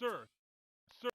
Sir. Sir.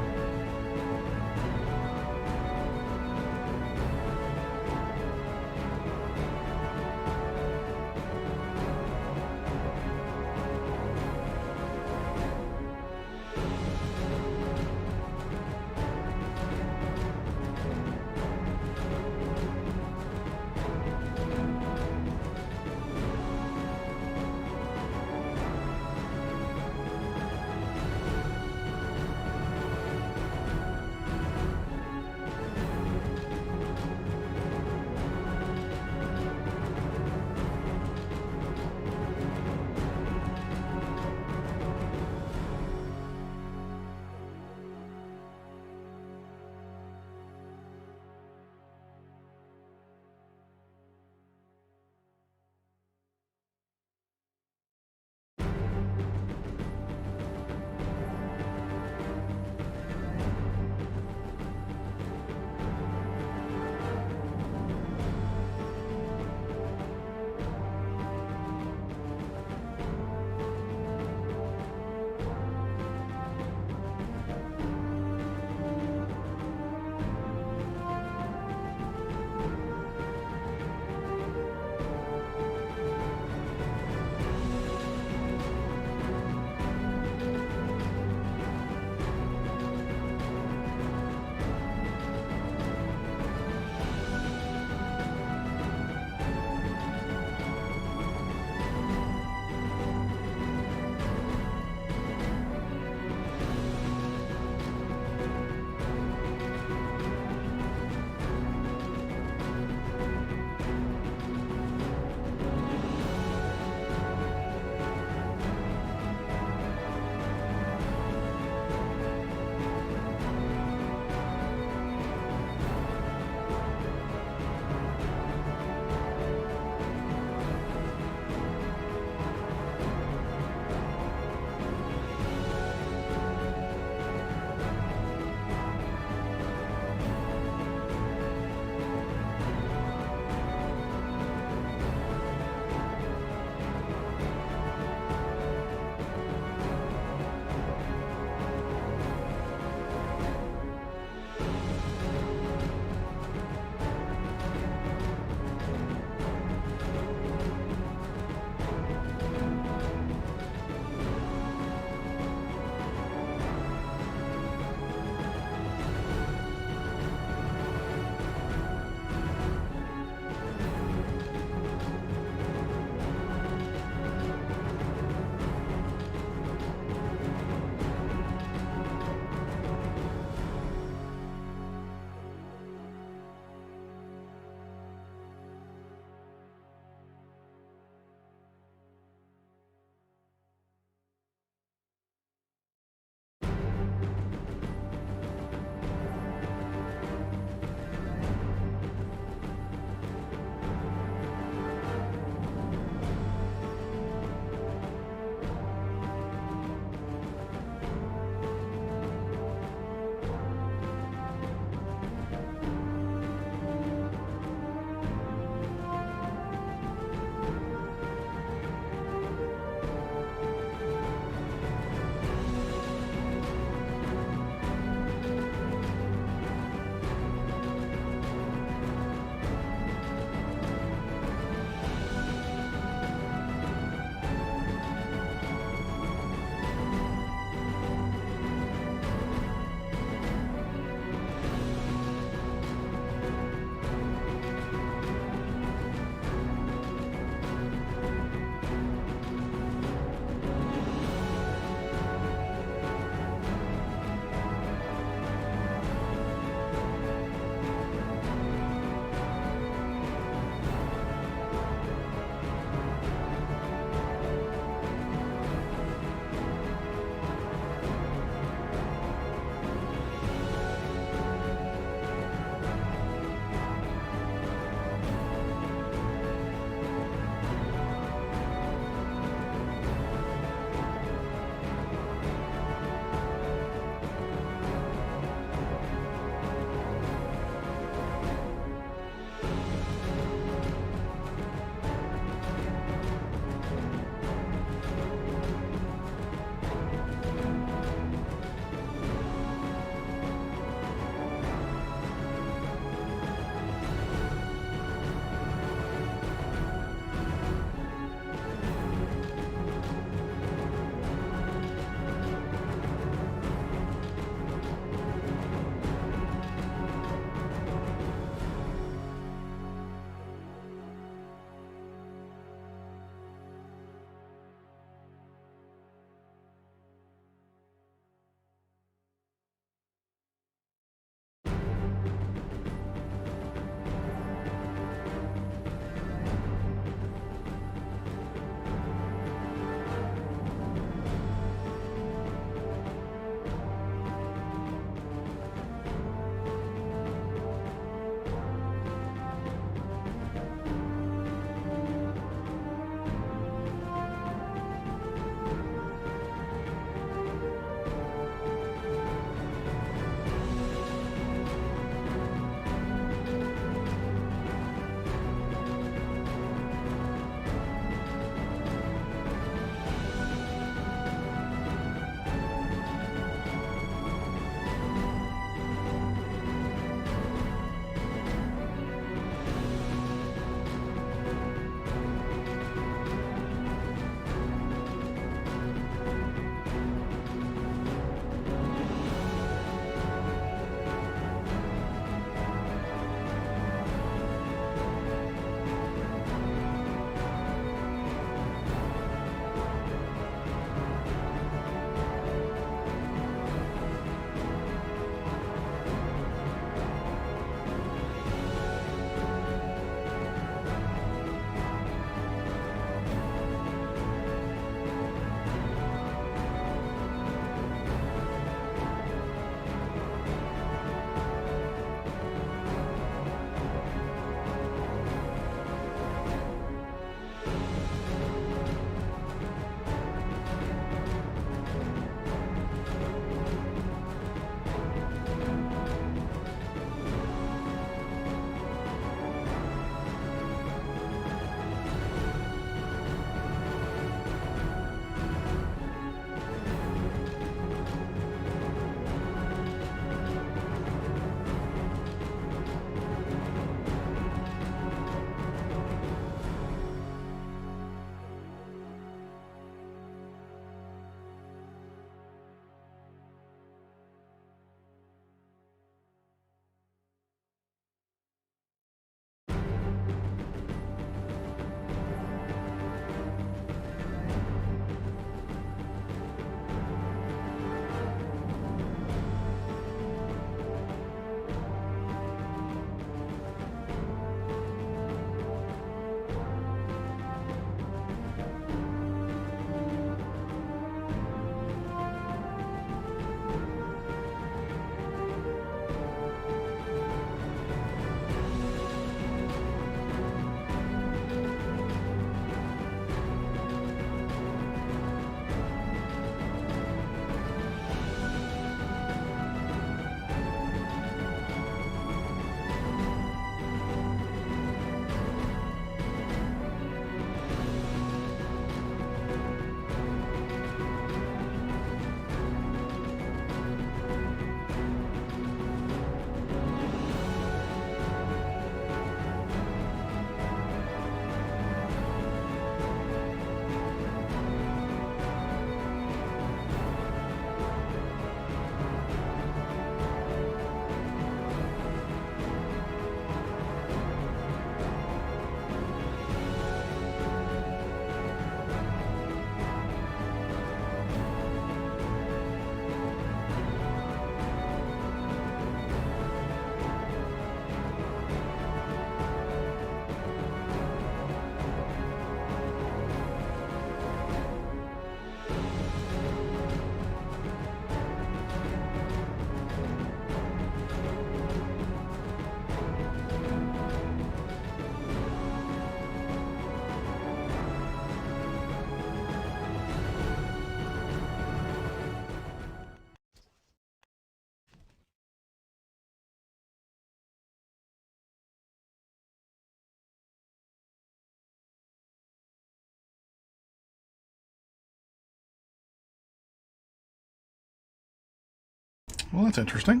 Well, that's interesting.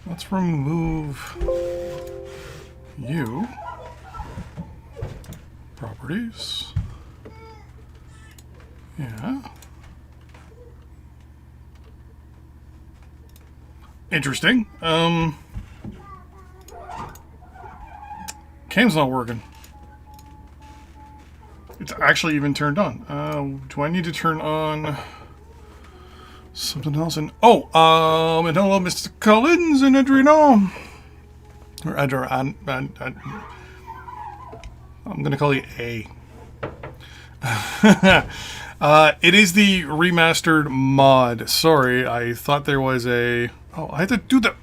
Let's remove you. Properties. Yeah. Interesting. Cam's not working. It's actually even turned on. Do I need to turn on something else? And and hello, Mr. Collins and Adreno. Or I'm gonna call you A. It is the Remastered-Mod. Sorry, I thought there was a. Oh, I had to do the.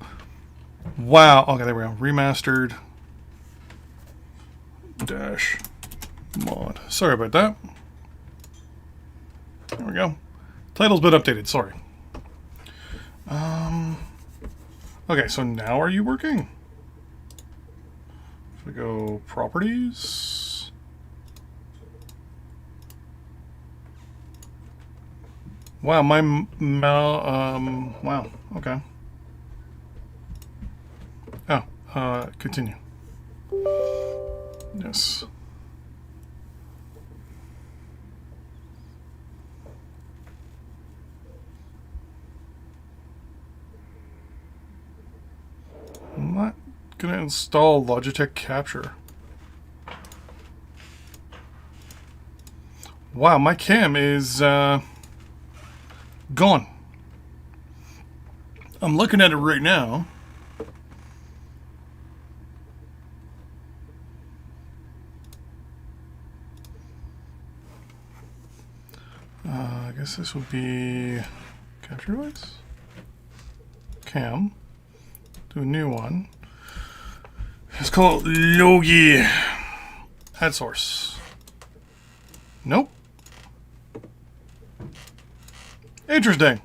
Wow. Okay, there we go. Remastered dash mod. Sorry about that. There we go. Title's been updated. Sorry. Okay, so now are you working? If we go properties. Wow, wow, okay. Oh, continue. Yes. I'm not gonna install Logitech Capture. Wow, my cam is gone. I'm looking at it right now. I guess this would be capture device. Cam. Do a new one. It's called Logi. Add source. Nope. Interesting.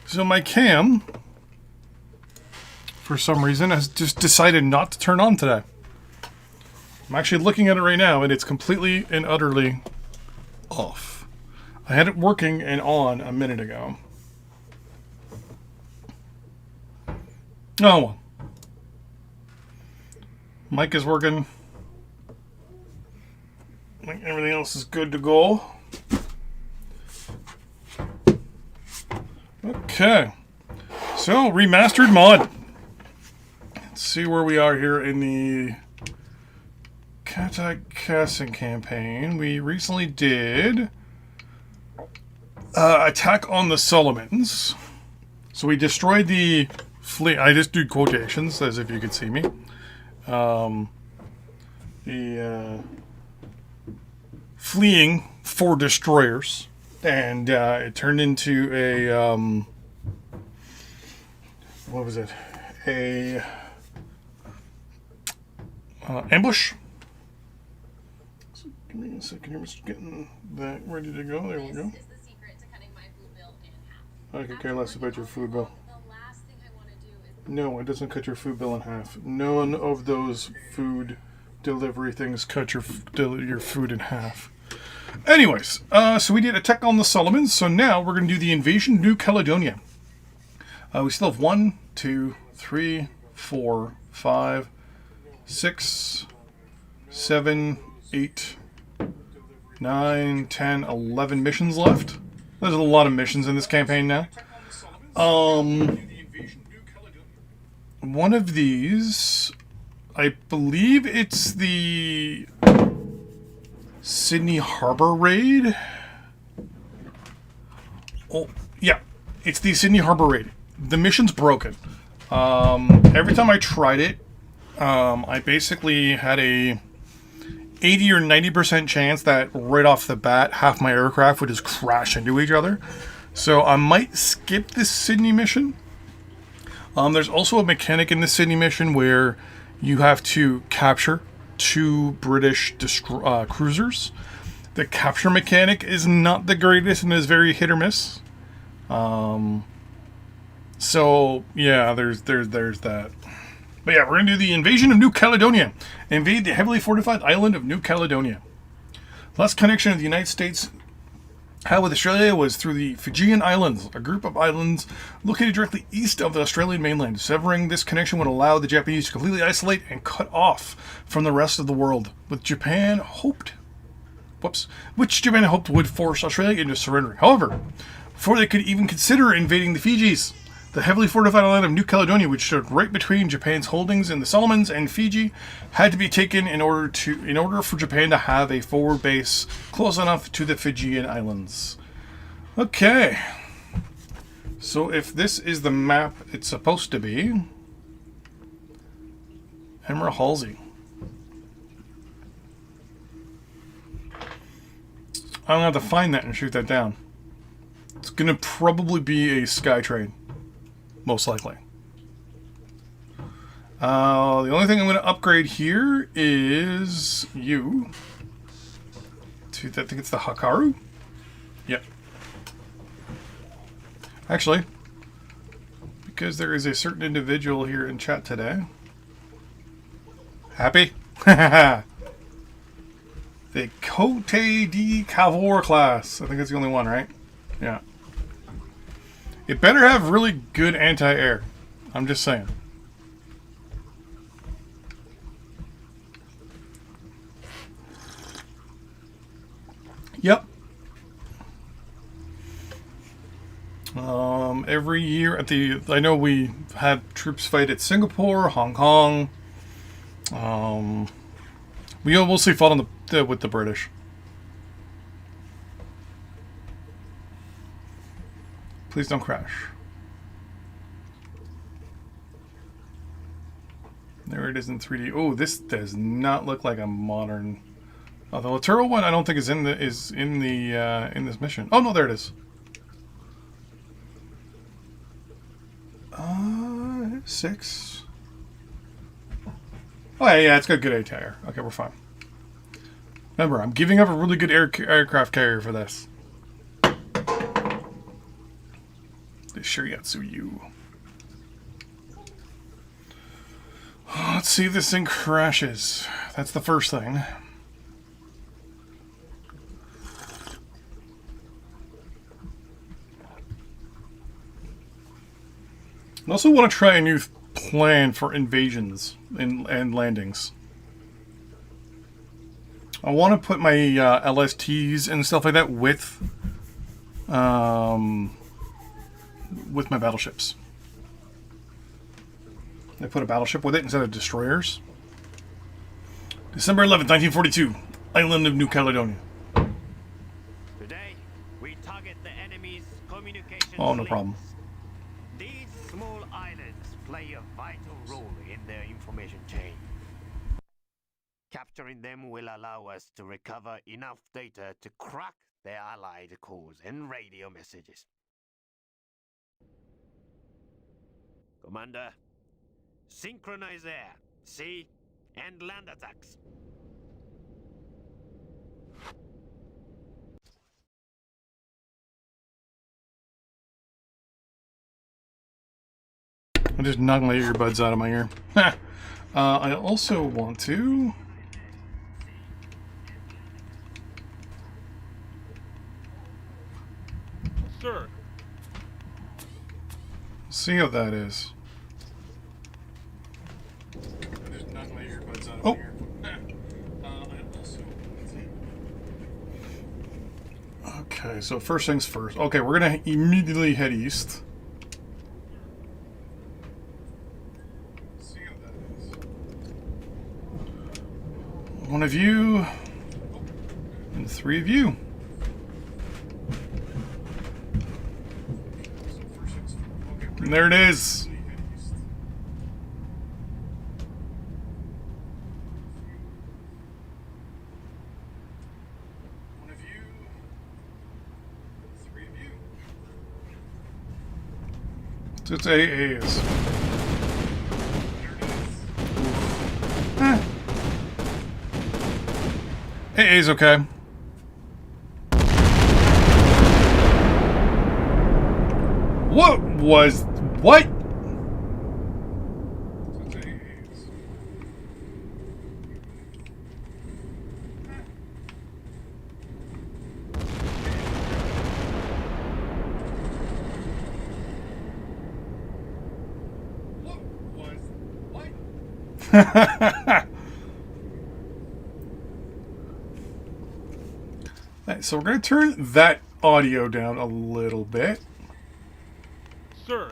So my cam, for some reason, has just decided not to turn on today. I'm actually looking at it right now, and it's completely and utterly off. I had it working and on a minute ago. Oh well. Mic is working. I think everything else is good to go. Okay. So, Remastered-Mod. Let's see where we are here in the Casting campaign. We recently did Attack on the Solomons. So we destroyed the fleet. I just do quotations as if you could see me. Fleeing 4 destroyers, and it turned into a what was it? A ambush. So give me a second here. I'm just getting that ready to go. There we go. I could care less about your food bill. No, it doesn't cut your food bill in half. None of those food delivery things cut your food in half. Anyways, so we did Attack on the Solomons. So now we're going to do the Invasion of New Caledonia. We still have 1, 2, 3, 4, 5, 6, 7, 8, 9, 10, 11 missions left. There's a lot of missions in this campaign now. One of these, I believe it's the Sydney Harbor raid. Oh, yeah, it's the Sydney Harbor raid. The mission's broken. Every time I tried it, I basically had a 80 or 90% chance that right off the bat, half my aircraft would just crash into each other. So I might skip this Sydney mission. There's also a mechanic in the Sydney mission where you have to capture 2 British cruisers. The capture mechanic is not the greatest and is very hit or miss. So yeah, there's that. But yeah, we're going to do the Invasion of New Caledonia. Invade the heavily fortified island of New Caledonia. Last connection of the United States How with Australia was through the Fijian Islands, a group of islands located directly east of the Australian mainland. Severing this connection would allow the Japanese to completely isolate and cut off from the rest of the world, which Japan hoped would force Australia into surrendering. However, before they could even consider invading the Fijis, the heavily fortified island of New Caledonia, which stood right between Japan's holdings in the Solomons and Fiji, had to be taken in order for Japan to have a forward base close enough to the Fijian Islands. Okay. So if this is the map it's supposed to be, Emerald Halsey. I'm going to have to find that and shoot that down. It's going to probably be a sky trade. Most likely. The only thing I'm going to upgrade here is you. To, I think it's the Hakaru? Yep. Actually, because there is a certain individual here in chat today. Happy? The Cote de Cavour class. I think that's the only one, right? Yeah. It better have really good anti-air. I'm just saying. Yep. Every year at the... I know we had troops fight at Singapore, Hong Kong. We mostly fought on with the British. Please don't crash. There it is in 3D. Oh, this does not look like a modern. Oh, the lateral one I don't think is in this mission. Oh no, there it is. 6. Oh yeah, it's got good anti-air. Okay, we're fine. Remember, I'm giving up a really good aircraft carrier for this. The Shiryatsu. Let's see if this thing crashes. That's the first thing. I also want to try a new plan for invasions and landings. I want to put my LSTs and stuff like that with my battleships. I put a battleship with it instead of destroyers. December 11th, 1942, island of New Caledonia. Today, we target the enemy's communications. Oh, no problem. These small islands play a vital role in their information chain. Capturing them will allow us to recover enough data to crack their allied calls and radio messages. Commander, synchronize air, sea, and land attacks. I'm just knocking my earbuds out of my ear. I also want to... Sir. See how that is. Oh. Okay, so first things first. Okay, we're gonna immediately head east. One of you and 3 of you. And there it is. One of you, 3 of you. So it's AAs. AA's okay. What was... What? Alright, so we're going to turn that audio down a little bit. Sir.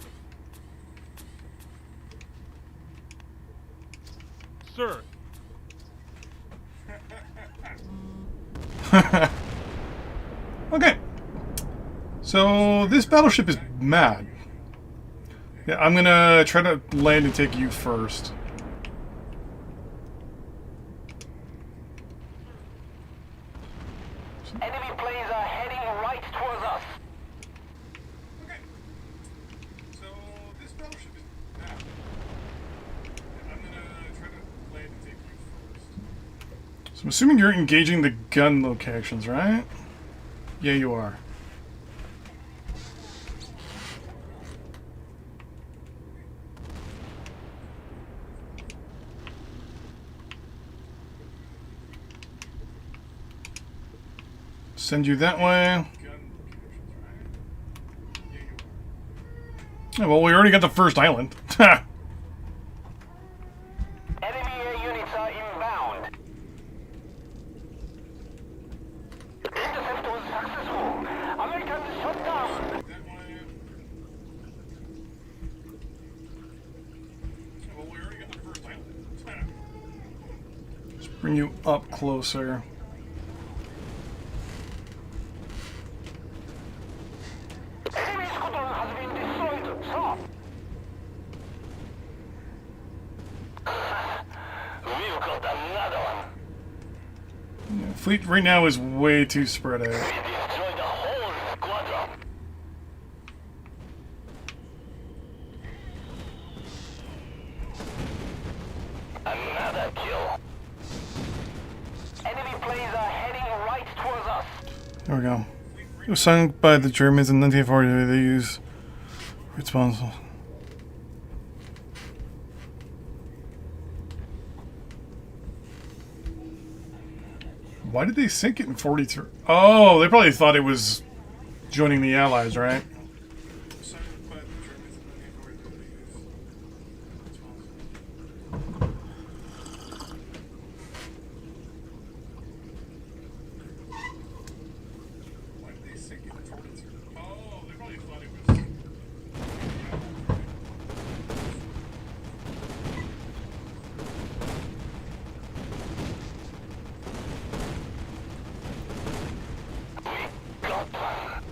Sir. Okay. So this battleship is mad. Yeah, I'm gonna try to land and take you first. Enemy planes are heading right towards us. Okay. So this battleship is mad. Yeah, I'm gonna try to land and take you first. So I'm assuming you're engaging the gun locations, right? Yeah, you are. Send you that way. Yeah, well, we already got the first island. Enemy air units are inbound. Intercept was successful. Americans shot down. Well, we already got the first island. Let's bring you up closer. Enemy squadron has been destroyed, sir. We've got another one. Yeah, fleet right now is way too spread out. We destroyed the whole squadron. Another kill. Enemy planes are heading right towards us. There we go. It was sunk by the Germans in 1940. They use responsible. Why did they sink it in 43? Oh, they probably thought it was joining the Allies, right? Got one.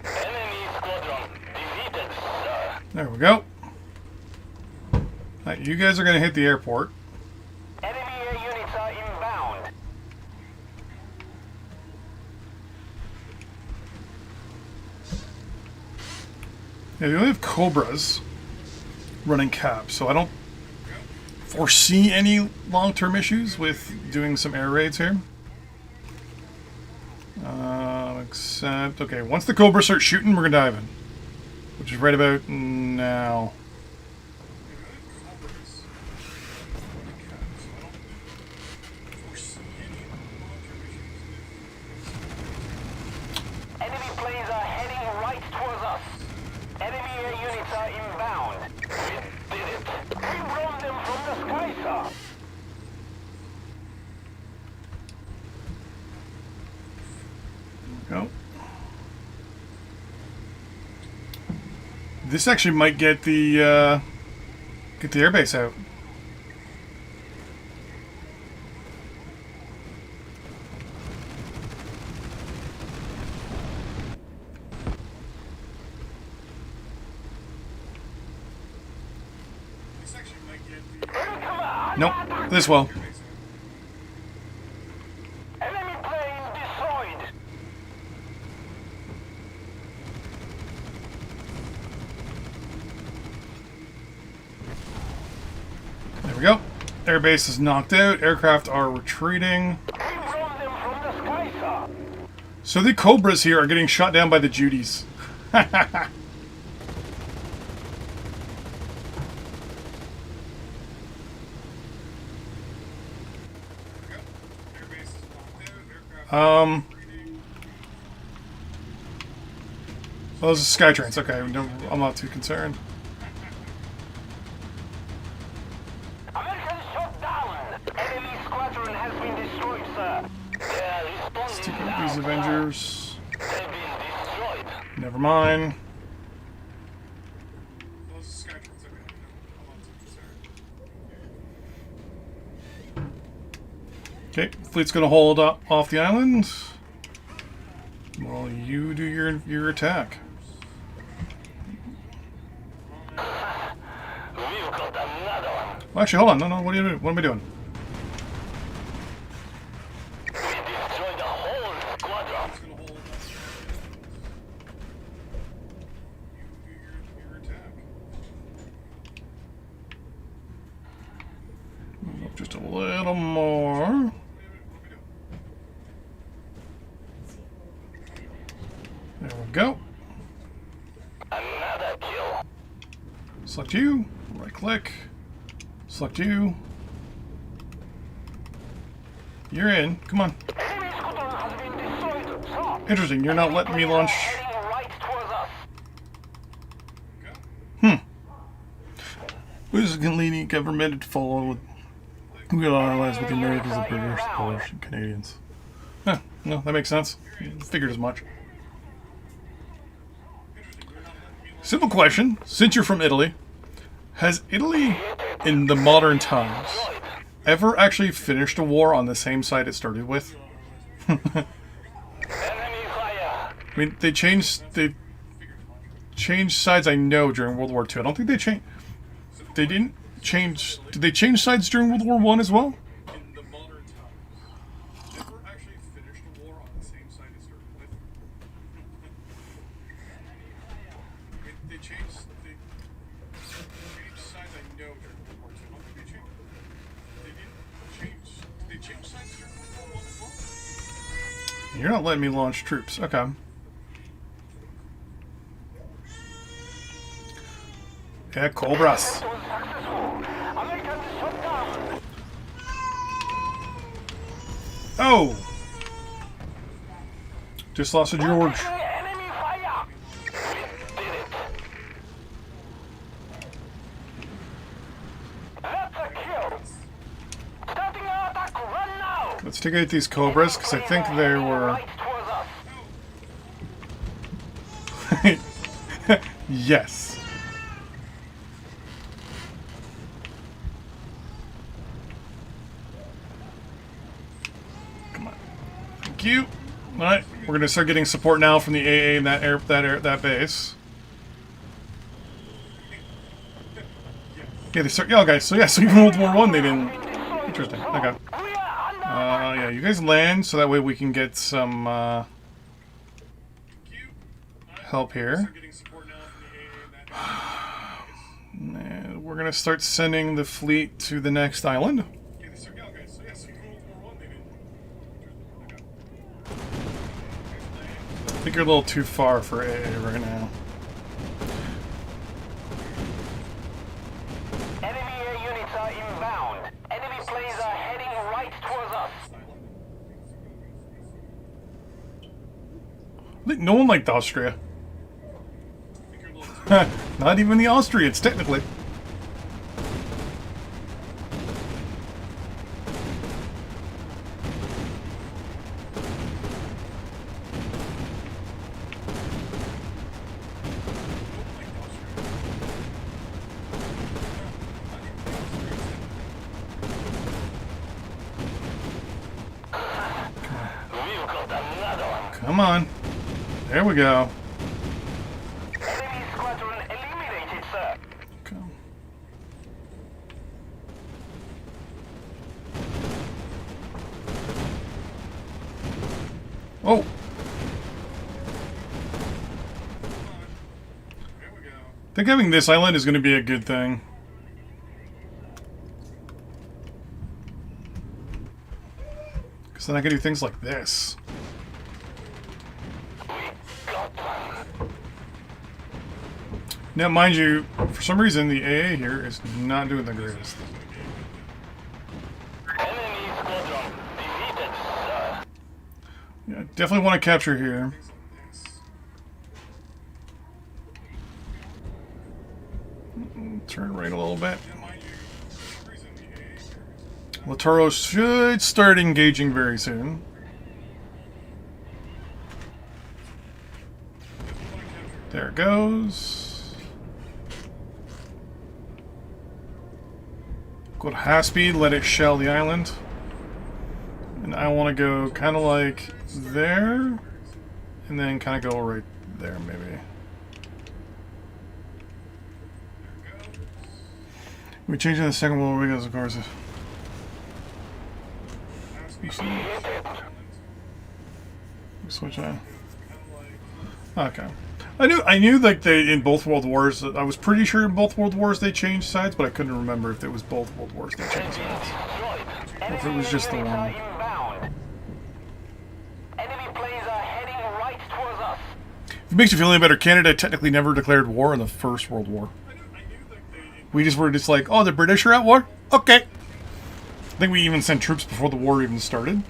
Enemy squadron defeated, sir. There we go. Alright, you guys are going to hit the airport. Enemy air units are inbound. Yeah, they only have Cobras running cap, so I don't foresee any long-term issues with doing some air raids here. Except, okay, once the Cobras start shooting, we're gonna dive in, which is right about now. Enemy planes are heading right towards us. Enemy air units are inbound. We did it. We blown them from the sky, sir. Go. This actually might get the airbase out. Come on. Nope, this will. Enemy plane destroyed. There we go. Airbase is knocked out. Aircraft are retreating. We blown them from the sky, sir. So the Cobras here are getting shot down by the Judys. Oh, those are sky trains. Okay, no, I'm not too concerned. American shot down. Enemy squadron has been destroyed, sir. They are Let's take responding out now, these sir. Avengers. They've been destroyed. Never mind. Okay, fleet's gonna hold up off the island. While you do your attack. We've got another one. Well, actually, hold on. No, what are you doing? What am I doing? We destroyed the whole squadron. Just a little more. There we go. Another kill. Select you. Right click. Select you. You're in. Come on. Enemy squadron has been destroyed, sir. Interesting. You're not letting me launch. Heading right towards us. What is a Canadian government to follow with? We got allies with the Americans, the British, the Polish, and Canadians. Huh, no, that makes sense. Figured as much. Simple question. Since you're from Italy, has Italy, in the modern times, ever actually finished a war on the same side it started with? Enemy fire. I mean, they changed sides, I know, during World War II. I don't think they changed. They didn't change. Did they change sides during World War I as well? In the modern times, never actually finished a war on the same side it started with. They changed sides, I know, during World War II. I don't think they changed. They didn't change. Did they change sides during World War I as well? You're not letting me launch troops. Okay. Yeah, Cobras. That was successful. American shot down. Oh! Just lost a George. Enemy fire. We did it. That's a kill. Starting our attack. Run now. Let's take out these Cobras, because I think they were... Right towards us. Yes. Come on. Thank you. Alright, we're going to start getting support now from the AA in that base. Yeah, they start... Yeah, okay, so yeah, so even World War I they didn't... Interesting, okay. We are under Yeah, you guys land, so that way we can get some, help here. And we're gonna start sending the fleet to the next island. I think you're a little too far for AA right now. enemy air units are inbound. Enemy planes are heading right towards us. I think no one liked Austria. Not even the Austrians, technically. We've got another one. Come on. There we go. Enemy squadron eliminated, sir. Okay. Oh! I think having this island is going to be a good thing. Because then I can do things like this. Got one. Now, mind you, for some reason, the AA here is not doing the greatest. Enemy squadron defeated, sir. Yeah, definitely want to capture here. turn right a little bit. Latoro should start engaging very soon. There it goes. Go to half speed, let it shell the island. And I want to go kind of like there. And then kind of go right there, maybe. We're changing the second world because, of course. Switch on. Okay. I knew like they in both World Wars. I was pretty sure in both World Wars they changed sides, but I couldn't remember if it was both World Wars they changed sides. Or if it was just the one. If it makes you feel any better, Canada technically never declared war in the First World War. We just were just like, oh, the British are at war? Okay. I think we even sent troops before the war even started.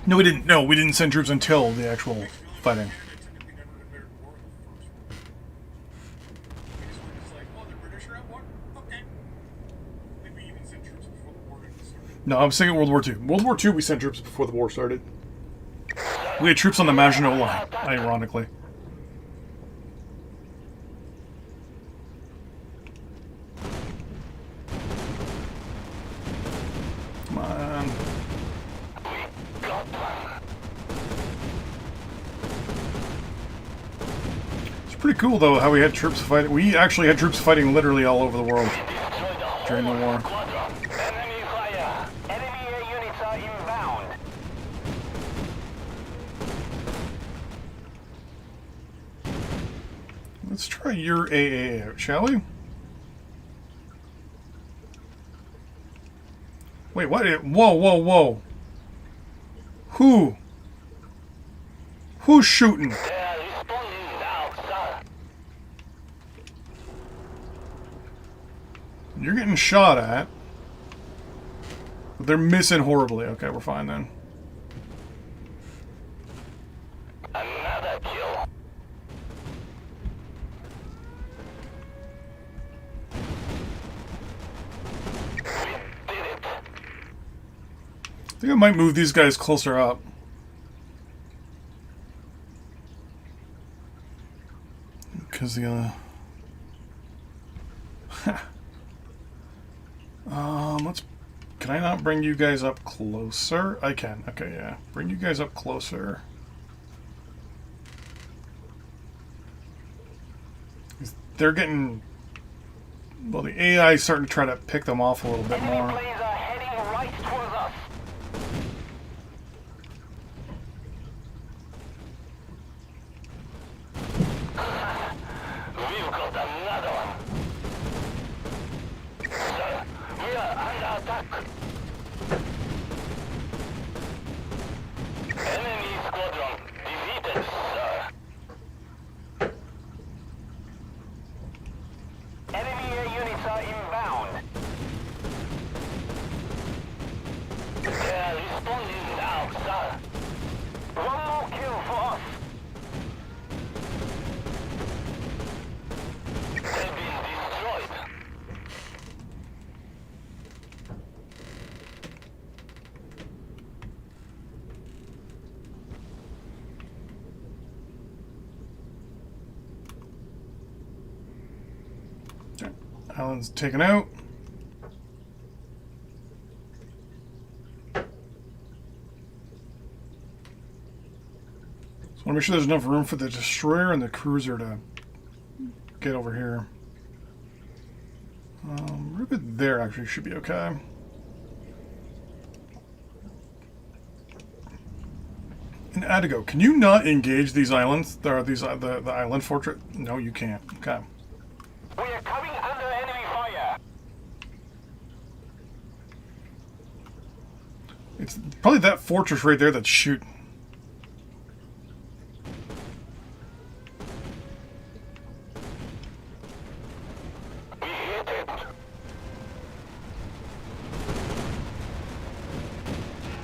No, we didn't. No, we didn't send troops until the actual fighting. No, I'm saying World War II. World War II, we sent troops before the war started. We had troops on the Maginot Line, ironically. Come on. It's pretty cool, though, how we had troops fighting. We actually had troops fighting literally all over the world during the war. Let's try your AA out, shall we? Wait, what? Whoa, whoa, whoa. Who? Who's shooting? You're getting shot at. But they're missing horribly. Okay, we're fine then. Another kill. I think I might move these guys closer up. Because the let's. Can I not bring you guys up closer? I can. Okay, yeah. Bring you guys up closer. They're getting. Well, the AI is starting to try to pick them off a little bit more. Island's taken out. So I want to make sure there's enough room for the destroyer and the cruiser to get over here. Right bit there actually should be okay. And Adigo, can you not engage these islands? There are these the island fortress. No, you can't. Okay. We are coming under enemy fire. It's probably that fortress right there that's shooting. We hit it.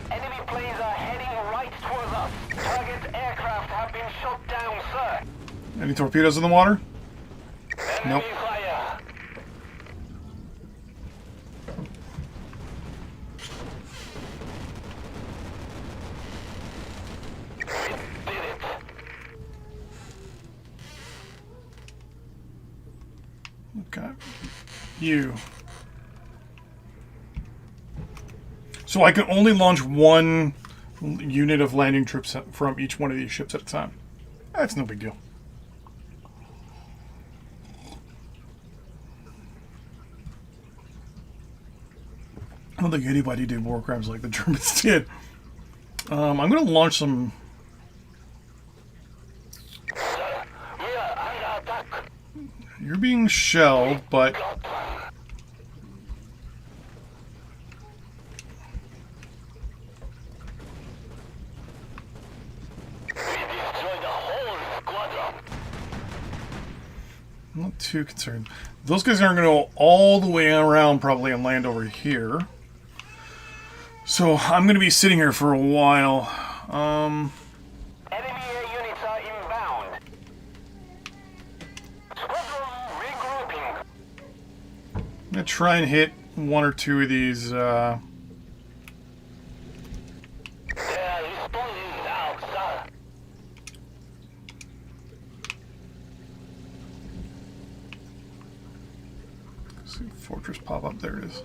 Enemy planes are heading right towards us. Target aircraft have been shot down, sir. Any torpedoes in the water? Nope. Enemy fire. We did it. Okay. You. So I can only launch one unit of landing troops from each one of these ships at a time. That's no big deal. I don't think anybody did war crimes like the Germans did. I'm going to launch some... Sir, we are under attack. You're being shelled, but... Got one. We destroyed the whole squadron. I'm not too concerned. Those guys aren't going to go all the way around probably and land over here. So I'm going to be sitting here for a while. Enemy air units are inbound. Squadron regrouping. I'm going to try and hit one or two of these... They are responding now, sir. see, fortress pop up. There it is.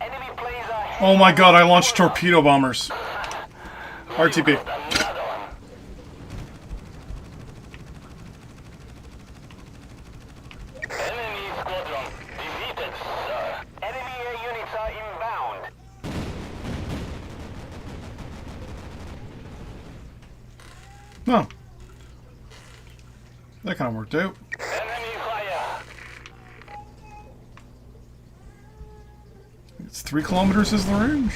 Enemy planes are heading Oh my god, I launched torpedo bombers. RTP. another one. Enemy squadron defeated, sir. Enemy air units are inbound. Oh. That kind of worked out. Enemy fire. It's 3 kilometers is the range.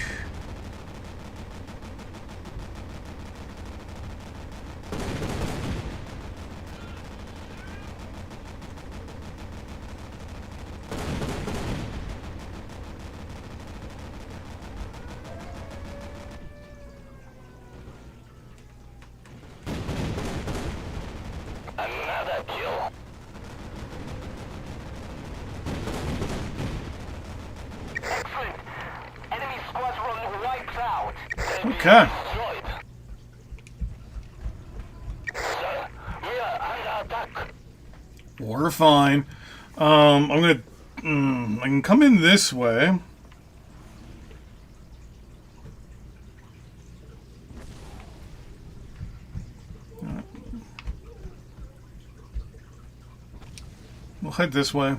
Another kill. Excellent. Enemy squadron wipes out. Okay. Destroyed. Sir, we are under attack. We're fine. I'm gonna... I can come in this way. We'll head this way.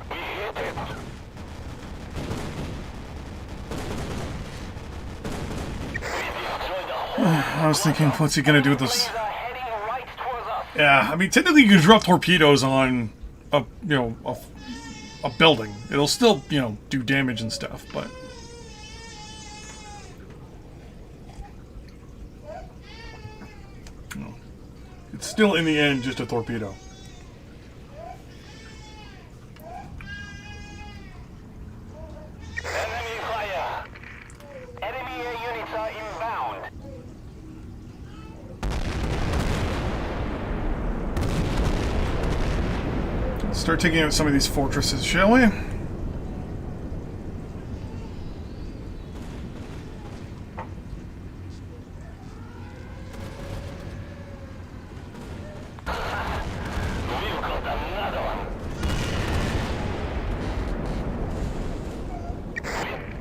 We hit it. We destroyed the whole. I was thinking, what's he gonna do with this? Planes are heading right towards us. Yeah, I mean, technically you can drop torpedoes on a, a building. It'll still, do damage and stuff, but... It's still, in the end, just a torpedo. Enemy fire. Enemy air units are inbound. Let's start taking out some of these fortresses, shall we? We've got another one.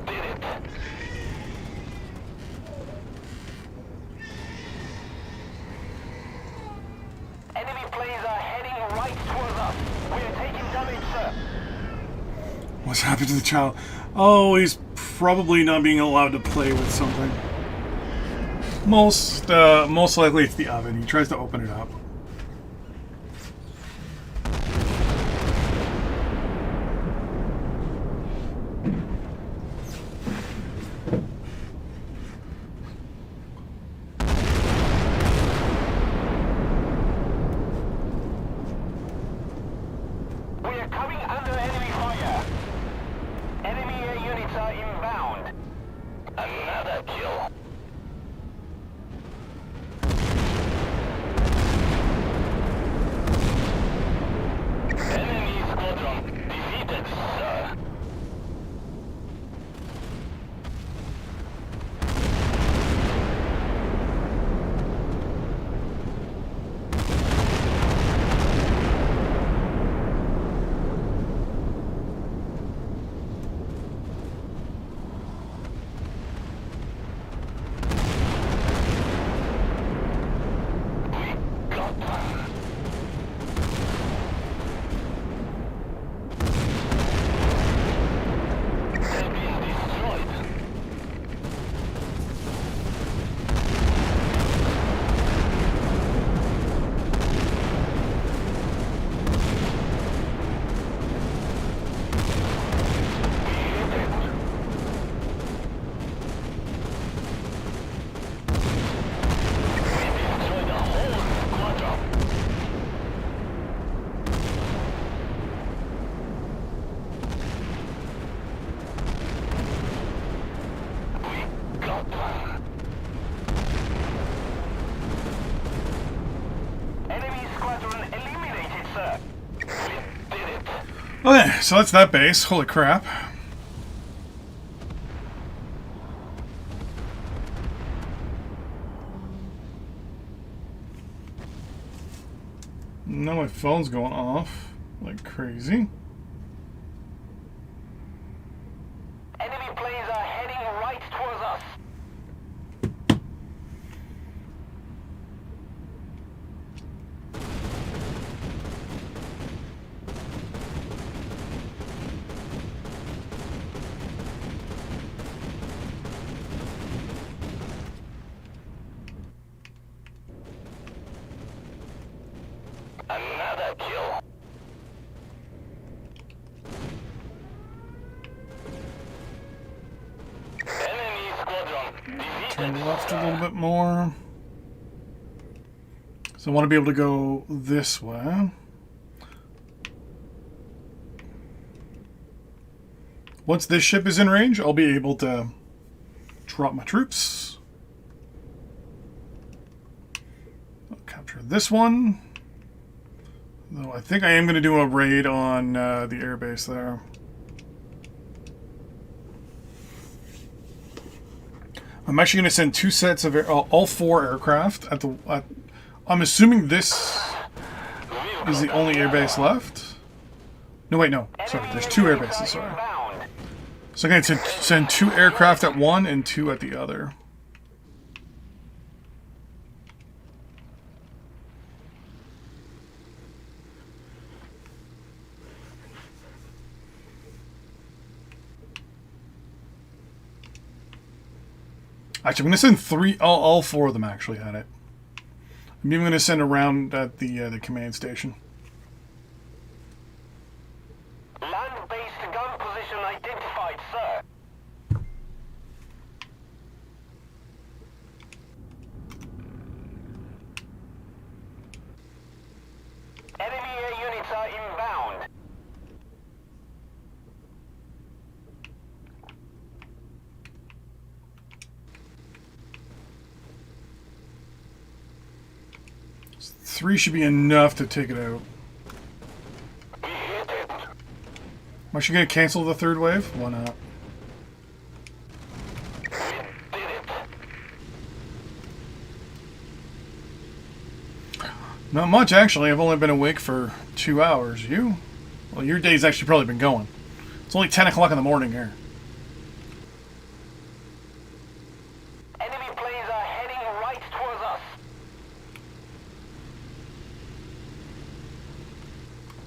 We did it. Enemy planes are heading right towards us. We are taking damage, sir. What's happened to the child? Oh, he's probably not being allowed to play with something. Most likely it's the oven. He tries to open it up. Another kill. Enemy squadron defeated, sir. Okay, so that's that base. Holy crap. Now my phone's going off like crazy. Enemy planes are heading right towards us. Another kill. Enemy squadron defeated. Turn left a little bit more. So I want to be able to go this way. Once this ship is in range, I'll be able to drop my troops. I'll capture this one. Though I think I am going to do a raid on the airbase there. I'm actually going to send two sets of all four aircraft at the. I'm assuming this is the only airbase left. No, wait, no. Sorry, there's two airbases. Sorry. So I'm going to send two aircraft at one and two at the other. Actually, I'm going to send three. All four of them actually had it. I'm even going to send around at the command station. Land-based gun position identified, sir. Enemy air units are inbound. Three should be enough to take it out. We hit it. Am I actually going to cancel the third wave? Why not? We did it. Not much, actually. I've only been awake for 2 hours. You? Well, your day's actually probably been going. It's only 10 o'clock in the morning here. Enemy planes are heading right towards us.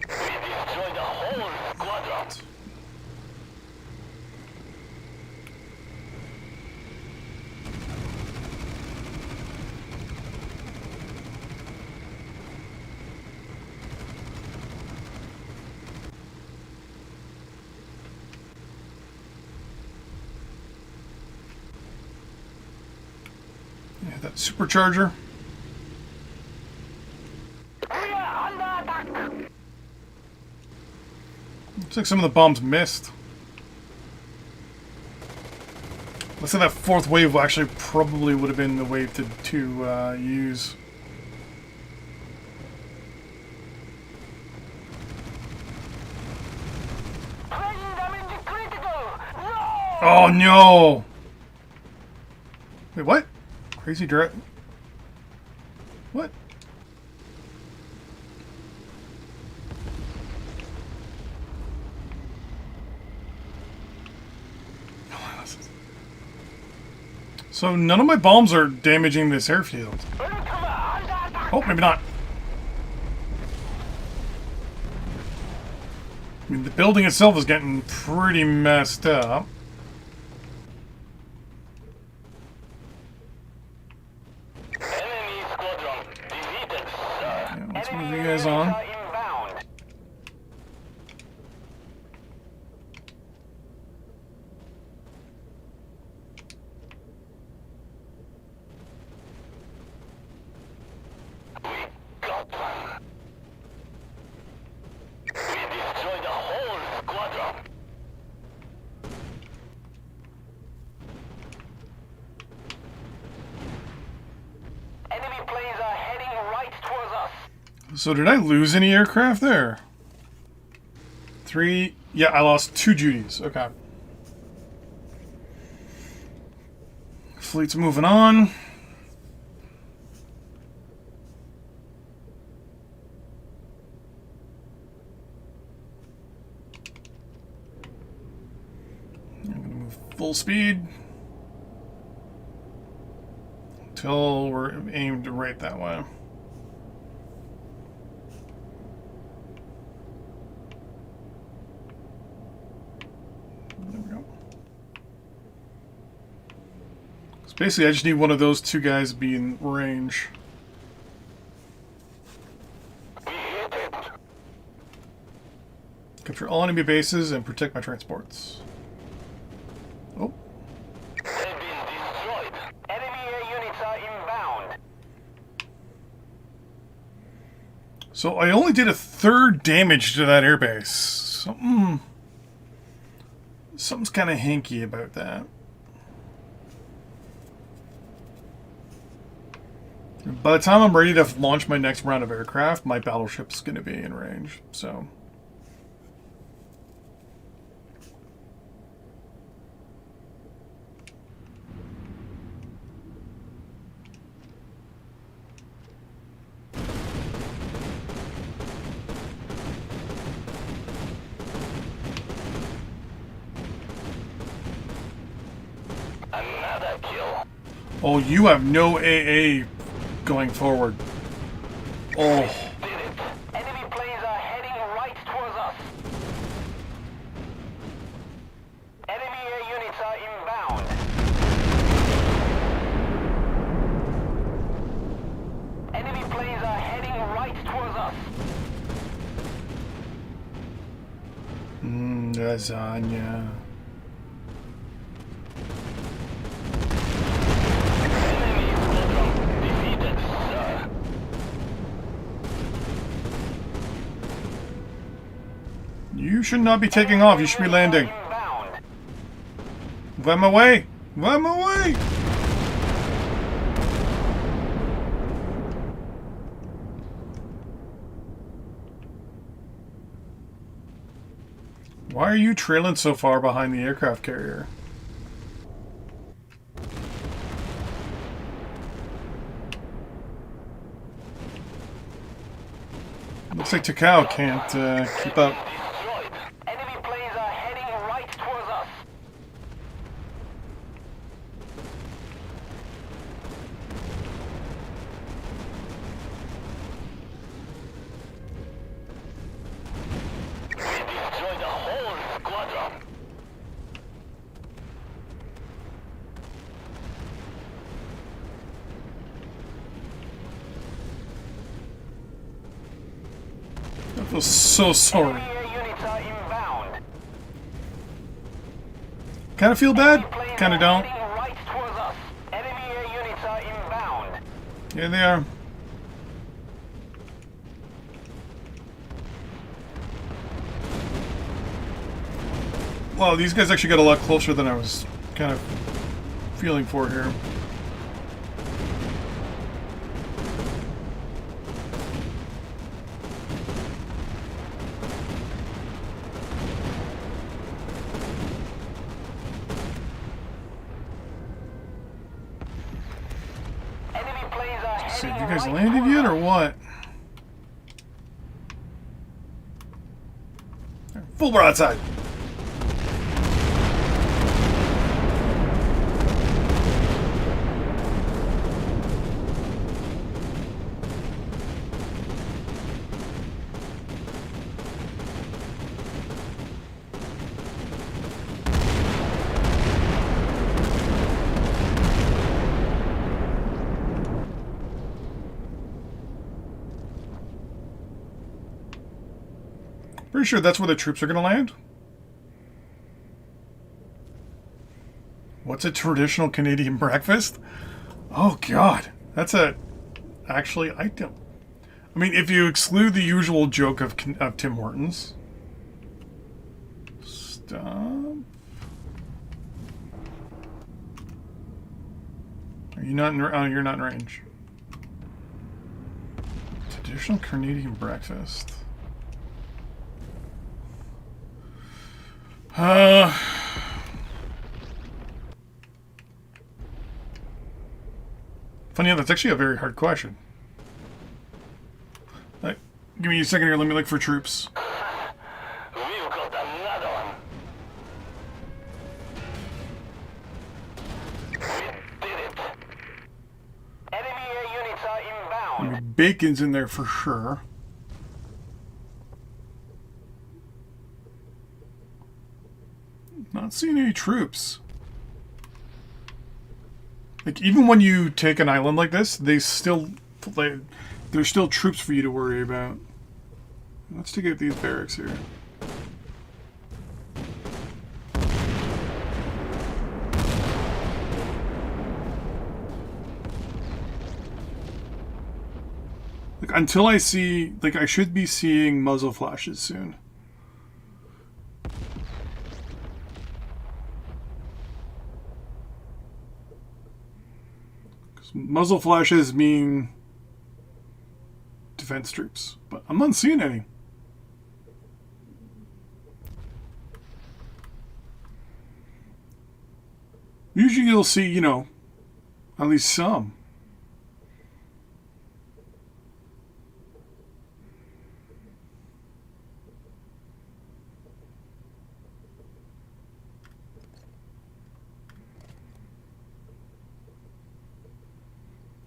We destroyed the whole squadron. Yeah, that supercharger. We are under attack. Looks like some of the bombs missed. Let's say that fourth wave actually probably would have been the wave to use. Plane damage critical! No! Oh no! Wait, what? Crazy direct. What? So none of my bombs are damaging this airfield. Oh, maybe not. I mean, the building itself is getting pretty messed up. Enemy squadron defeated, sir. Yeah, let's move Enemy you guys on. units are inbound. We got them. We destroyed the whole squadron. Enemy planes are heading right towards us. So did I lose any aircraft there? 3. Yeah, I lost 2 Judies. Okay. Fleet's moving on. I'm gonna move full speed until we're aimed right that way. There we go. So basically, I just need one of those two guys to be in range. We hit it. Capture all enemy bases and protect my transports. Oh. They've been destroyed. Enemy air units are inbound. So I only did a third damage to that airbase. Something's kind of hanky about that. By the time I'm ready to launch my next round of aircraft, my battleship's going to be in range. So. Another kill. Oh, you have no AA going forward. Oh. Did it. Enemy planes are heading right towards us. Enemy air units are inbound. Enemy planes are heading right towards us. Lasagna. Enemy squadron defeated, sir. You should not be taking off. You should be landing. Inbound. Run away! Run away! Why are you trailing so far behind the aircraft carrier? Looks like Takao can't keep up. Destroyed. Enemy planes are heading right towards us. We destroyed the whole squadron. I feel so sorry. Enemy air units are inbound. Kind of feel bad, Planes kind of are don't. heading right towards us. Enemy air units are inbound. Here they are. Wow, these guys actually got a lot closer than I was kind of feeling for here. Enemy planes are Let's see, heading have you guys right landed towards yet us. or what? Full broadside. Pretty sure that's where the troops are going to land. What's a traditional Canadian breakfast? Oh, God. That's a... Actually, I don't... I mean, if you exclude the usual joke of Tim Hortons... Stop. Are you not in... Oh, you're not in range. Traditional Canadian breakfast. Funny enough, that's actually a very hard question. Give me a second here, let me look for troops. We've got another one. We did it. Enemy air units are I inbound. mean, bacon's in there for sure. Not seeing any troops. Like, even when you take an island like this, they still... Like, there's still troops for you to worry about. Let's take out these barracks here. Like, until I see... Like, I should be seeing muzzle flashes soon. Muzzle flashes mean defense troops, but I'm not seeing any. Usually you'll see, you know, at least some.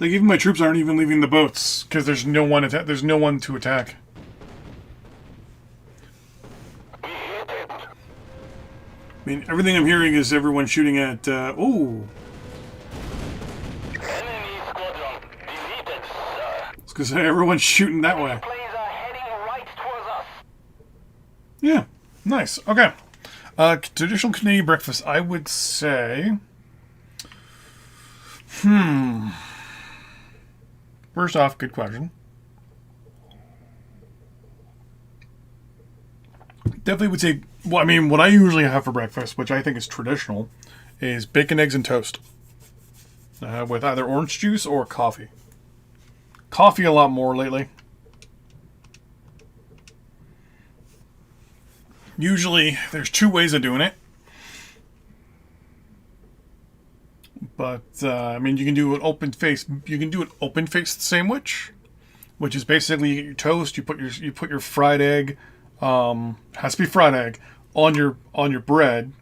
Like, even my troops aren't even leaving the boats because there's no one to attack. I mean, everything I'm hearing is everyone shooting at. Oh, Enemy squadron defeated, sir. it's because everyone's shooting that way. Planes are heading right towards us. Yeah, nice. Okay, traditional Canadian breakfast. I would say. First off, good question. Definitely would say, well, I mean, what I usually have for breakfast, which I think is traditional, is bacon, eggs, and toast. With either orange juice or coffee. Coffee a lot more lately. Usually, there's two ways of doing it. But I mean, you can do an open-faced sandwich, which is basically you get your toast. You put your fried egg, has to be fried egg, on your bread,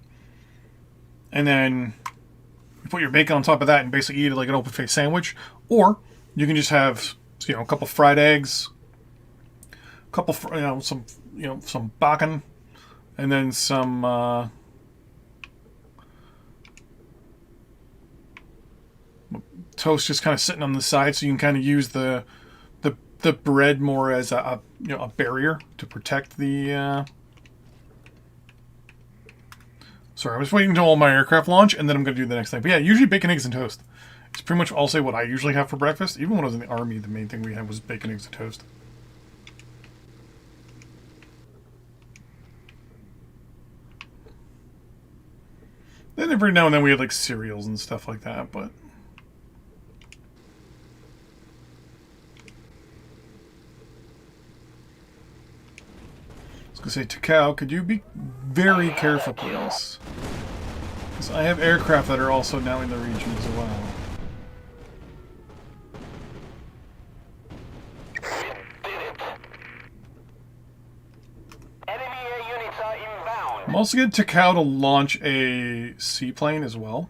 and then you put your bacon on top of that, and basically eat it like an open-faced sandwich. Or you can just have a couple fried eggs, some bacon, and then some. Toast just kind of sitting on the side, so you can kind of use the bread more as a barrier to protect the. Sorry, I was waiting until all my aircraft launch, and then I'm going to do the next thing. But yeah, usually bacon, eggs, and toast. It's pretty much, I'll say, what I usually have for breakfast. Even when I was in the Army, the main thing we had was bacon, eggs, and toast. Then every now and then we had like cereals and stuff like that, but I was gonna say, Takao, could you be very careful, please? Because I have aircraft that are also now in the region as well. Enemy air units are inbound. I'm also getting Takao to launch a seaplane as well.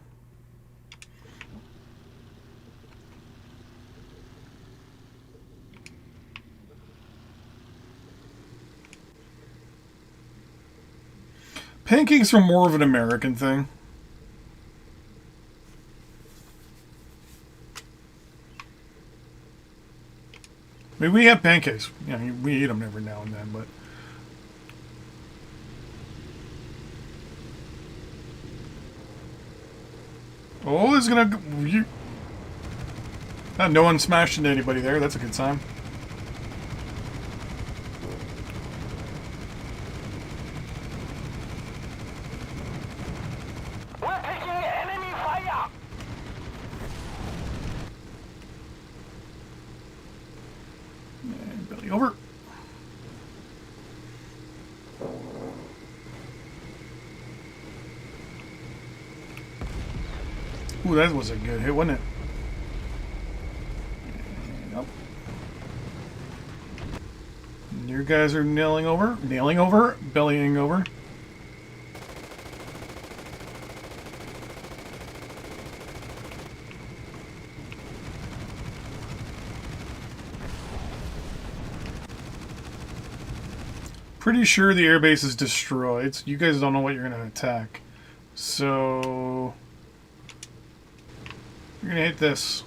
Pancakes are more of an American thing. I mean, we have pancakes. You know, we eat them every now and then, but... Oh, it's gonna... No one smashed into anybody there. That's a good sign. We're taking enemy fire. And belly over. Ooh, that was a good hit, wasn't it? Yep. And your guys are nailing over, bellying over. Pretty sure the airbase is destroyed. So you guys don't know what you're going to attack. So... you're going to hit this.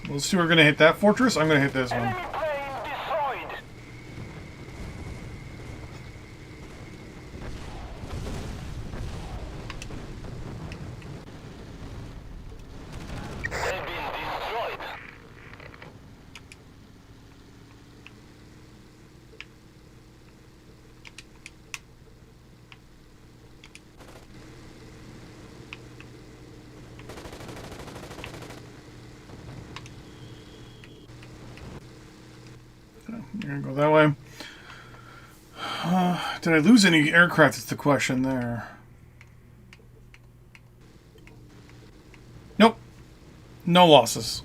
So those two are going to hit that fortress. I'm going to hit this one. Enemy plane destroyed. They've been destroyed. You're going to go that way. Did I lose any aircraft? Is the question there. Nope. No losses.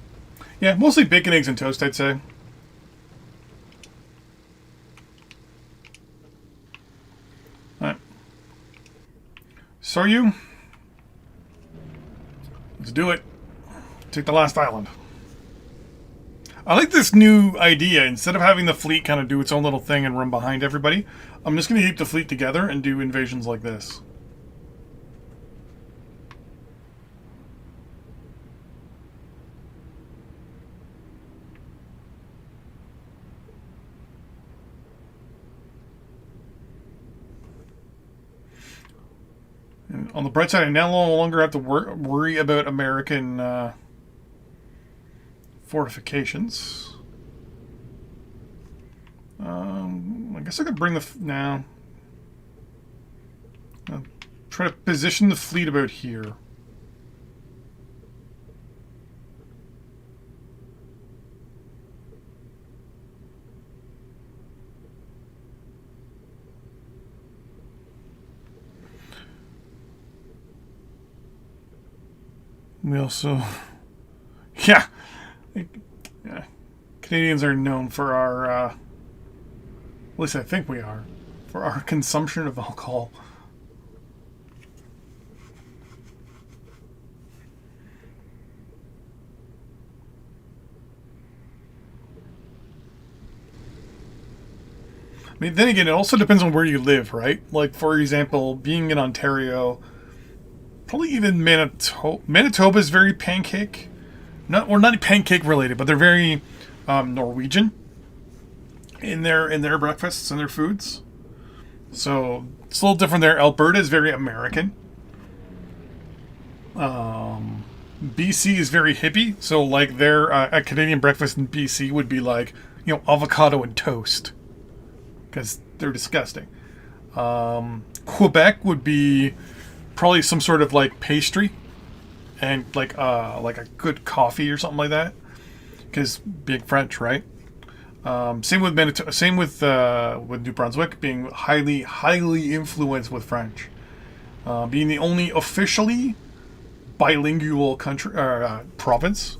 Yeah, mostly bacon, eggs, and toast, I'd say. Alright. So are you? Let's do it. Take the last island. I like this new idea. Instead of having the fleet kind of do its own little thing and run behind everybody, I'm just going to keep the fleet together and do invasions like this. And on the bright side, I now no longer have to worry about American fortifications. I guess I could bring the... now. Try to position the fleet about here. We also... yeah. Yeah. Canadians are known for our, at least I think we are, for our consumption of alcohol. I mean, then again, it also depends on where you live, right? Like, for example, being in Ontario, probably even Manitoba. Manitoba is very pancake. Not pancake related, but they're very Norwegian in their breakfasts and their foods. So it's a little different there. Alberta is very American. BC is very hippie. So like their a Canadian breakfast in BC would be like, you know, avocado and toast. because they're disgusting. Quebec would be probably some sort of like pastry and like a good coffee or something like that, because being French, right? Same with same with New Brunswick being highly influenced with French, being the only officially bilingual country province.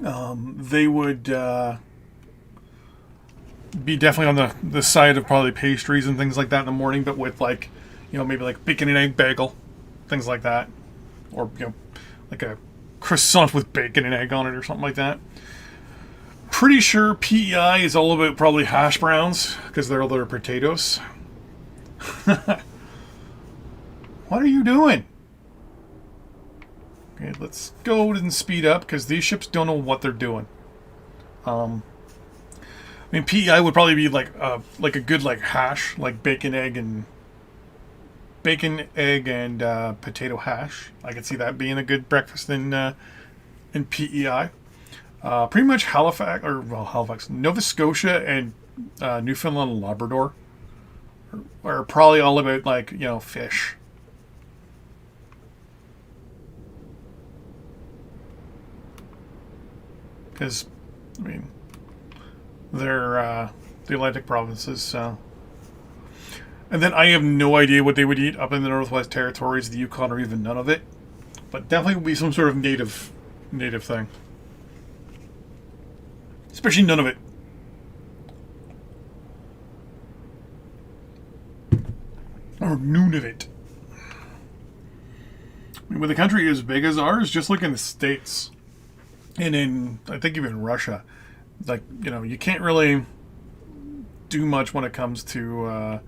They would be definitely on the side of probably pastries and things like that in the morning, but with like, maybe like bacon and egg bagel, things like that, or like a croissant with bacon and egg on it or something like that. Pretty sure PEI is all about probably hash browns because they're all their potatoes. What are you doing? Okay, let's go and speed up because these ships don't know what they're doing. I mean, PEI would probably be like a good like hash, like bacon, egg, and potato hash. I could see that being a good breakfast in PEI. Pretty much Halifax, Nova Scotia, and Newfoundland and Labrador are probably all about like fish. Because, I mean, they're the Atlantic provinces, so. And then I have no idea what they would eat up in the Northwest Territories, the Yukon, or even none of it. But definitely would be some sort of native thing. Especially none of it. Or noon of it. I mean, with a country as big as ours, just look in the States. And in, I think even Russia, like, you can't really do much when it comes to,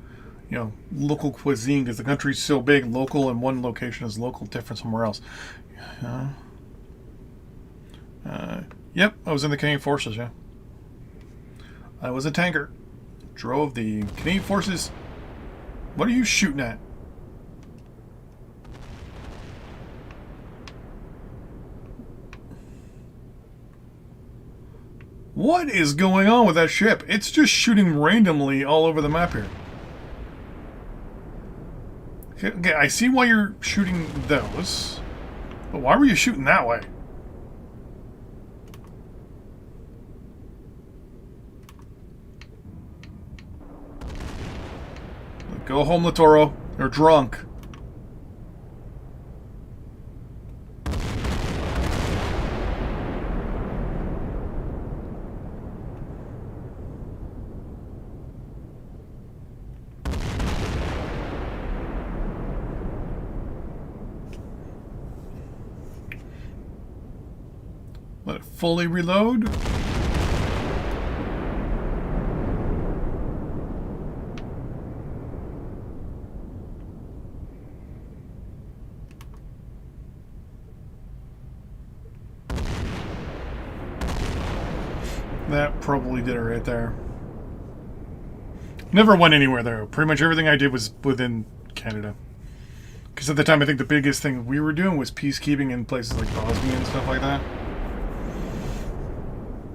local cuisine because the country's so big. Local in one location is local different somewhere else. Yep, I was in the Canadian Forces, yeah. I was a tanker. Drove the Canadian Forces. What are you shooting at? What is going on with that ship? It's just shooting randomly all over the map here. Okay, I see why you're shooting those. But why were you shooting that way? Go home, Latoro. You're drunk. Let it fully reload. That probably did it right there. Never went anywhere though. Pretty much everything I did was within Canada. Because at the time I think the biggest thing we were doing was peacekeeping in places like Bosnia and stuff like that.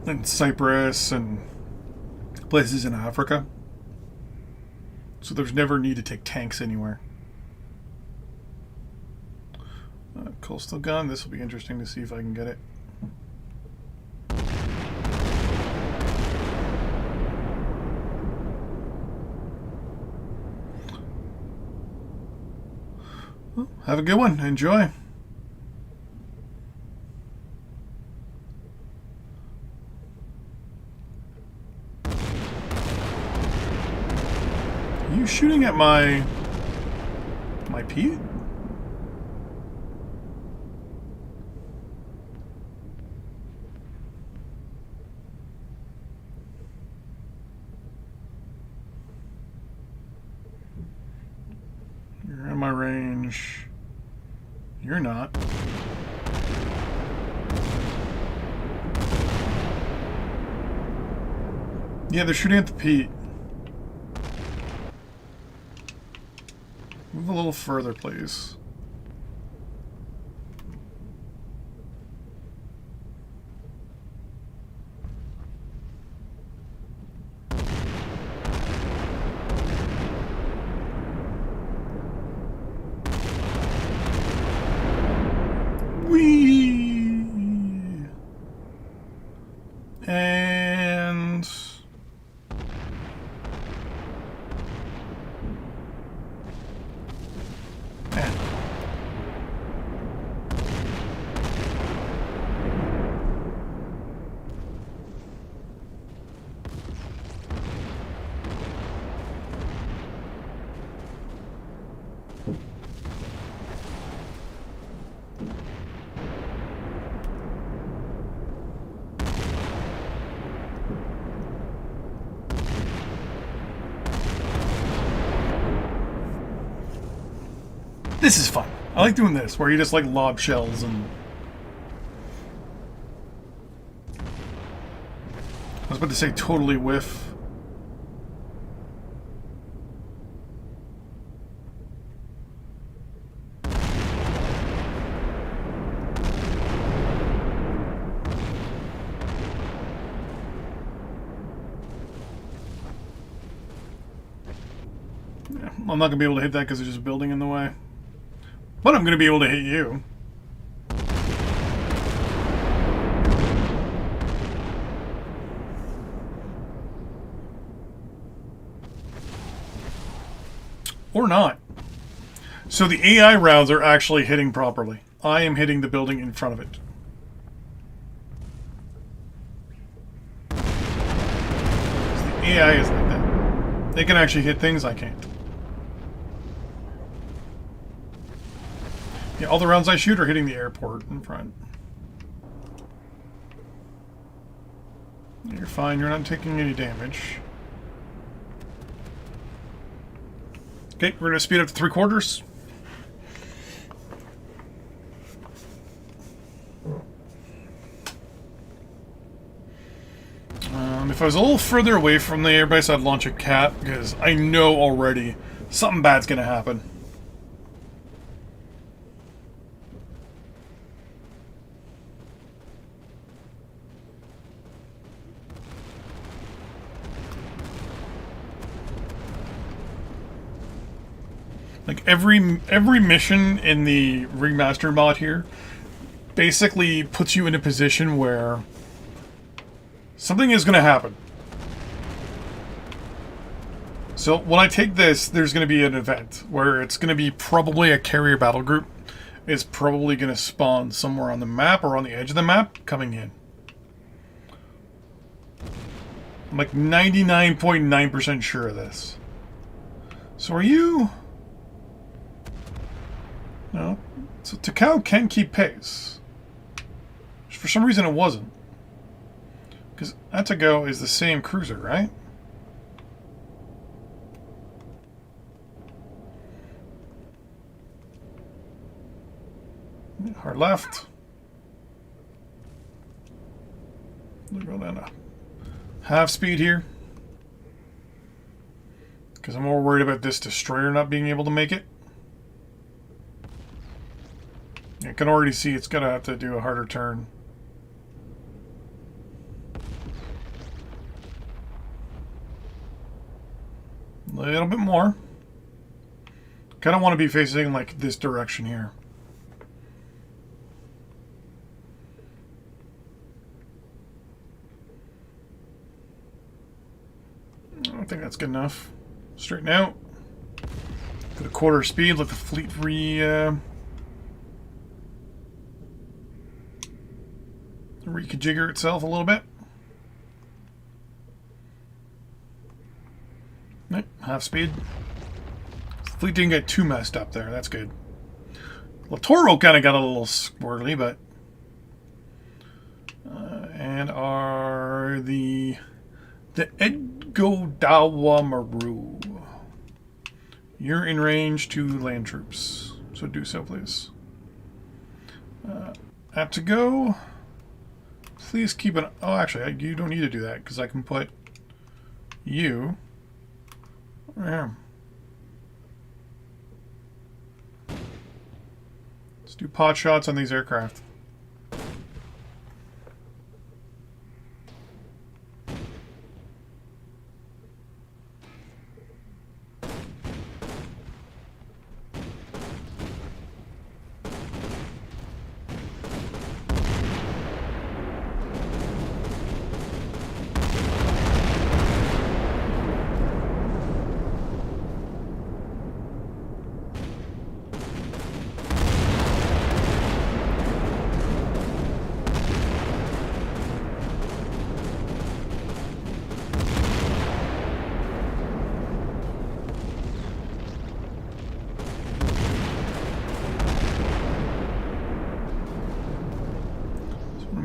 And Cyprus and places in Africa. So there's never need to take tanks anywhere. Coastal gun. This will be interesting to see if I can get it. Well, have a good one. Enjoy. Are you shooting at my Pete? You're in my range. You're not. Yeah, they're shooting at the Pete. Move a little further, please. This is fun. I like doing this, where you just like lob shells and... I was about to say totally whiff. Yeah, I'm not going to be able to hit that because there's just a building in the way. But I'm going to be able to hit you. Or not. So the AI rounds are actually hitting properly. I am hitting the building in front of it. So the AI is like that. They can actually hit things I can't. Yeah, all the rounds I shoot are hitting the airport in front. You're fine, you're not taking any damage. Okay, we're going to speed up to 3/4. If I was a little further away from the airbase, I'd launch a cat, because I know already something bad's going to happen. Like every mission in the Remastered-Mod here basically puts you in a position where something is going to happen. So when I take this, there's going to be an event where it's going to be probably a carrier battle group. It's probably going to spawn somewhere on the map or on the edge of the map coming in. I'm like 99.9% sure of this. So are you... No. So Takao can keep pace. For some reason it wasn't. Because Atago is the same cruiser, right? Hard left. We'll go down to half speed here. Because I'm more worried about this destroyer not being able to make it. I can already see it's going to have to do a harder turn. A little bit more. Kind of want to be facing like this direction here. I don't think that's good enough. Straighten out. Go to 1/4 speed, let the fleet reconfigure itself a little bit. Right, half speed. The fleet didn't get too messed up there. That's good. Latoro kind of got a little squirrely, but... and are the Edgodawa Maru. You're in range to land troops, so do so, please. Have to go. Please keep an... Oh, actually, you don't need to do that, because I can put you over here. Let's do pot shots on these aircraft.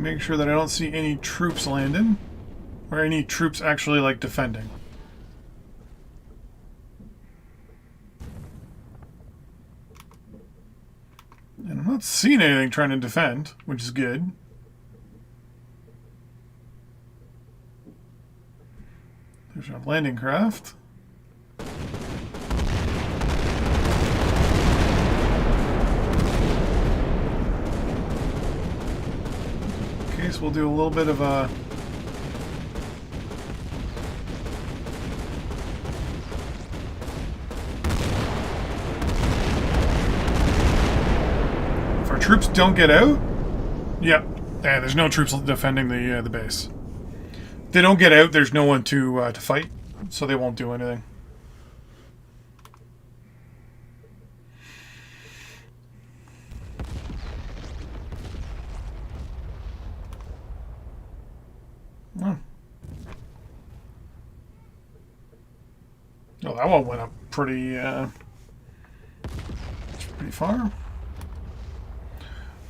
make sure that I don't see any troops landing. Or any troops actually, like, defending. And I'm not seeing anything trying to defend, which is good. There's our landing craft. Okay, so we'll do a little bit of a... If our troops don't get out... Yep. Yeah, there's no troops defending the base. If they don't get out, there's no one to fight, so they won't do anything. Oh. Oh, that one went up pretty far.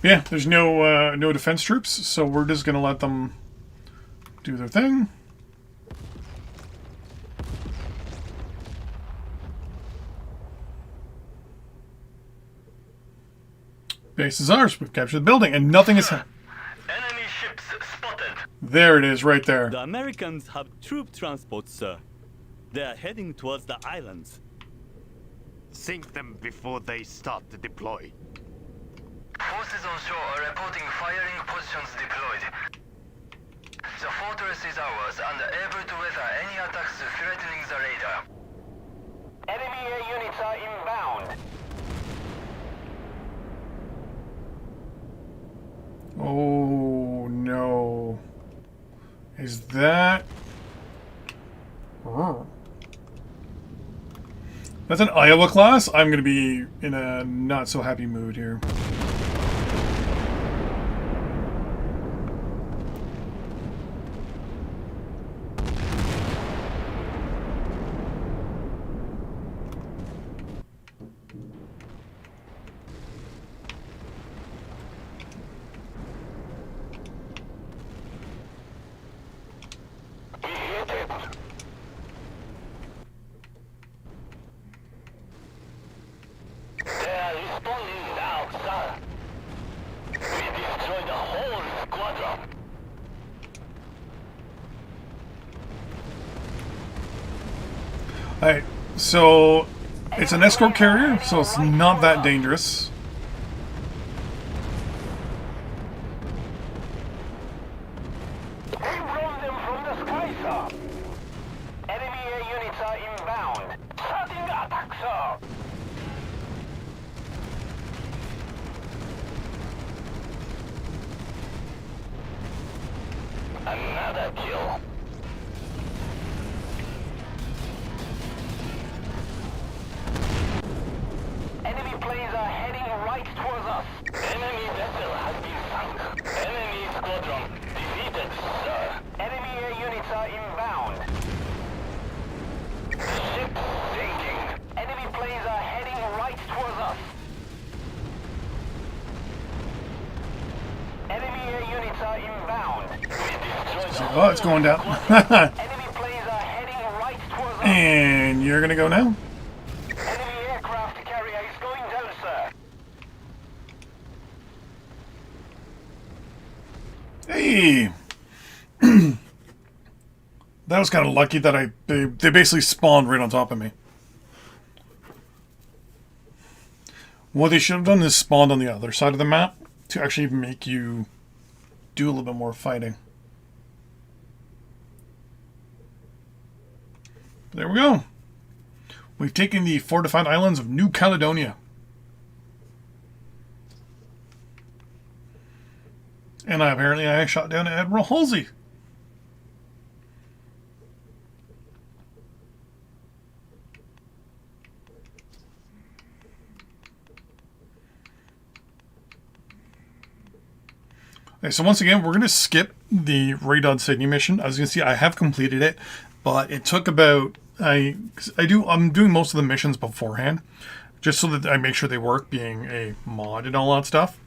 Yeah, there's no defense troops, so we're just gonna let them do their thing. Base is ours. We've captured the building, and nothing is happening. Enemy ships spotted. There it is, right there. The Americans have troop transports, sir. They are heading towards the islands. Sink them before they start to deploy. Forces on shore are reporting firing positions deployed. The fortress is ours and able to weather any attacks threatening the radar. Enemy air units are inbound. Oh no. Is that... Oh. That's an Iowa class? I'm going to be in a not so happy mood here. Alright, so it's an escort carrier, so it's not that dangerous. Aim them from the sky, sir. Enemy air units are inbound. Starting attack, sir. Another kill. Enemy planes are heading right towards us. Enemy vessel has been sunk. Enemy squadron defeated, sir. Enemy air units are inbound. Ship sinking. Enemy planes are heading right towards us. Enemy air units are inbound. We destroyed the Oh, it's going down. enemy planes are heading right towards us. And you're going to go now? Enemy aircraft carrier is going down, sir. Hey! That was kind of lucky that they basically spawned right on top of me. What they should have done is spawned on the other side of the map to actually make you do a little bit more fighting. There we go. We've taken the fortified islands of New Caledonia. And apparently I shot down Admiral Halsey. Okay, so once again, we're going to skip the Radon Sydney mission. As you can see, I have completed it, but it took about... I'm doing most of the missions beforehand, just so that I make sure they work, being a mod and all that stuff.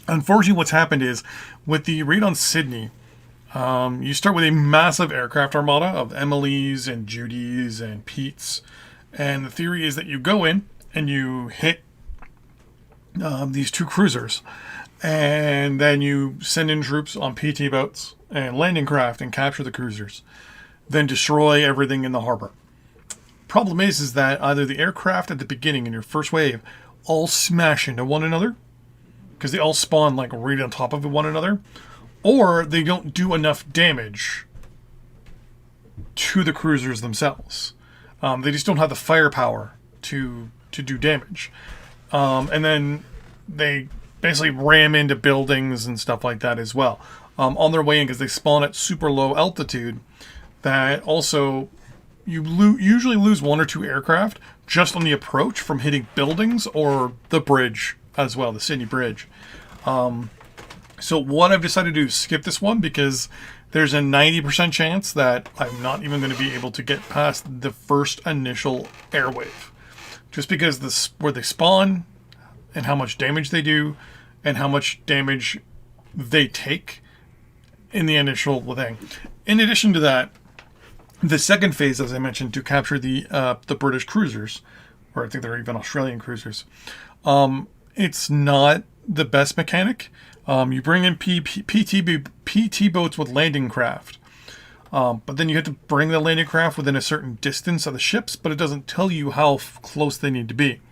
Unfortunately, what's happened is, with the raid on Sydney, you start with a massive aircraft armada of Emily's and Judy's and Pete's. And the theory is that you go in and you hit these 2 cruisers. And then you send in troops on PT boats and landing craft and capture the cruisers. Then destroy everything in the harbor. Problem is that either the aircraft at the beginning in your first wave all smash into one another, because they all spawn like right on top of one another, or they don't do enough damage to the cruisers themselves. They just don't have the firepower to do damage. And then they basically ram into buildings and stuff like that as well on their way in, because they spawn at super low altitude. That also, you usually lose 1 or 2 aircraft just on the approach from hitting buildings or the bridge as well, the Sydney Bridge. So what I've decided to do is skip this one, because there's a 90% chance that I'm not even going to be able to get past the first initial airwave. Just because where they spawn and how much damage they do and how much damage they take in the initial thing. In addition to that, the second phase, as I mentioned, to capture the British cruisers, or I think they're even Australian cruisers, it's not the best mechanic. You bring in PT boats with landing craft, but then you have to bring the landing craft within a certain distance of the ships, but it doesn't tell you how close they need to be.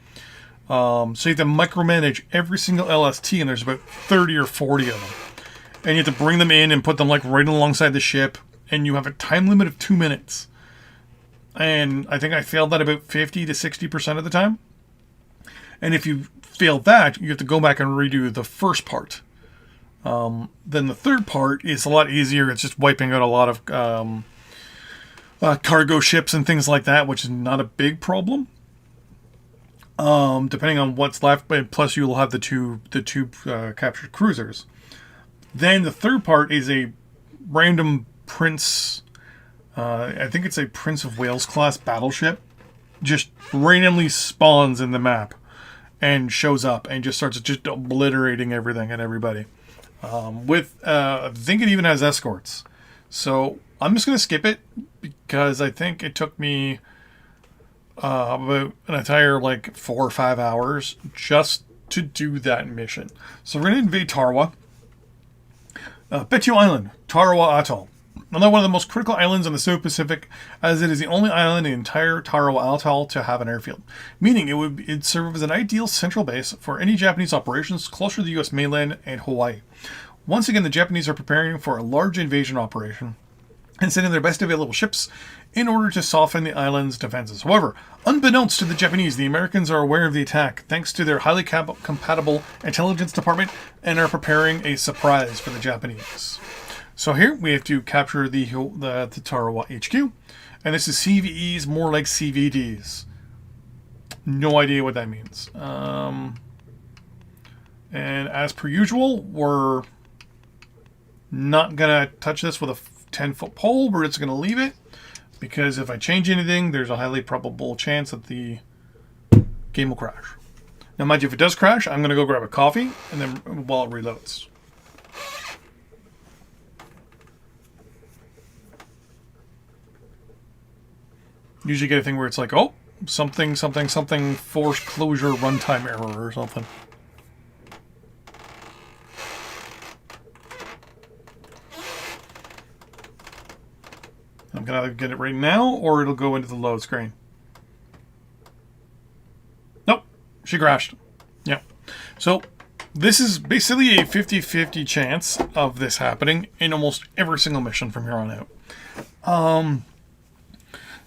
So you have to micromanage every single LST, and there's about 30 or 40 of them. And you have to bring them in and put them like right alongside the ship, and you have a time limit of 2 minutes. And I think I failed that about 50 to 60% of the time. And if you fail that, you have to go back and redo the first part. Then the third part is a lot easier. It's just wiping out a lot of cargo ships and things like that, which is not a big problem. Depending on what's left, but plus you'll have the two captured cruisers. Then the third part is a random Prince, I think it's a Prince of Wales class battleship, just randomly spawns in the map and shows up and just starts just obliterating everything and everybody. I think it even has escorts. So I'm just going to skip it, because I think it took me about an entire 4 or 5 hours just to do that mission. So we're going to invade Tarawa. Betio Island, Tarawa Atoll. Another one of the most critical islands in the South Pacific, as it is the only island in the entire Tarawa Atoll to have an airfield, meaning it'd serve as an ideal central base for any Japanese operations closer to the U.S. mainland and Hawaii. Once again, the Japanese are preparing for a large invasion operation and sending their best available ships in order to soften the island's defenses. However, unbeknownst to the Japanese, the Americans are aware of the attack thanks to their highly compatible intelligence department and are preparing a surprise for the Japanese. So here we have to capture the Tarawa HQ, and this is CVEs, more like CVDs. No idea what that means. And as per usual, we're not gonna touch this with a 10-foot pole. We're just gonna leave it, because if I change anything, there's a highly probable chance that the game will crash. Now, mind you, if it does crash, I'm gonna go grab a coffee, and then while it reloads. Usually get a thing where it's like, oh, something, forced closure runtime error or something. I'm going to either get it right now, or it'll go into the load screen. Nope, she crashed. Yep. So this is basically a 50-50 chance of this happening in almost every single mission from here on out.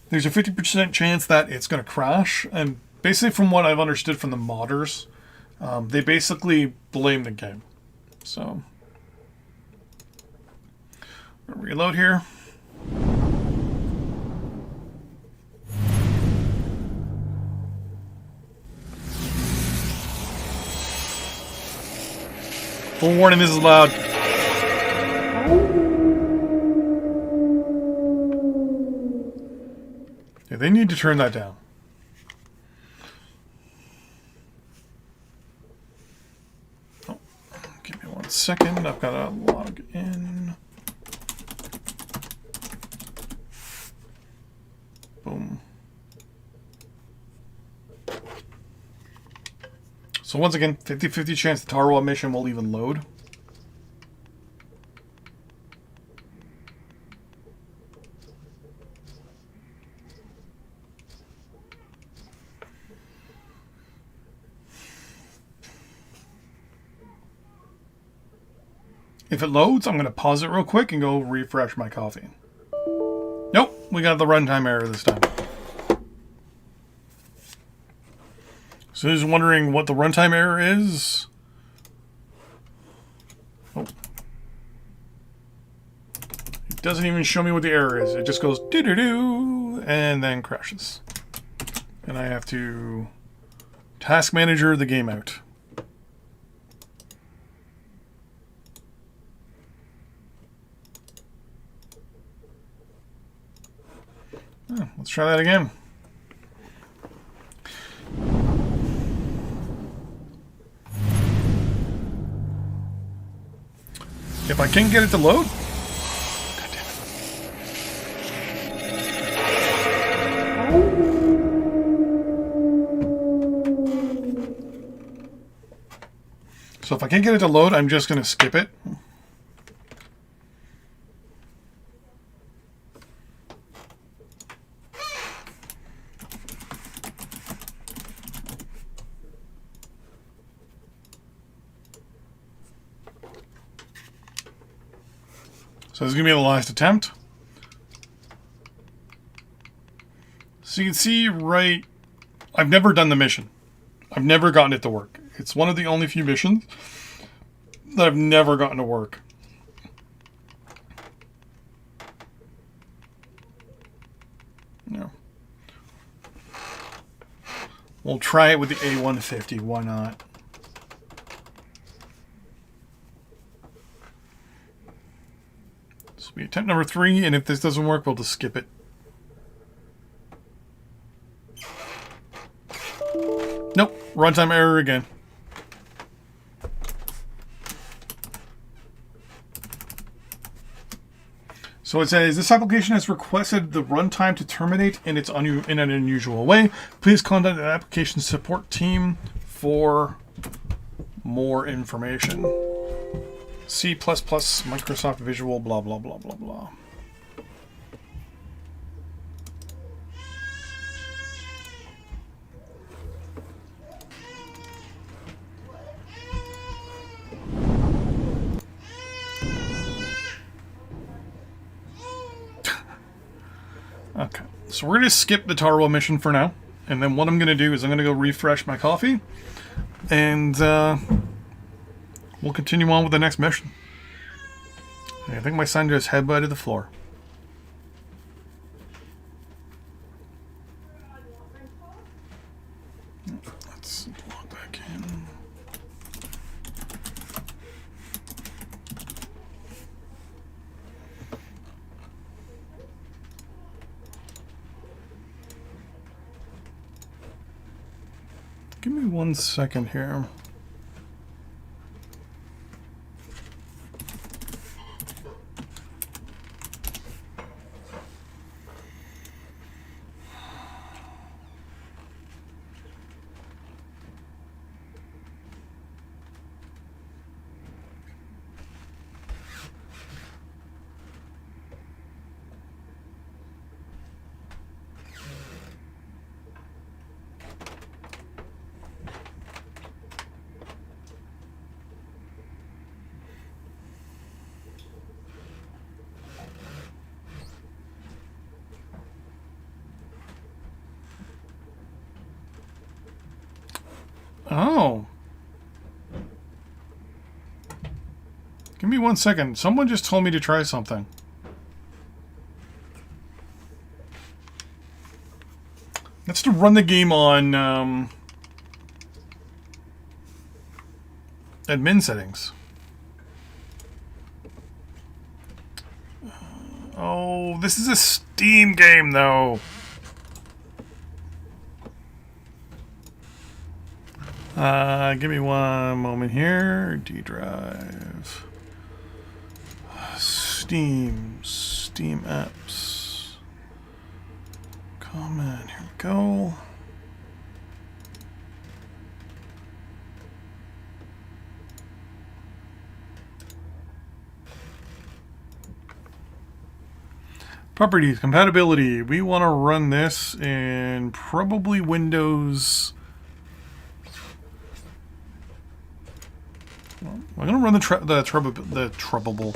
There's a 50% chance that it's going to crash, and basically from what I've understood from the modders, they basically blame the game. So, reload here. Full warning, this is loud. Yeah, they need to turn that down. Oh, give me 1 second. I've got to log in. Boom. So once again, 50-50 chance the Tarawa mission will even load. If it loads, I'm going to pause it real quick and go refresh my coffee. Nope, we got the runtime error this time. So who's wondering what the runtime error is? Oh. It doesn't even show me what the error is. It just goes doo-doo-doo and then crashes. And I have to task manager the game out. Oh, let's try that again. If I can get it to load. God damn it. So if I can't get it to load, I'm just going to skip it. So this is going to be the last attempt. So you can see right... I've never done the mission. I've never gotten it to work. It's one of the only few missions that I've never gotten to work. No. We'll try it with the A150. Why not? This will be attempt number 3, and if this doesn't work, we'll just skip it. Nope, runtime error again. So it says, this application has requested the runtime to terminate in an unusual way. Please contact the application support team for more information. C++, Microsoft Visual, blah, blah, blah, blah, blah. Okay, so we're going to skip the Taro mission for now. And then what I'm going to do is I'm going to go refresh my coffee. And we'll continue on with the next mission. I think my son just headbutted the floor. Let's log back in. Give me 1 second here. Oh. Give me 1 second. Someone just told me to try something. That's to run the game on admin settings. Oh, this is a Steam game though. Give me one moment here. D drive. Steam apps. Comment. Here we go. Properties, compatibility. We want to run this in probably Windows. Well, I'm going to run the Trouble.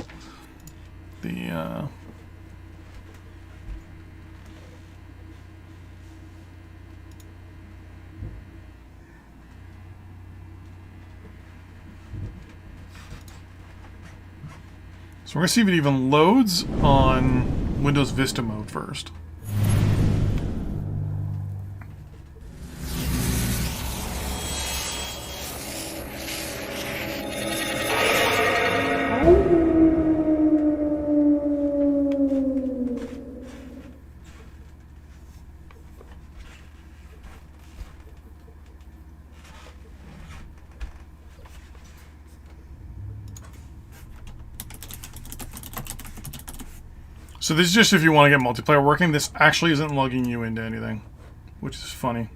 So we're going to see if it even loads on Windows Vista mode first. So this is just if you want to get multiplayer working. This actually isn't logging you into anything, which is funny.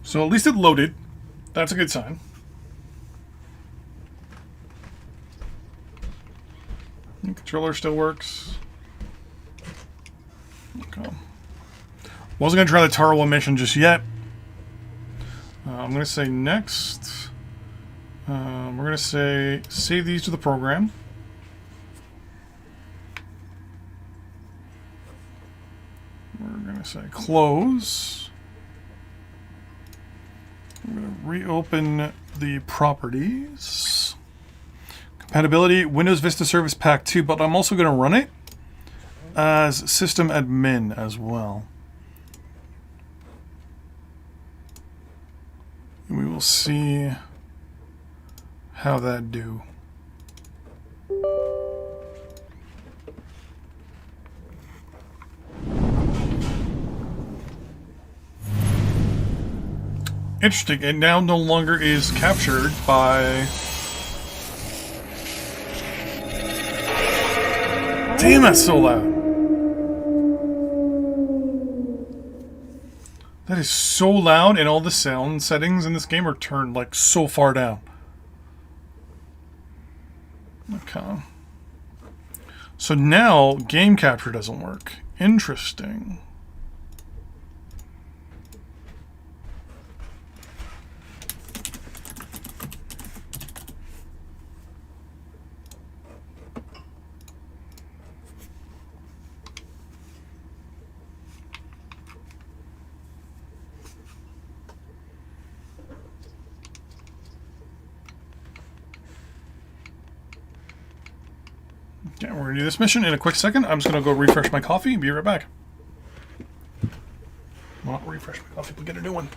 So at least it loaded. That's a good sign. The controller still works. Okay. Wasn't going to try the Tarawa mission just yet. I'm going to say next. We're going to say save these to the program. We're going to say close. I'm going to reopen the properties. Compatibility, Windows Vista Service Pack 2, but I'm also going to run it as system admin as well. And we will see how that do. Interesting. It now no longer is captured by... Damn, that's so loud. That is so loud, and all the sound settings in this game are turned like so far down. Okay. So now game capture doesn't work. Interesting. Okay, we're going to do this mission in a quick second. I'm just going to go refresh my coffee and be right back. Well, not refresh my coffee, but get a new one.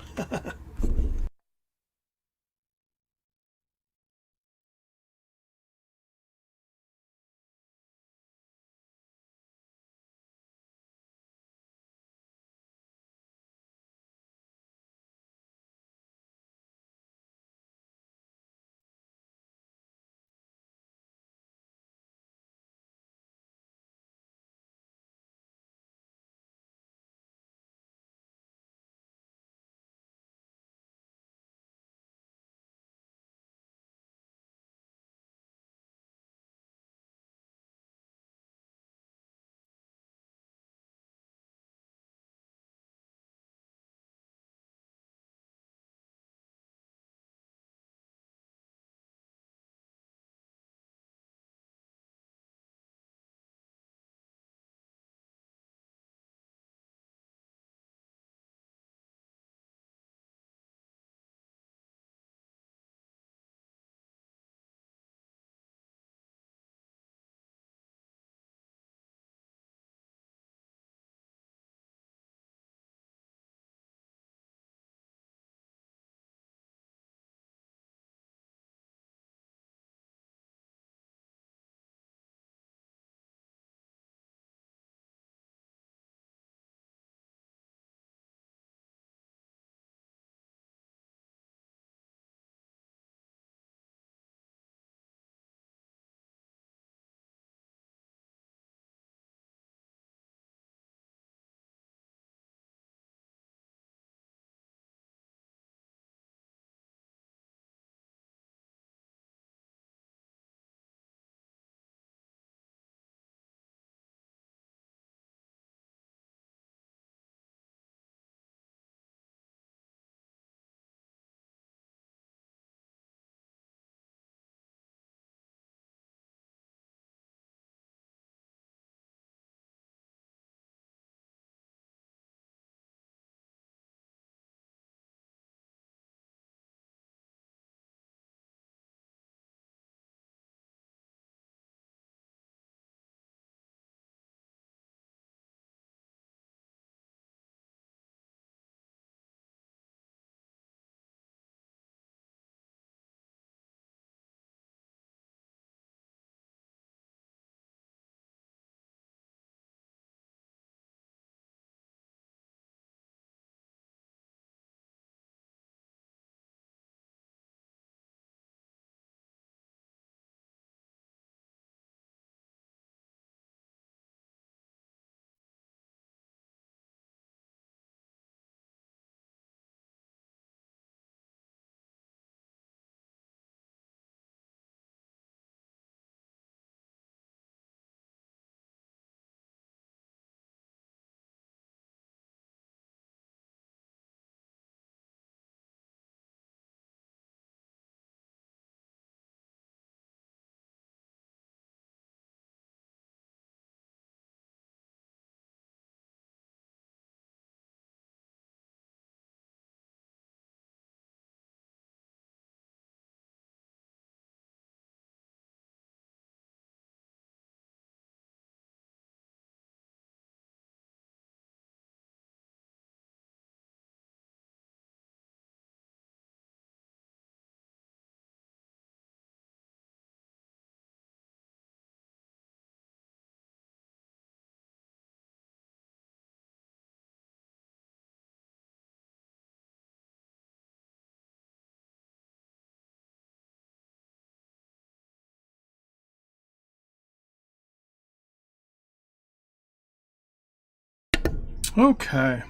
Okay.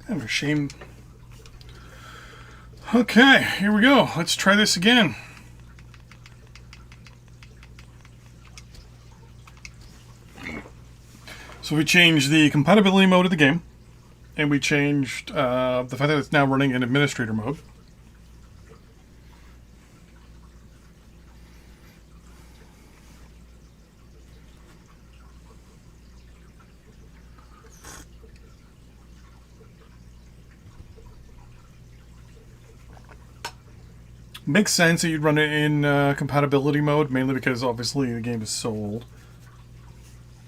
Kind of a shame. Okay, here we go. Let's try this again. So we changed the compatibility mode of the game, and we changed the fact that it's now running in administrator mode. Makes sense that you'd run it in compatibility mode, mainly because obviously the game is so old.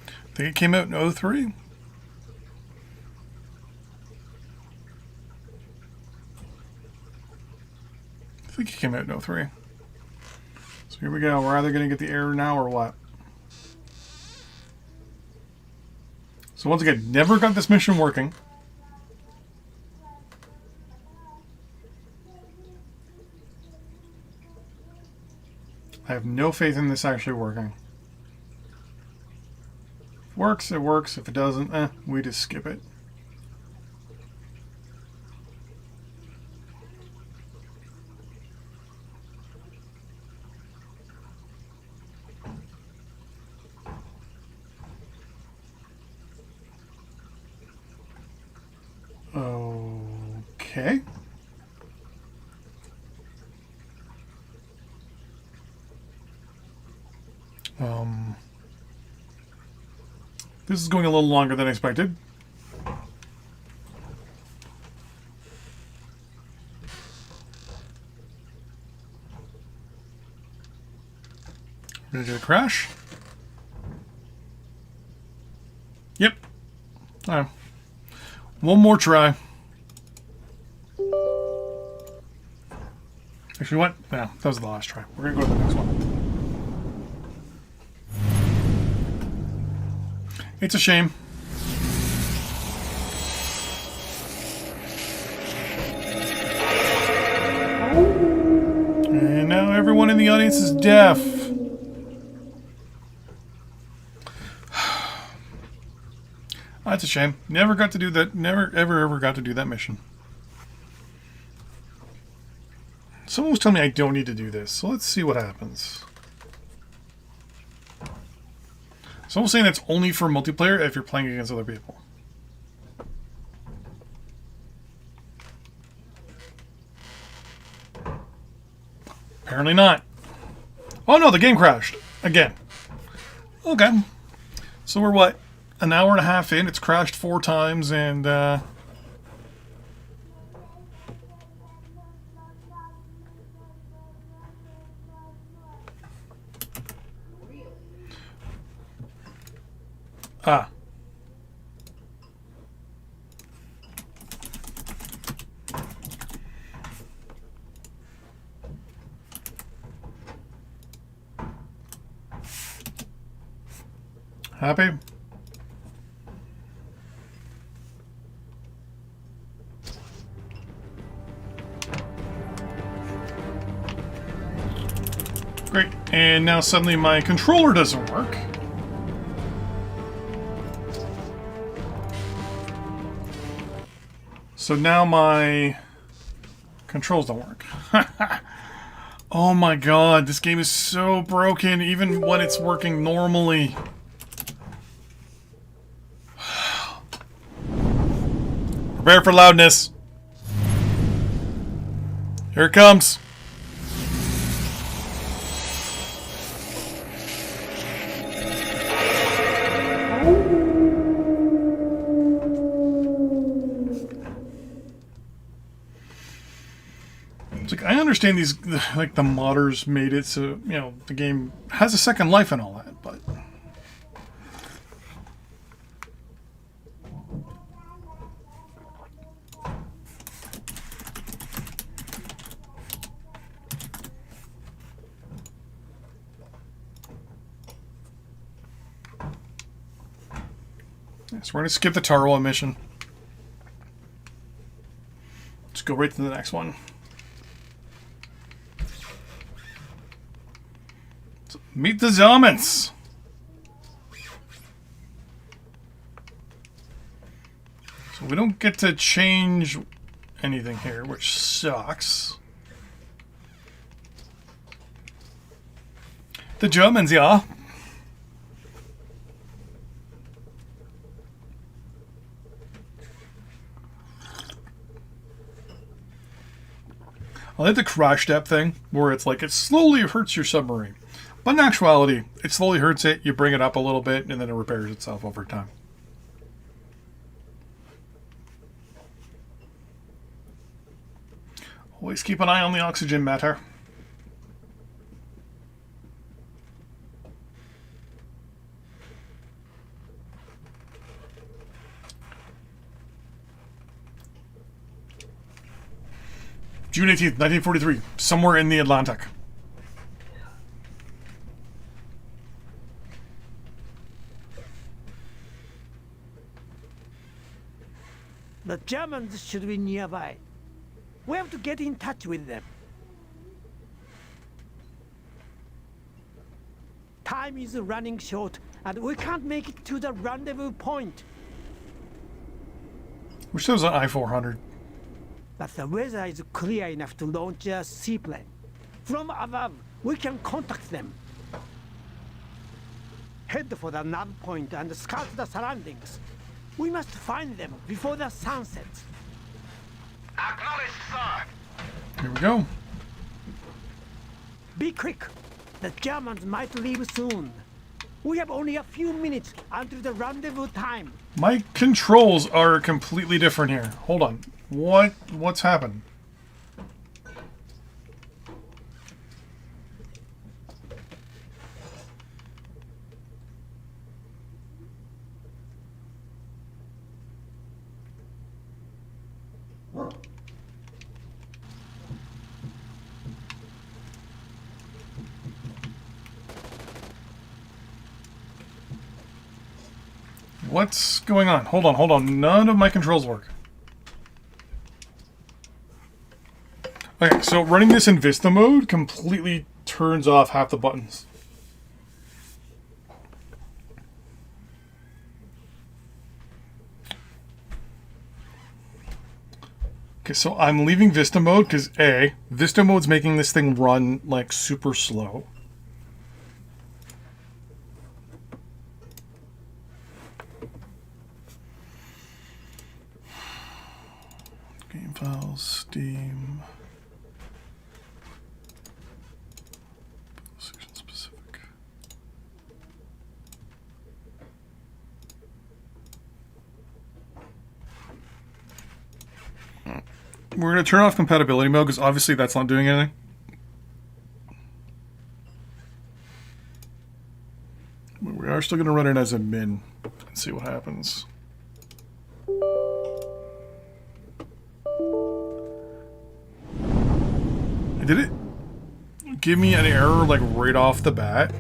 I think it came out in 03. I think it came out in 03. So here we go. We're either going to get the error now or what? So once again, never got this mission working. I have no faith in this actually working. If it works, it works. If it doesn't, we just skip it. Okay. This is going a little longer than expected. We're going to get a crash. Yep. One more try. Actually, what? No, that was the last try. We're going to go to the next one. It's a shame. And now everyone in the audience is deaf. That's a shame. Never got to do that. Never, ever got to do that mission. Someone was telling me I don't need to do this, so let's see what happens. Someone's saying that's only for multiplayer if you're playing against other people. Apparently not. Oh no, the game crashed. Again. Okay. So we're what? An hour and a half in. It's crashed 4 times and Happy? Great. And now suddenly my controller doesn't work. So now my controls don't work. Oh my god, this game is so broken even when it's working normally. Prepare for loudness. Here it comes. It's like, I understand these, like the modders made it so, you know, the game has a second life and all that, but so we're going to skip the Tarawa mission. Just go right to the next one. So, Meet the Zelmans. So we don't get to change anything here, which sucks. The Germans, yeah. I like the crash depth thing, where it's like it slowly hurts your submarine. But in actuality, it slowly hurts it, you bring it up a little bit, and then it repairs itself over time. Always keep an eye on the oxygen matter. June 18th, 1943, somewhere in the Atlantic. The Germans should be nearby. We have to get in touch with them. Time is running short, and we can't make it to the rendezvous point. Wish there was an I-400. But the weather is clear enough to launch a seaplane. From above, we can contact them. Head for the nav point and scout the surroundings. We must find them before the sun sets. Acknowledged, sir. Here we go. Be quick. The Germans might leave soon. We have only a few minutes until the rendezvous time. My controls are completely different here. Hold on. What's happened? What's going on? Hold on. None of my controls work. Okay, so running this in Vista mode completely turns off half the buttons. Okay, so I'm leaving Vista mode because A, Vista mode's making this thing run like super slow. Game files, Steam. Section specific. We're going to turn off compatibility mode because obviously that's not doing anything. But we are still going to run it as a min and see what happens. Did it give me an error like right off the bat?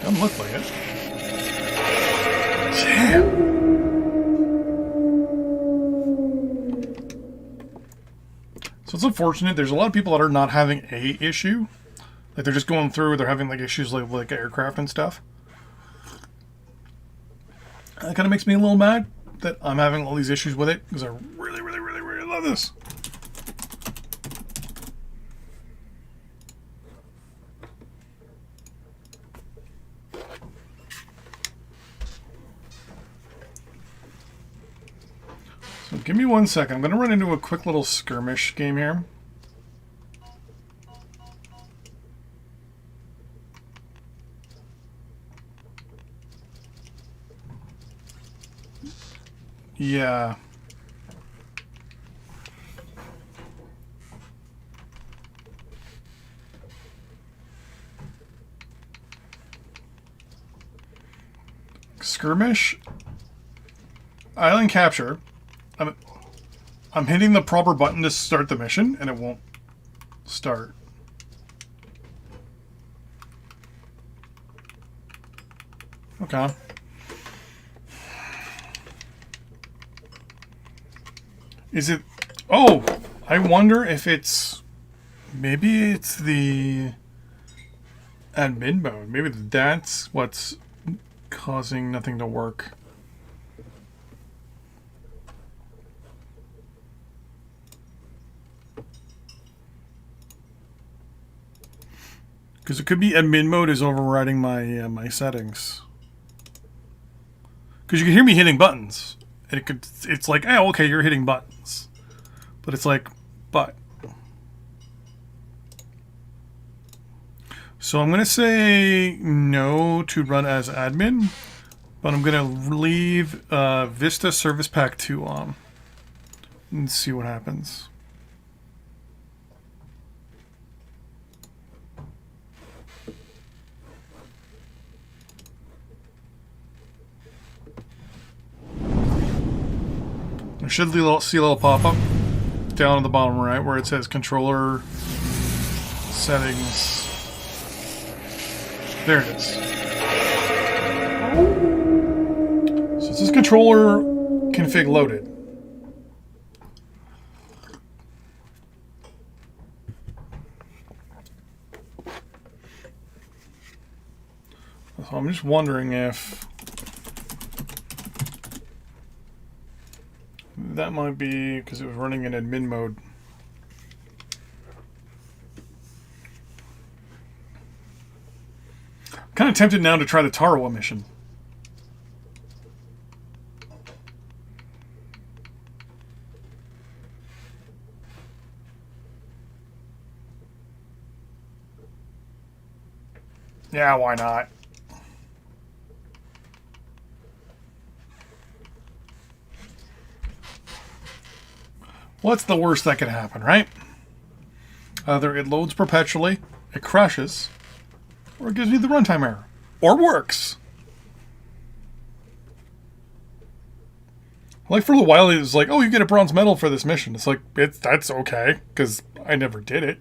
Doesn't look like it. Damn. So it's unfortunate. There's a lot of people that are not having a issue. Like they're just going through, they're having like issues like aircraft and stuff. That kind of makes me a little mad that I'm having all these issues with it because I really love this. So give me 1 second. I'm going to run into a quick little skirmish game here. Yeah. Skirmish. Island capture. I'm hitting the proper button to start the mission, and it won't start. Okay. Is it... Oh! I wonder if it's... Maybe it's the... admin mode. Maybe that's what's causing nothing to work. Because it could be admin mode is overriding my my settings. Because you can hear me hitting buttons, and it's like, oh, okay, you're hitting buttons, but it's like, but. So I'm gonna say no to run as admin, but I'm gonna leave Vista Service Pack 2 on and see what happens. I should see a little pop-up down at the bottom right where it says controller settings. There it is. So it says controller config loaded. So I'm just wondering if that might be because it was running in admin mode. I'm kind of tempted now to try the Tarawa mission. Yeah, why not? What's the worst that could happen, right? Either it loads perpetually, it crashes, or it gives me the runtime error. Or works. Like for a while it was like, oh, you get a bronze medal for this mission. It's like, that's okay, because I never did it.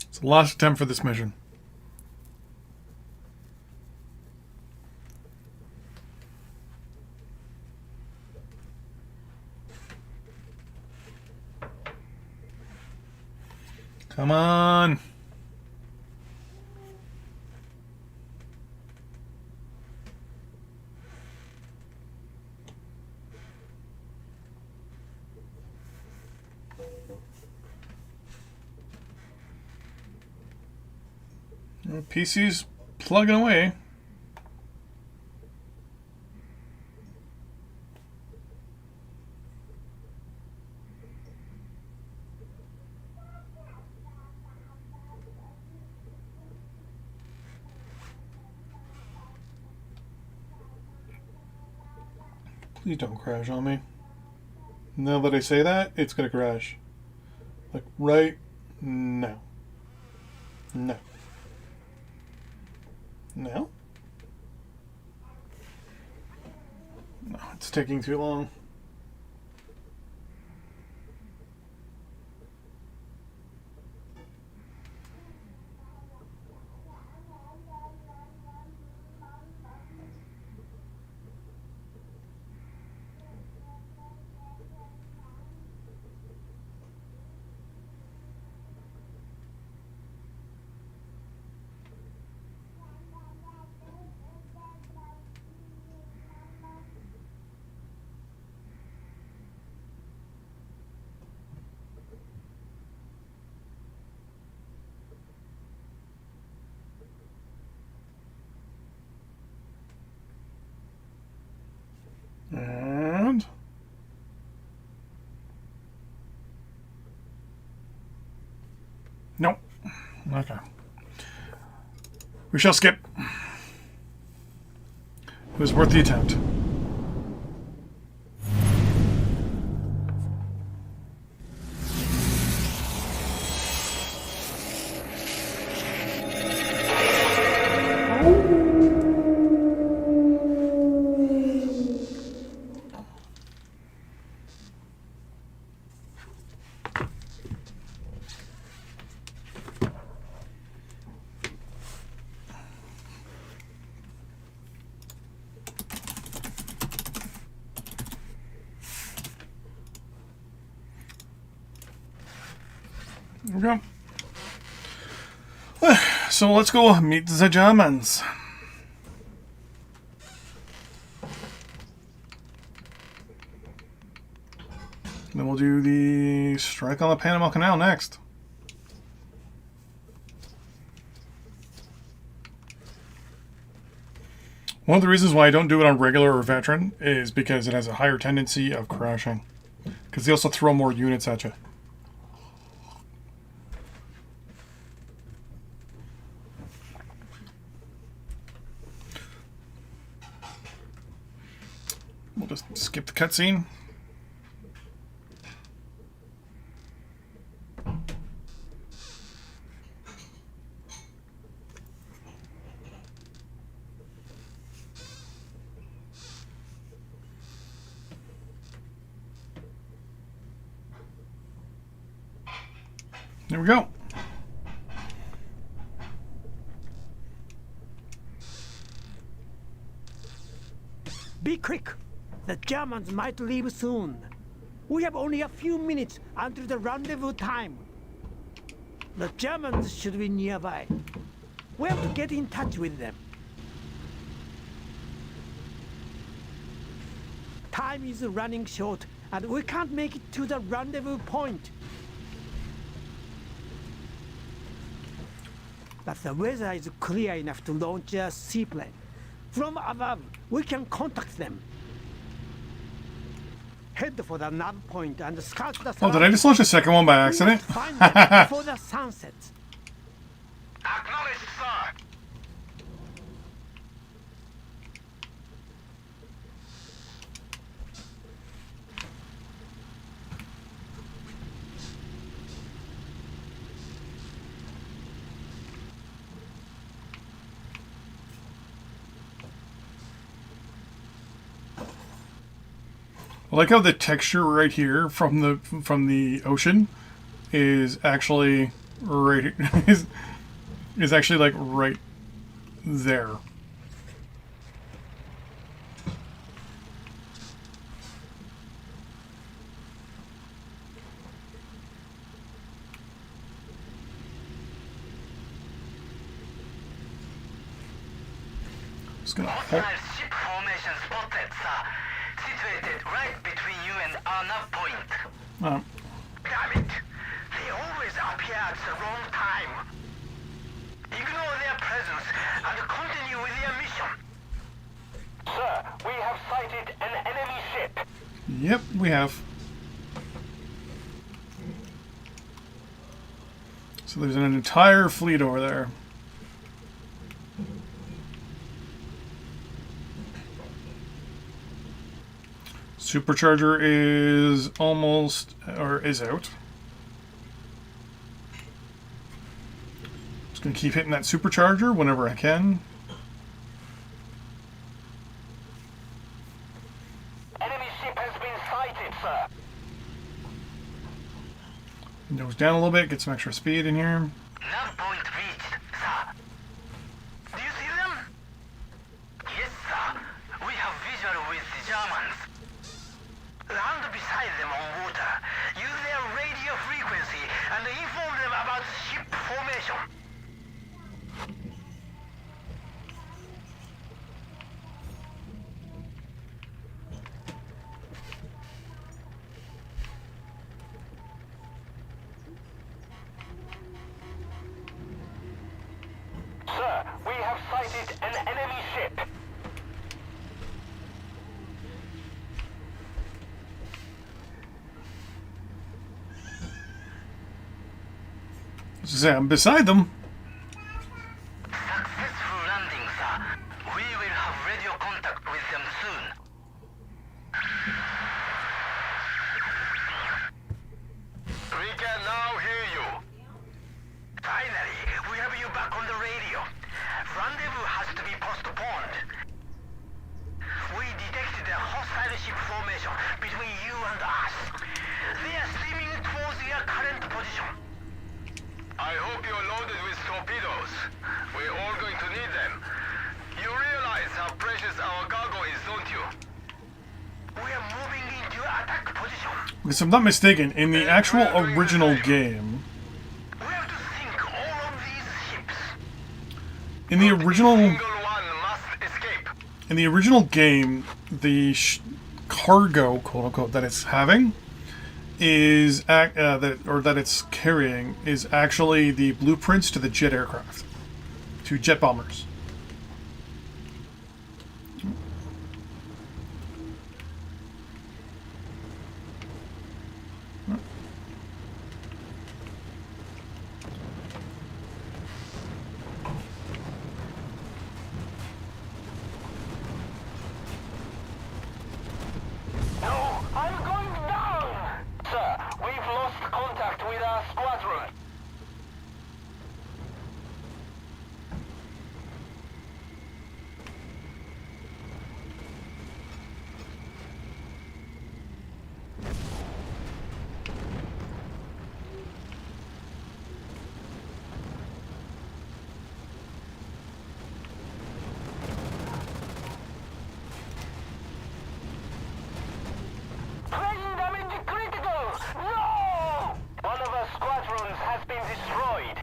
It's the last attempt for this mission. Come on. PC's plugging away. Please don't crash on me. Now that I say that, it's gonna crash. Like, right now. No. No? No, it's taking too long. And nope. Okay. We shall skip. It was worth the attempt. There we go. So let's go meet the Germans. Then we'll do the strike on the Panama Canal next. One of the reasons why I don't do it on regular or veteran is because it has a higher tendency of crashing. Because they also throw more units at you. We'll just skip the cutscene. There we go. Be quick. The Germans might leave soon. We have only a few minutes until the rendezvous time. The Germans should be nearby. We have to get in touch with them. Time is running short, and we can't make it to the rendezvous point. But the weather is clear enough to launch a seaplane. From above, we can contact them. Head for the nav point and scout the Oh, did I just launch a second one by accident? Find them before the sun sets. Acknowledged, sir. I like how the texture right here from the ocean is actually right is actually like right there. Just gonna hold. Hostile ship formation spotted, sir. Situated right between you and our nav point. Damn it! They always appear at the wrong time. Ignore their presence and continue with your mission. Sir, we have sighted an enemy ship. Yep, we have. So there's an entire fleet over there. Supercharger is almost, or is out. Just gonna keep hitting that supercharger whenever I can. Enemy ship has been sighted, sir. Nose down a little bit, get some extra speed in here. Nav point reached, sir. Do you see them? Yes, sir. We have visual with the Germans. Land beside them on water. Use their radio frequency and inform them about ship formation. Sir, we have sighted an enemy ship. Say I'm beside them. Successful landing, sir. We will have radio contact with them soon. We can now hear you. Finally, we have you back on the radio. Rendezvous has to be postponed. We detected a hostile ship formation between you and us. They are steaming towards your current position. I hope you're loaded with torpedoes. We're all going to need them. You realize how precious our cargo is, don't you? We are moving into attack position. If I'm not mistaken, in the actual original game, In the original, Single one must escape. in the original game, the cargo, quote unquote, that it's having is that it's carrying is actually the blueprints to the jet aircraft, to jet bombers. No, I'm going down! Sir, we've lost contact with our squadron. Plane damage critical! No! One of our squadrons has been destroyed.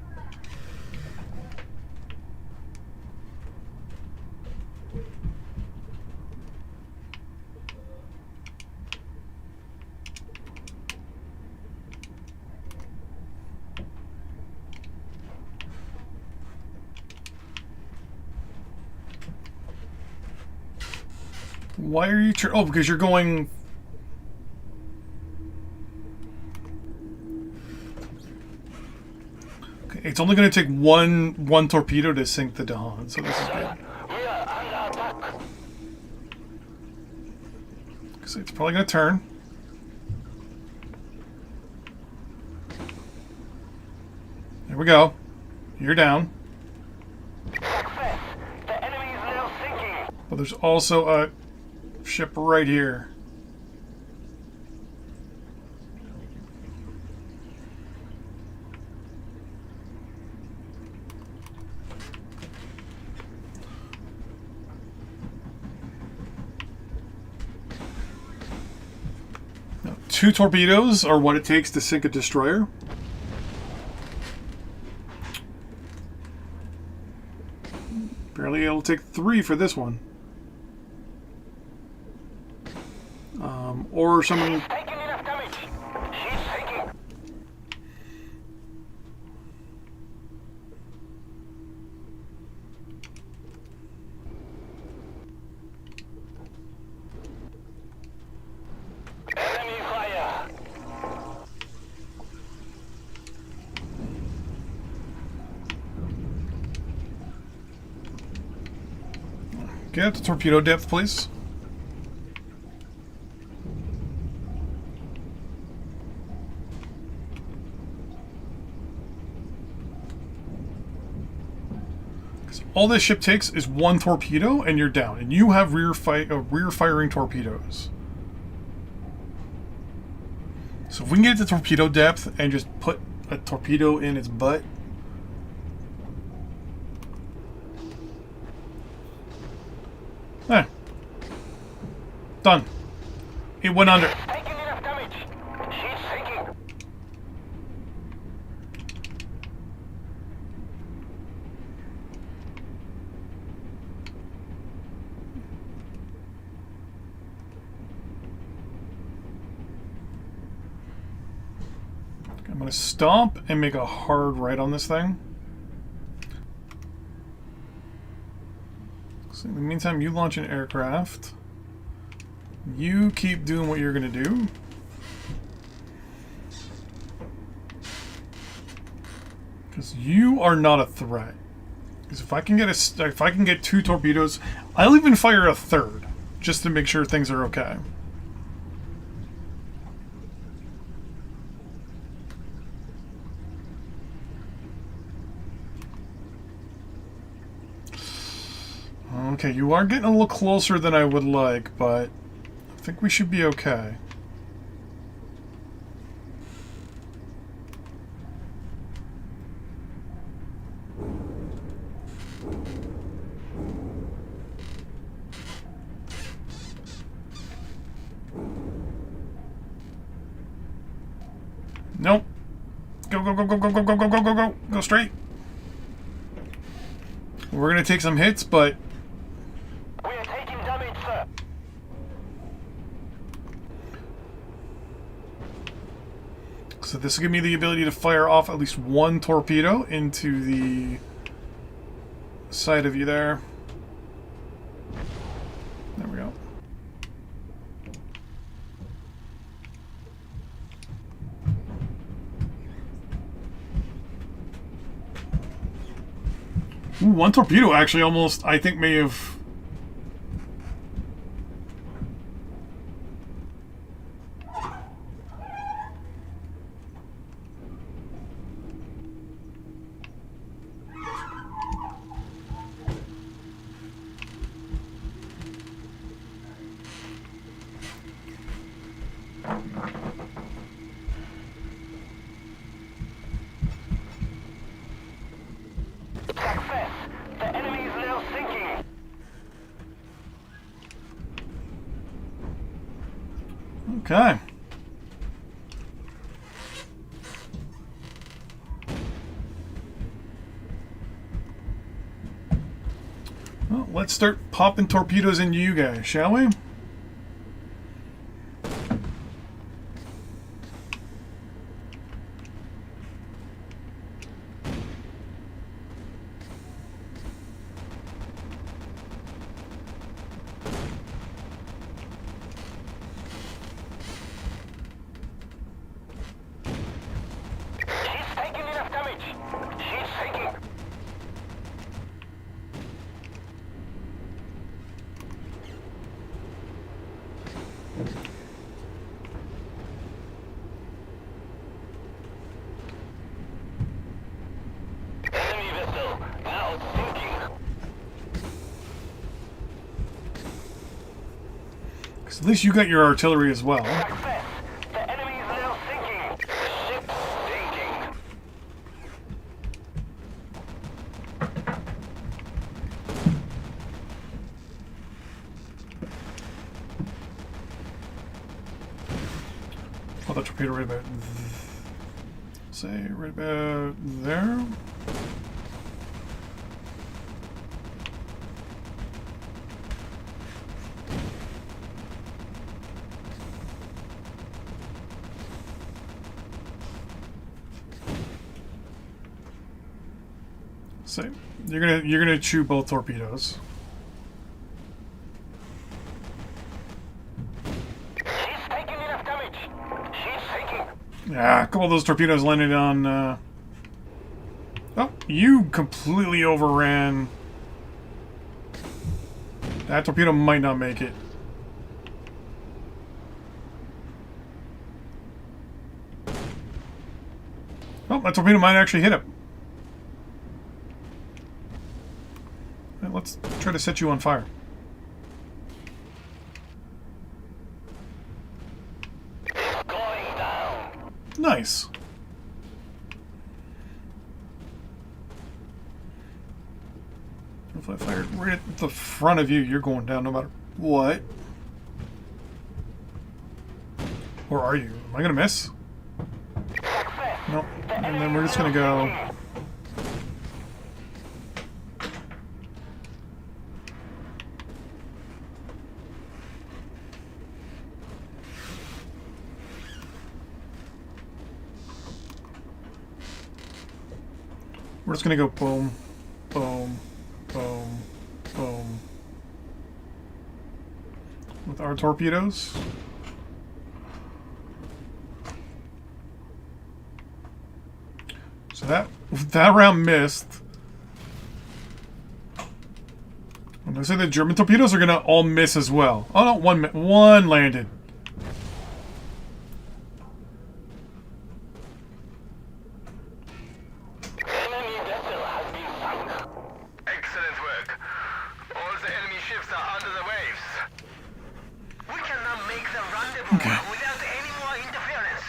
Why are you? Oh, because you're going. Okay, it's only going to take one torpedo to sink the Dawn, so this is good. We are under attack. So it's probably going to turn. There we go. You're down. Success! The enemy is now sinking. But there's also a ship right here. Now, 2 torpedoes are what it takes to sink a destroyer. Apparently it'll take 3 for this one. Or someone... Taking enough damage. She's sinking. Enemy fire. Get up to torpedo depth, please. All this ship takes is 1 torpedo, and you're down. And you have rear firing torpedoes. So if we can get it to torpedo depth and just put a torpedo in its butt. Done. It went under. Taking enough damage. She's sinking. I'm going to stomp and make a hard right on this thing. So in the meantime, you launch an aircraft. You keep doing what you're going to do. Because you are not a threat. Because if I can get 2 torpedoes, I'll even fire a 3rd just to make sure things are okay. Okay, you are getting a little closer than I would like, but I think we should be okay. Nope. Go, go, go, go, go, go, go, go, go, go, go. Go straight. We're gonna take some hits, but We are taking damage, sir. so this will give me the ability to fire off at least one torpedo into the side of you there. There we go. Ooh, one torpedo actually almost, I think, may have... Success. The enemy is now sinking. Okay. Well, let's start popping torpedoes into you guys, shall we? She's taking enough damage. She's sinking. Enemy vessel now sinking. Because at least you got your artillery as well. Success. The enemy is now sinking. The ship sinking. Oh, the torpedo right about... Say, right about there? So you're gonna chew both torpedoes. She's taking enough damage. She's sinking. Yeah, a couple of those torpedoes landed on. Oh, you completely overran. That torpedo might not make it. Oh, that torpedo might actually hit it. Let's try to set you on fire. It's going down. Nice. If I fired right at the front of you, you're going down no matter what. Or are you? Am I gonna miss? Success. Nope. And then we're just gonna go. We're just gonna go boom, boom, boom, boom. With our torpedoes. So that round missed. I'm gonna say the German torpedoes are gonna all miss as well. Oh no, one landed. Enemy vessel has been sunk. Excellent work. All the enemy ships are under the waves. We can now make the rendezvous without any more interference.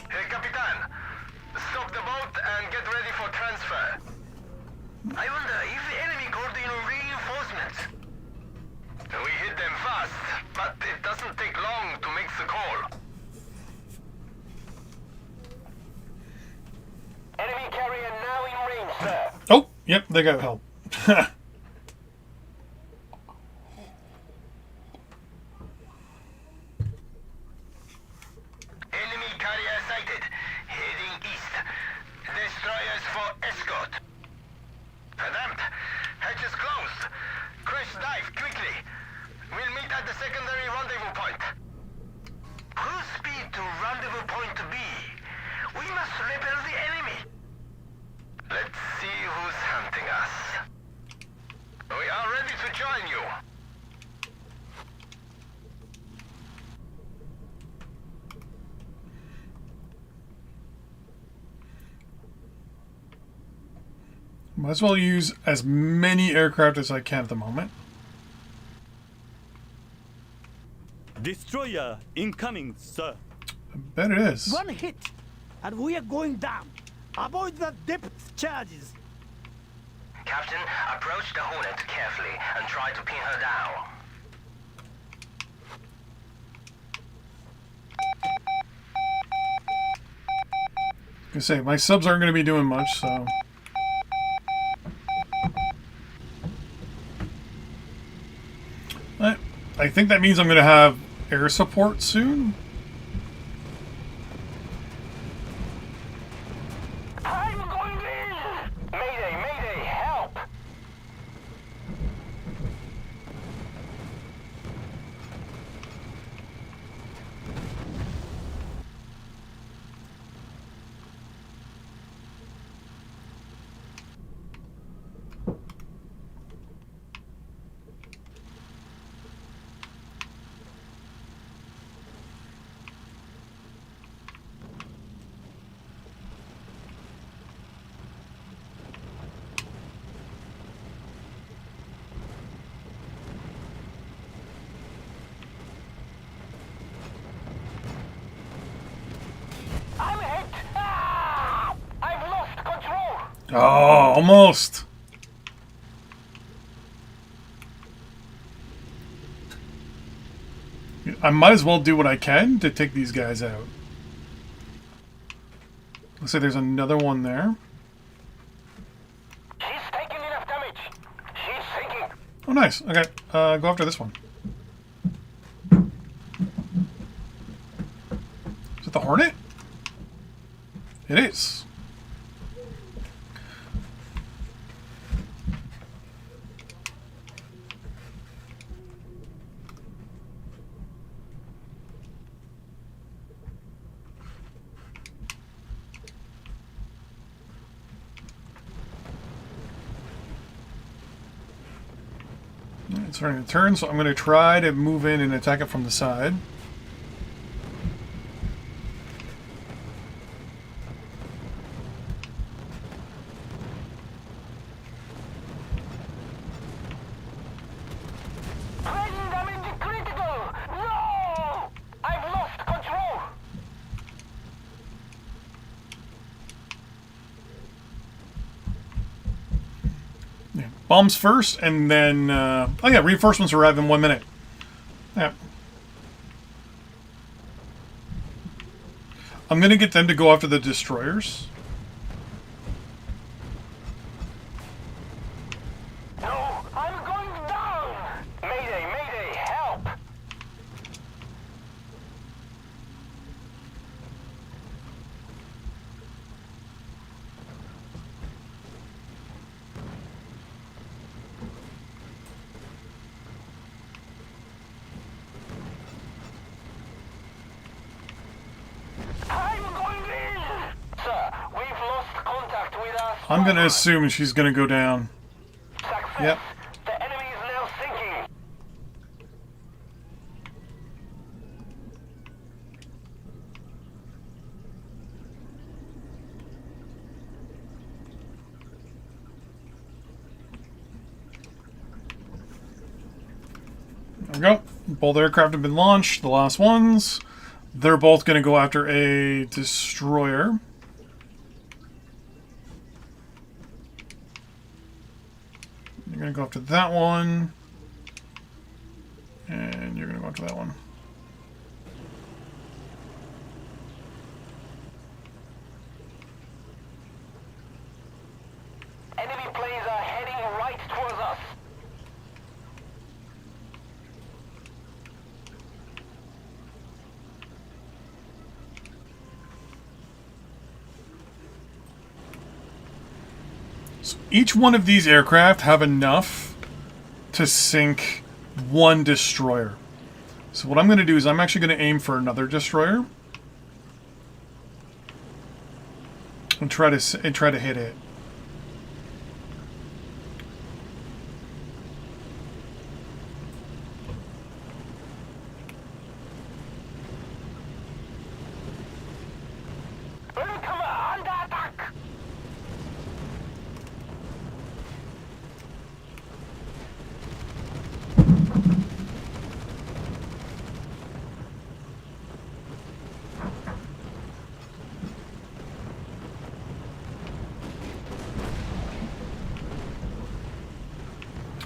Hey, Capitan. Stop the boat and get ready for transfer. I wonder if the enemy called in reinforcements. We hit them fast, but it doesn't take long to make the call. Enemy carrier now in range, sir. Oh, yep, they got help. Enemy carrier sighted. Heading east. Destroyers for escort. Verdammt. Hatches closed. Crash dive quickly. We'll meet at the secondary rendezvous point. Cruise speed to rendezvous point B. We must repel the enemy. Let's see who's hunting us. We are ready to join you. Might as well use as many aircraft as I can at the moment. Destroyer incoming, sir. I bet it is. One hit, and we are going down. Avoid the depth charges. Captain, approach the Hornet carefully and try to pin her down. I say my subs aren't going to be doing much, so. I think that means I'm going to have air support soon. I'm going in! Mayday, mayday, help! I'm hit! Ah! I've lost control! Oh, almost. I might as well do what I can to take these guys out. Looks like there's another one there. She's taking enough damage. She's sinking. Oh, nice. Okay, go after this one. Is it the Hornet? It is. It's starting to turn, so I'm going to try to move in and attack it from the side. Brain damage critical! No! I've lost control! Yeah. Bombs first, and then... oh yeah, reinforcements arrive in 1 minute. Yeah. I'm going to get them to go after the destroyers. No! I'm going down! Mayday, mayday, help! I'm going in! Sir, we've lost contact with us. I'm going to assume she's going to go down. Success. Yep. The enemy is now sinking. There we go. Both aircraft have been launched. The last ones. They're both going to go after a destroyer. You're going to go after that one. And you're going to go after that one. Enemy planes are heading right So each one of these aircraft have enough to sink one destroyer. So what I'm going to do is I'm actually going to aim for another destroyer and try to hit it.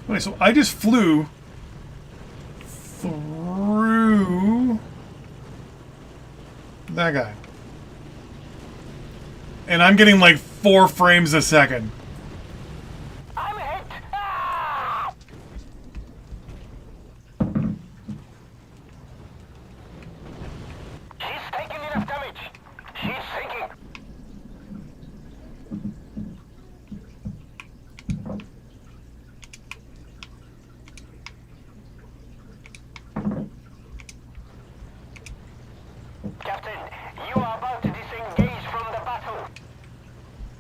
Okay, so I just flew through that guy. And I'm getting like 4 frames a second. I'm hit! Ah! She's taking enough damage. She's sinking. Captain, you are about to disengage from the battle.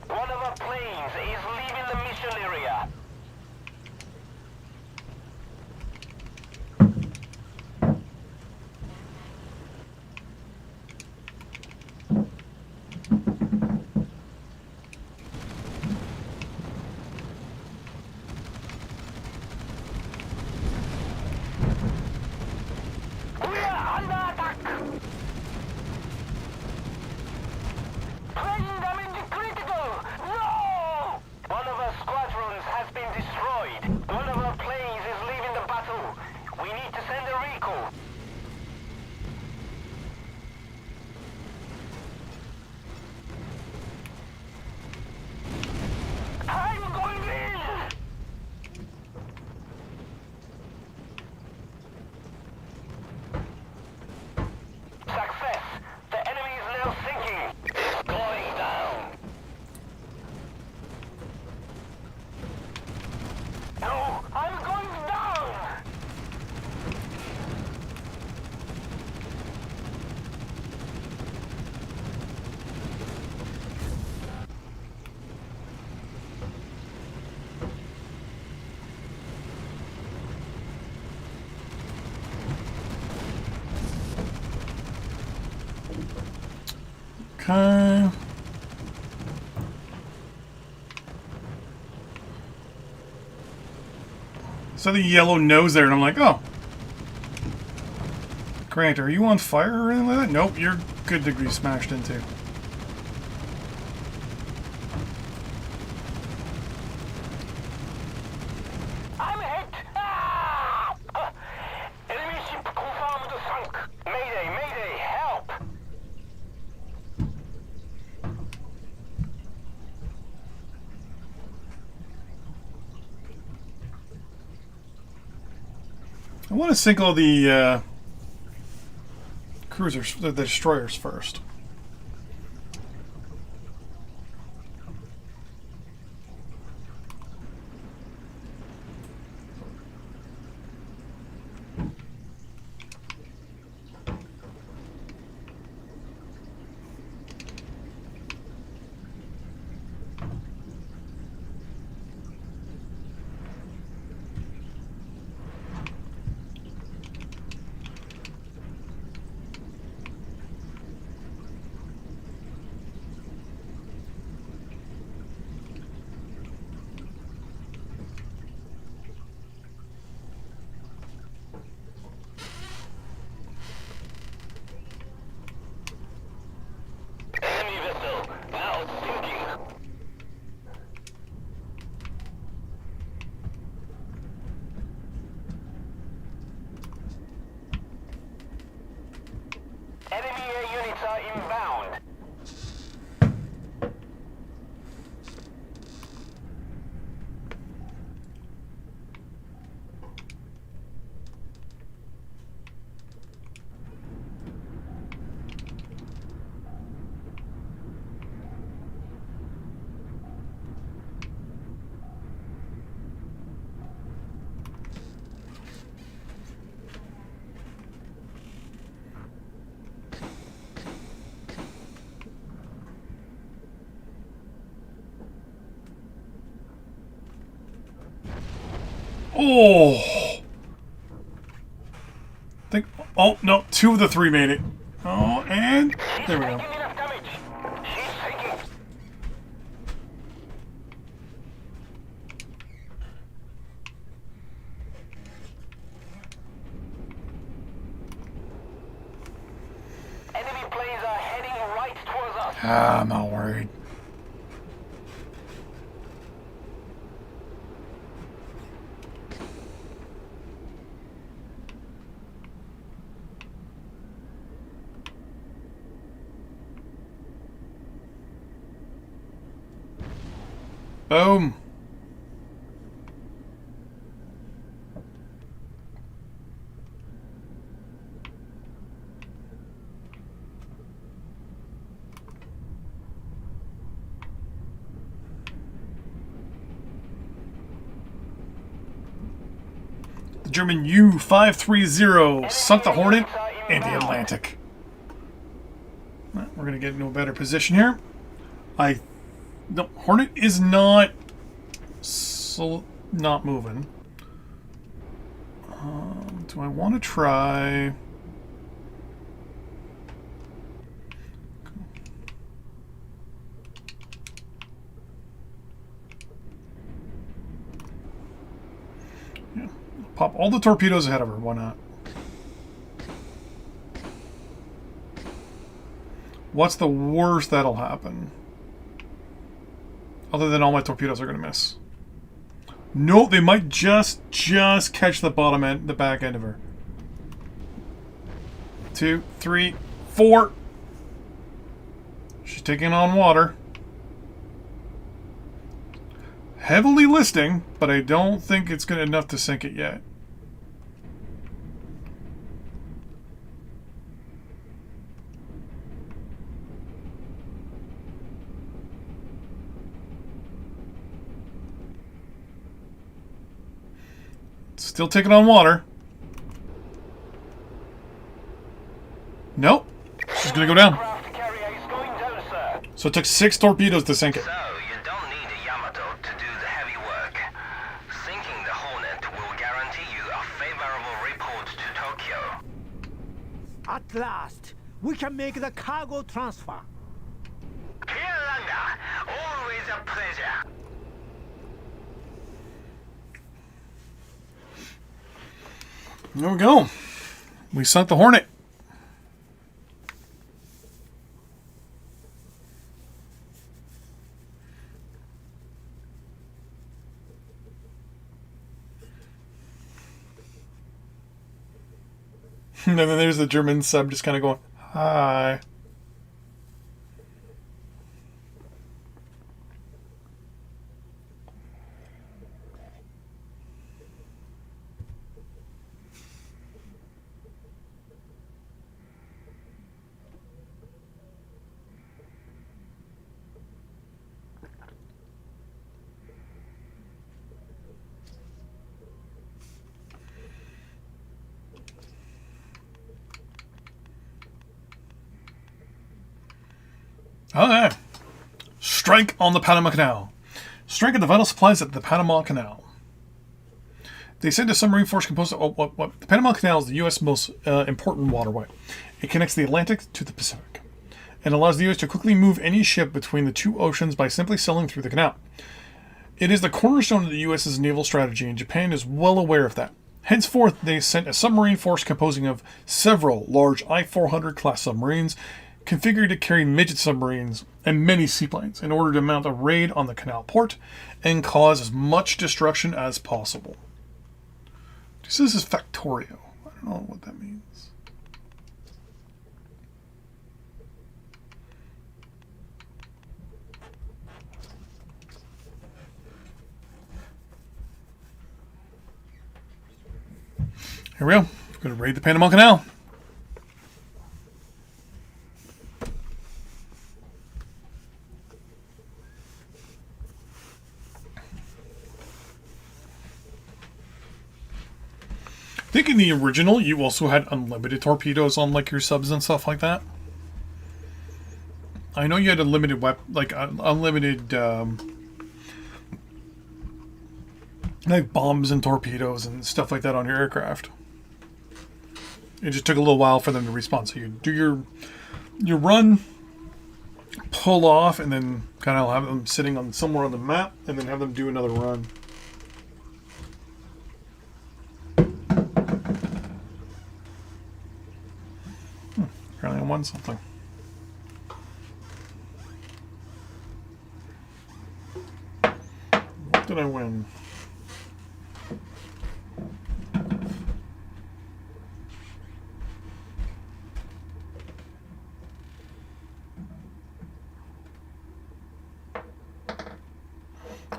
One of our planes is leaving the mission area. We are under attack! Plane damage critical! No! One of our squadrons has been destroyed. One of our planes is leaving the battle. We need to send a recall. I'm going in! Success! The enemy is now sinking! It's going down! No! I'm going down! Okay. So the yellow nose there, and I'm like, oh. Grant, are you on fire or anything like that? Nope, you're good to be smashed into. I'm hit! Ah! Enemy ship confirmed sunk. Mayday, mayday, help! I want to sink all the cruisers, the destroyers first. Oh! Think. Oh, no. 2 of the 3 made it. Oh, and there we go. Enemy planes are heading right towards us. Ah, I'm not worried. Boom. The German U-530 sunk the Hornet in the Atlantic. Well, we're going to get into a better position here. The Hornet is not moving. Do I want to try? Yeah, pop all the torpedoes ahead of her. Why not? What's the worst that'll happen? Other than all my torpedoes are going to miss. No, they might just catch the bottom end, the back end of her. 2, 3, 4. She's taking on water. Heavily listing, but I don't think it's good enough to sink it yet. Still taking on water. Nope. She's gonna go down. So it took 6 torpedoes to sink it. So, you don't need a Yamato to do the heavy work. Sinking the Hornet will guarantee you a favorable report to Tokyo. At last, we can make the cargo transfer. Here, Langa. Always a pleasure. There we go. We sunk the Hornet. And then there's the German sub just kind of going, hi. Okay. Strike on the Panama Canal. Strike at the vital supplies at the Panama Canal. They sent a submarine force composed of... The Panama Canal is the U.S. most important waterway. It connects the Atlantic to the Pacific and allows the U.S. to quickly move any ship between the two oceans by simply sailing through the canal. It is the cornerstone of the U.S.'s naval strategy, and Japan is well aware of that. Henceforth, they sent a submarine force composing of several large I-400 class submarines configured to carry midget submarines and many seaplanes in order to mount a raid on the canal port and cause as much destruction as possible. This is Factorio. I don't know what that means. Here we go. We're going to raid the Panama Canal. I think in the original, you also had unlimited torpedoes on like your subs and stuff like that. I know you had unlimited unlimited like bombs and torpedoes and stuff like that on your aircraft. It just took a little while for them to respond. So you do your run, pull off, and then kind of have them sitting on somewhere on the map, and then have them do another run. Apparently I won something. What did I win?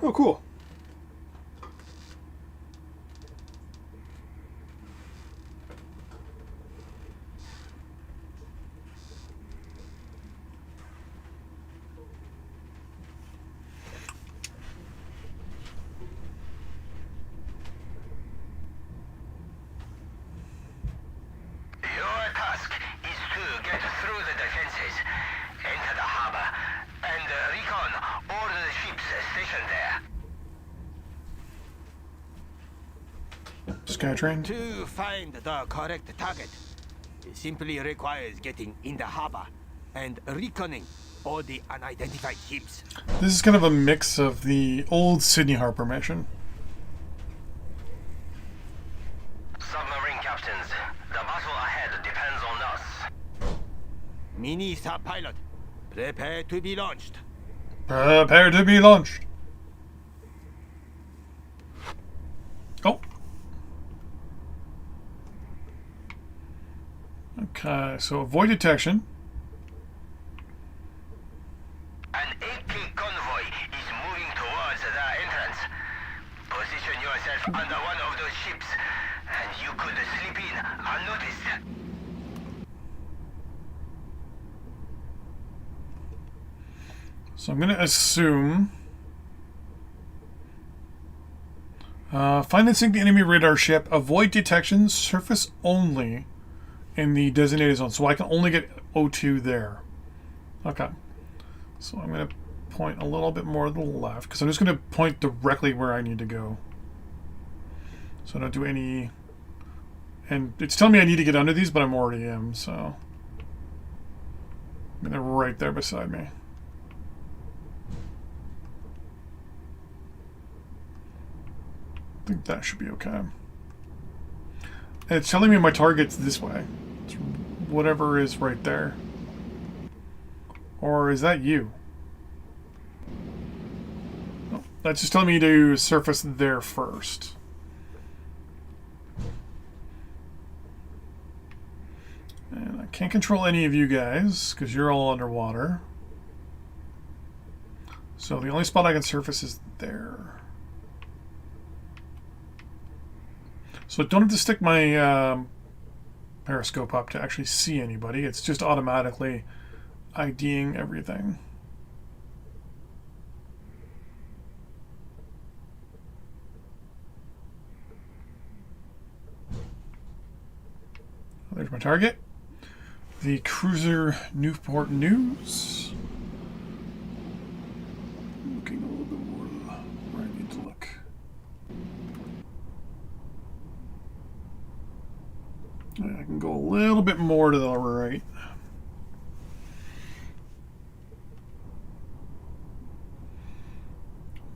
Oh, cool. Your task is to get through the defenses, enter the harbor, and recon all the ships stationed there. Skytrain? To find the correct target, it simply requires getting in the harbor and reconning all the unidentified ships. This is kind of a mix of the old Sydney Harper mission. Submarine captains, the battle ahead depends on us. Mini sub-pilot, prepare to be launched. Prepare to be launched. Oh. Okay, so avoid detection. An AK convoy is moving towards the entrance. Position yourself under one of those ships, and you could slip in unnoticed. So I'm going to assume... find and sink the enemy radar ship. Avoid detection. Surface only in the designated zone. So I can only get O2 there. Okay. So I'm going to point a little bit more to the left, because I'm just going to point directly where I need to go. So I don't do any... And it's telling me I need to get under these, but I'm already in, so... I mean, they're right there beside me. I think that should be okay. And it's telling me my target's this way. It's whatever is right there. Or is that you? No, that's just telling me to surface there first. And I can't control any of you guys because you're all underwater. So the only spot I can surface is there. So I don't have to stick my periscope up to actually see anybody. It's just automatically IDing everything. There's my target. The cruiser Newport News. Looking a little bit more where I need to look. I can go a little bit more to the right.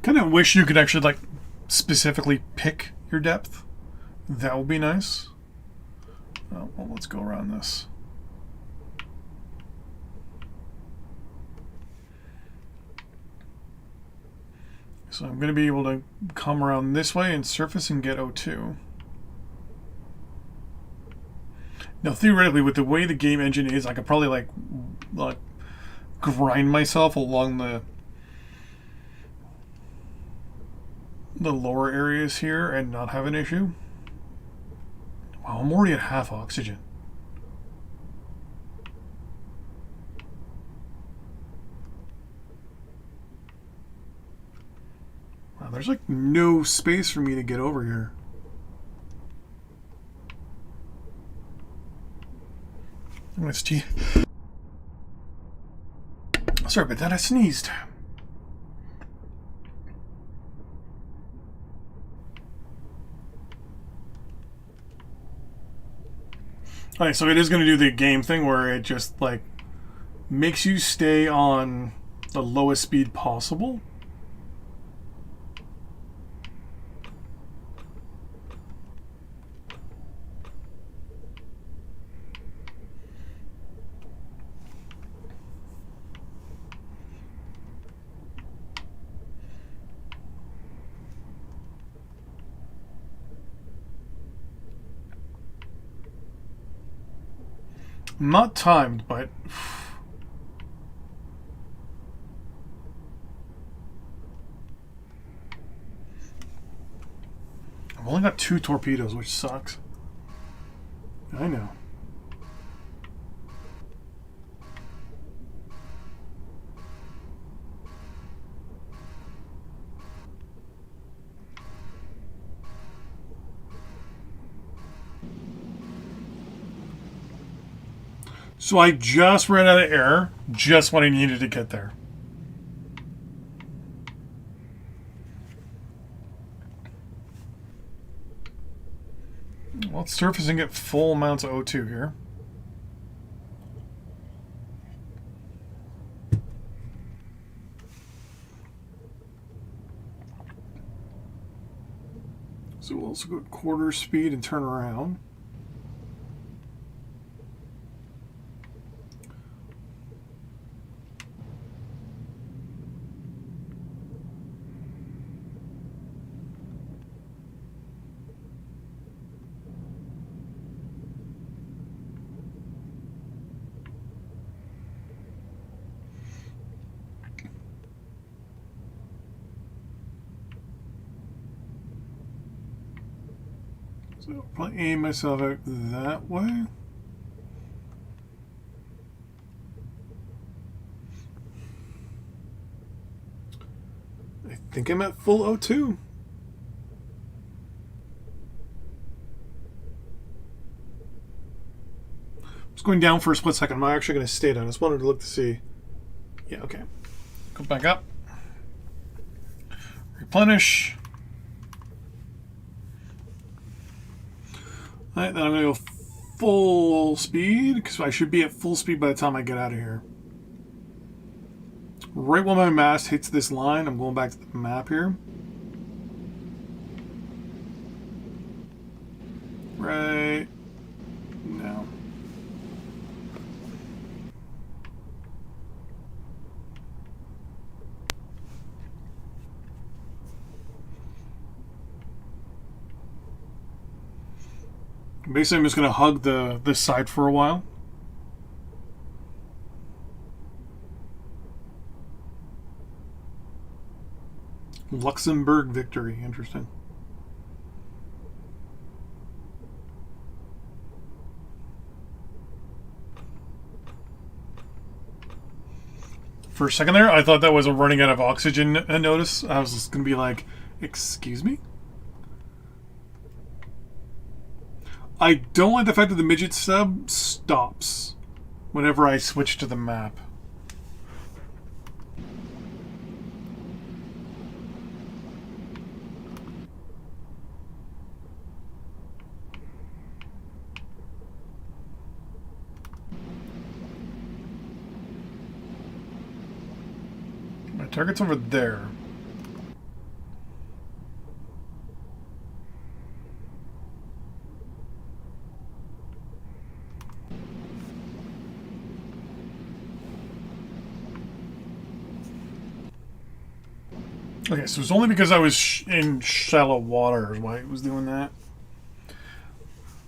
Kind of wish you could actually like specifically pick your depth. That would be nice. Oh, well, let's go around this. So I'm going to be able to come around this way and surface and get O2. Now, theoretically, with the way the game engine is, I could probably like grind myself along the lower areas here and not have an issue. Wow, I'm already at half oxygen. Wow, there's like no space for me to get over here. I'm gonna sorry about that, I sneezed. Alright, so it is going to do the game thing where it just, like, makes you stay on the lowest speed possible. Not timed, but I've only got 2 torpedoes, which sucks. I know. So I just ran out of air, just when I needed to get there. Well, let's surface and get full amounts of O2 here. So we'll also go quarter speed and turn around. So I'll probably aim myself out that way. I think I'm at full O2. I was going down for a split second. I'm actually going to stay down. I just wanted to look to see. Yeah, okay. Go back up. Replenish. Alright, then I'm going to go full speed, because I should be at full speed by the time I get out of here. Right when my mast hits this line, I'm going back to the map here. Right now. Basically, I'm just going to hug this side for a while. Luxembourg victory. Interesting. For a second there, I thought that was a running out of oxygen notice. I was just going to be like, excuse me? I don't like the fact that the midget sub stops whenever I switch to the map. My target's over there. Okay, so it's only because I was in shallow water is why it was doing that.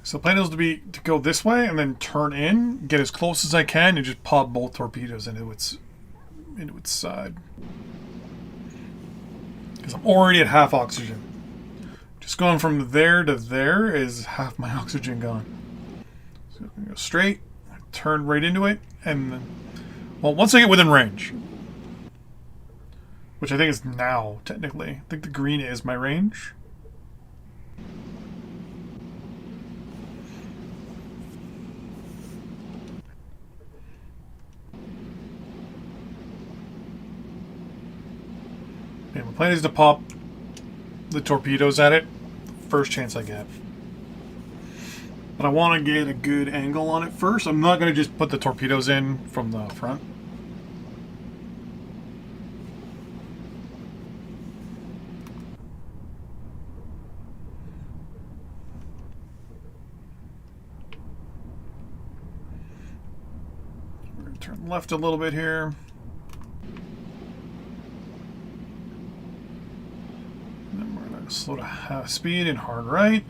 So the plan is to go this way and then turn in, get as close as I can, and just pop both torpedoes into its side. Because I'm already at half oxygen. Just going from there to there is half my oxygen gone. So I'm gonna go straight, turn right into it, and then, well, once I get within range. Which I think is now, technically. I think the green is my range. And my plan is to pop the torpedoes at it the first chance I get. But I want to get a good angle on it first. I'm not going to just put the torpedoes in from the front. We're going to turn left a little bit here. And then we're going to slow to half speed and hard right.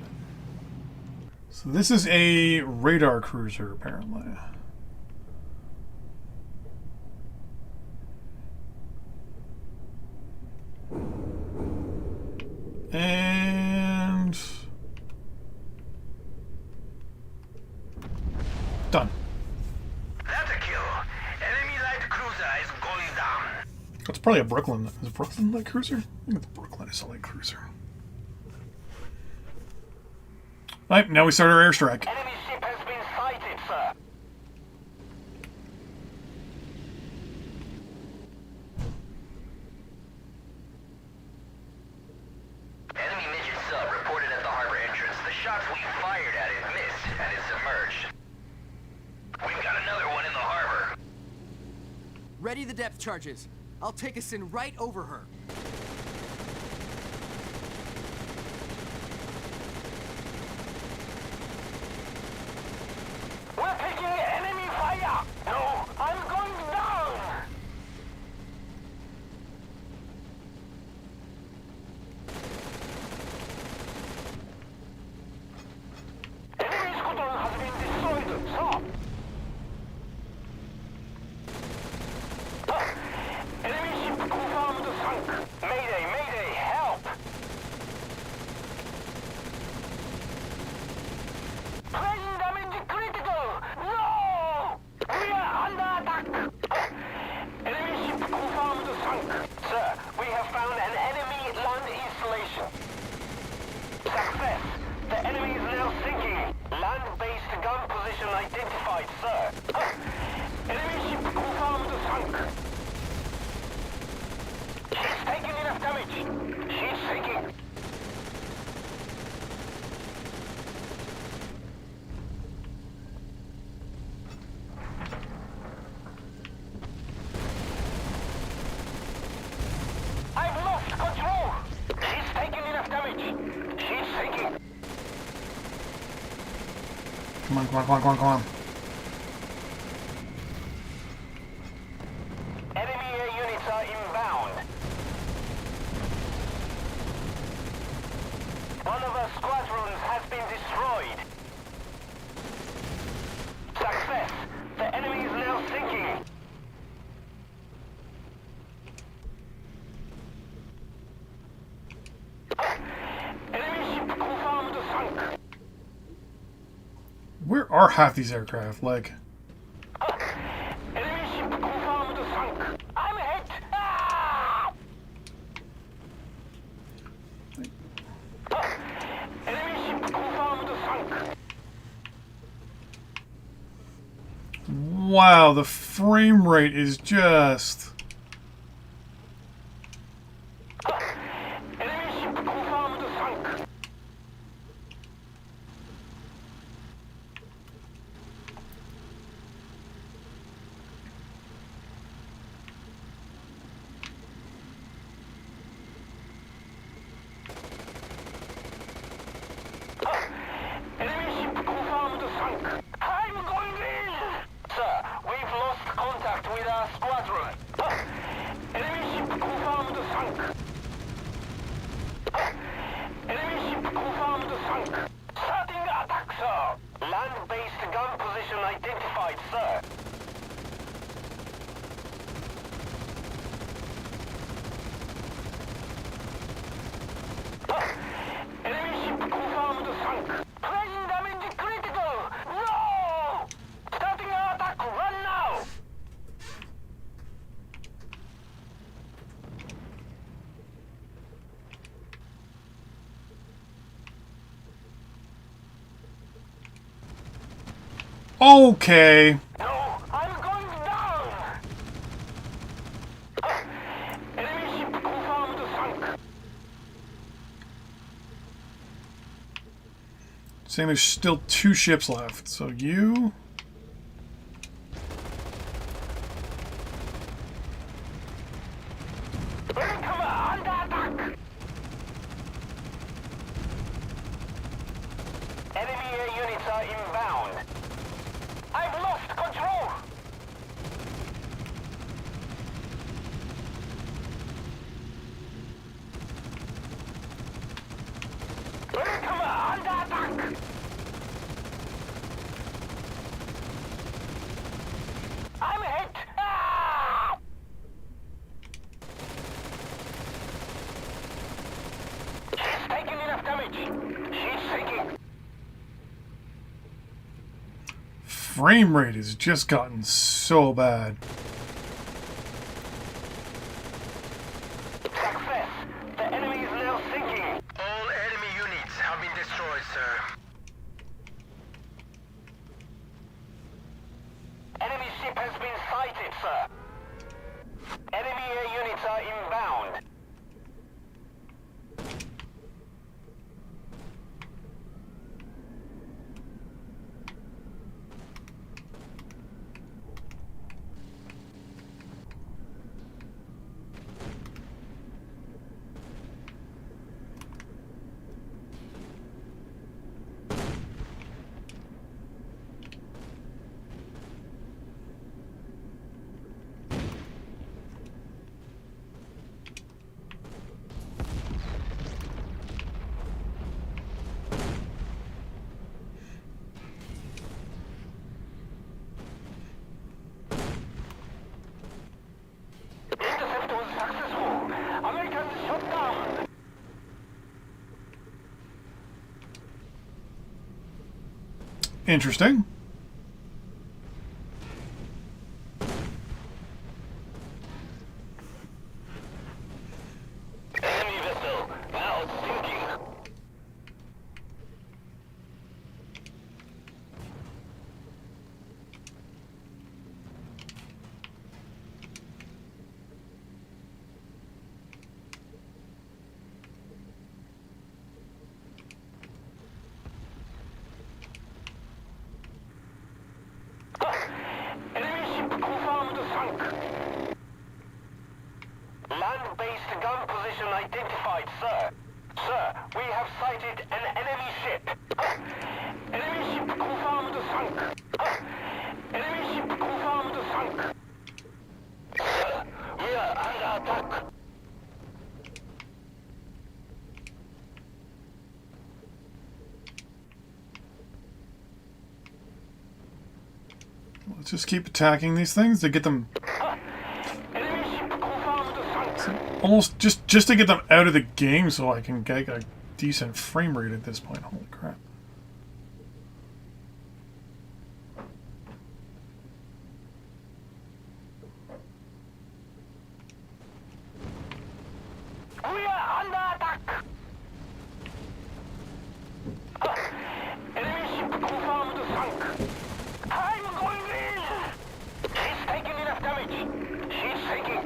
So this is a radar cruiser, apparently. And... done. That's a kill. Enemy light cruiser is going down. That's probably a Brooklyn. Is it Brooklyn light cruiser? I think it's Brooklyn is a light cruiser. Alright, now we start our airstrike. Enemy ship has been sighted, sir. Enemy midget sub reported at the harbor entrance. The shots we fired at it missed and it submerged. We've got another one in the harbor. Ready the depth charges. I'll take us in right over her. We're taking enemy fire! No, I'm going down! Enemy squadron has been destroyed, sir! Enemy ship confirmed sunk! Mayday, mayday, help! Plane damage critical! No! We are under attack! Enemy ship confirmed sunk. Sir, we have found an enemy land installation. Success! The enemy is now sinking. Land-based gun position identified, sir. Enemy ship confirmed sunk. She's taking enough damage. She's sinking. I've lost control! She's taking enough damage. She's sinking. Come on, come on, come on, come on, come on. Enemy air units are inbound. One of our squadrons has been destroyed. Success! The enemy is now sinking. Enemy ship confirmed sunk. Where are half these aircraft? Like, Enemy ship confirmed sunk. I'm hit! Ah! Enemy ship confirmed sunk. wow, the frame rate is just... Enemy ship confirmed sunk. Enemy ship confirmed sunk. I'm going in! Sir, we've lost contact with our squadron. Enemy ship confirmed sunk. Enemy ship confirmed sunk. Starting attack, sir. Land-based gun position identified, sir. Enemy ship confirmed sunk. Plane damage critical! No! Starting our attack, run now! Okay. No, I'm going down! Enemy ship confirmed sunk. Saying there's still 2 ships left. So you... Enemy air units are inbound. I've lost control. Under attack. I'm hit. Ah! She's taking enough damage. She's sinking. Frame rate has just gotten so bad. Success. The enemy is now sinking. All enemy units have been destroyed, sir. Enemy ship has been sighted, sir. Enemy air units are inbound. Intercept was successful. Americans shot down. Interesting. Enemy vessel now sinking. Enemy ship confirmed sunk. Land-based gun position identified, sir. Sir, we have sighted an enemy ship. Enemy ship confirmed sunk. Enemy ship confirmed sunk. Sir, we are under attack. Let's just keep attacking these things to get them... Enemy ship confirmed sunk. Almost just to get them out of the game so I can get a decent frame rate at this point. Holy crap. We are under attack. Enemy ship confirmed sunk. I'm going in. She's taking enough damage. She's sinking.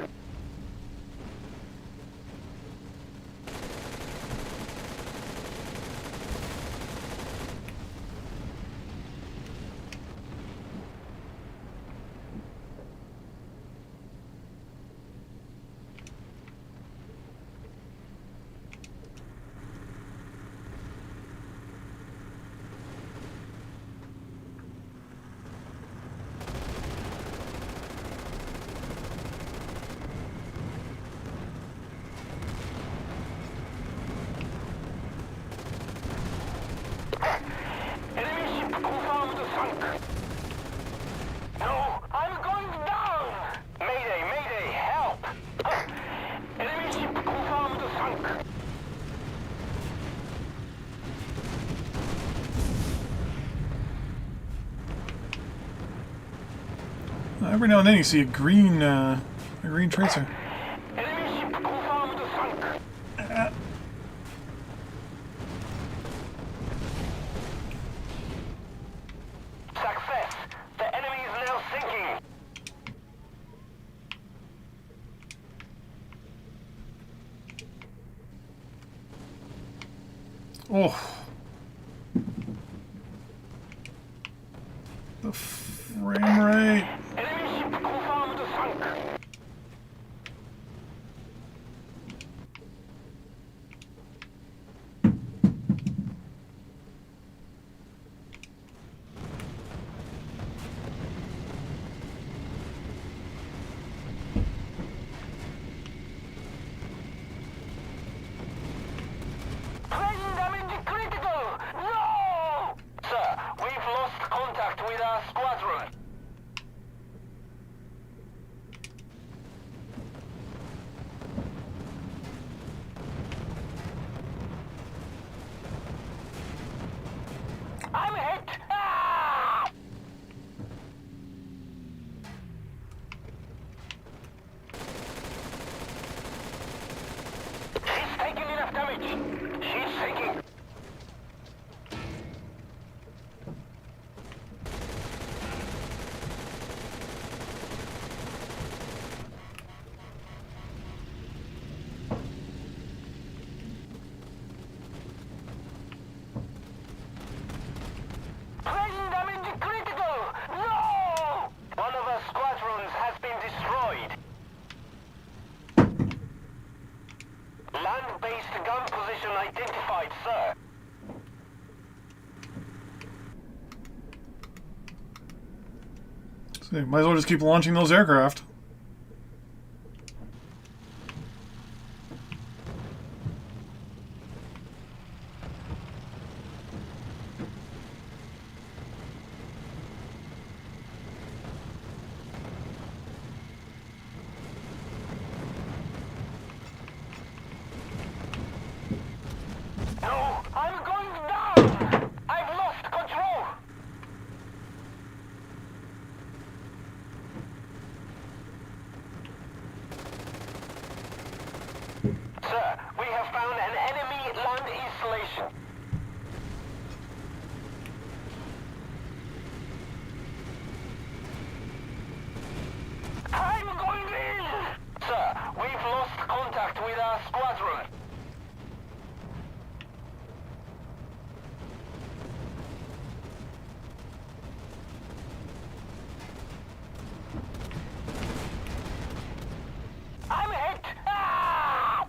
Enemy ship confirmed sunk. No, I'm going down. Mayday, mayday, help. Enemy ship confirmed sunk. Every now and then you see a green tracer. Enemy ship confirmed sunk. Success. The enemy is now sinking. Oh. shaking. Plane damage critical! No! One of our squadrons has been destroyed. Land-based gun position identified, sir. So might as well just keep launching those aircraft. No, I'm going down! I've lost control! Sir, we have found an enemy land installation. I'm going in! Sir, we've lost contact with our squadron. I'm hit! Ah!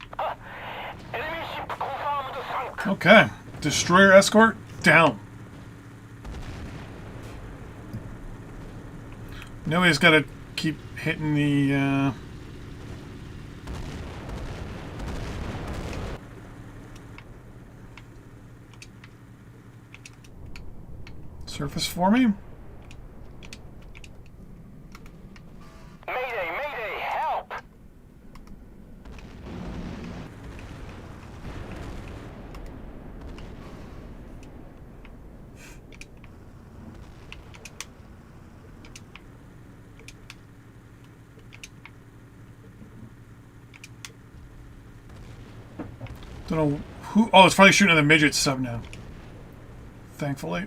Enemy ship confirmed sunk. Okay. Destroyer escort down. Now he's got to keep hitting the. Surface for me. Mayday, mayday, help! Don't know who. Oh, it's probably shooting at the midget sub now. Thankfully.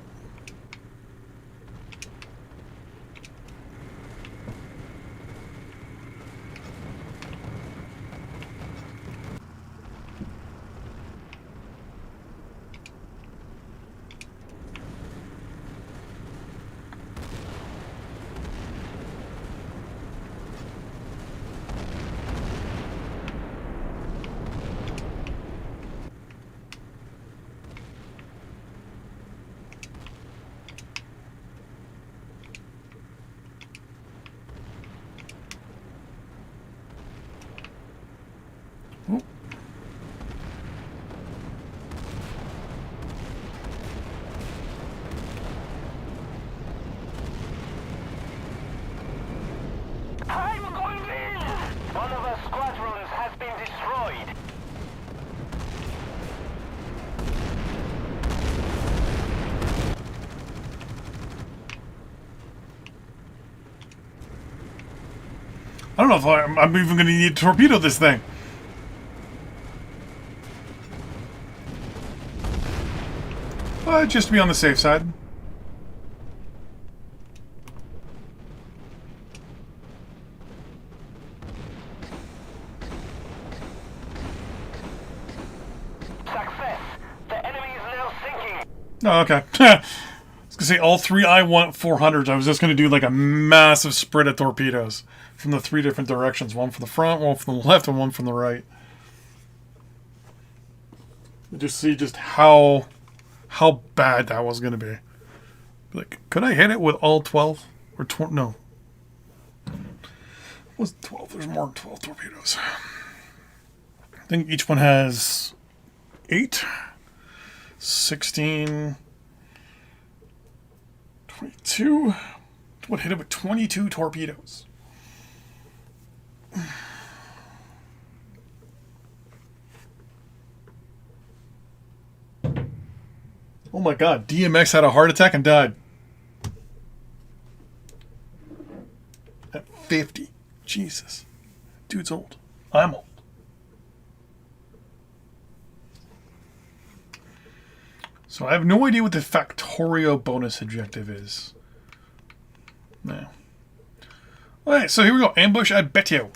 I'm going in! One of our squadrons has been destroyed. I don't know if I'm even going to need to torpedo this thing. But just to be on the safe side. Success! The enemy is now sinking. Oh, okay. I was going to say all three I-400s. I was just going to do like a massive spread of torpedoes from the three different directions. One from the front, one from the left, and one from the right. Just see just how bad that was going to be. Like, could I hit it with all 12? Or no. It was 12. There's more than 12 torpedoes. I think each one has 8, 16, 22. What hit it with 22 torpedoes? Oh my god, DMX had a heart attack and died. At 50. Jesus. Dude's old. I'm old. So I have no idea what the Factorio bonus objective is. No. Alright, so here we go. Ambush at Betio.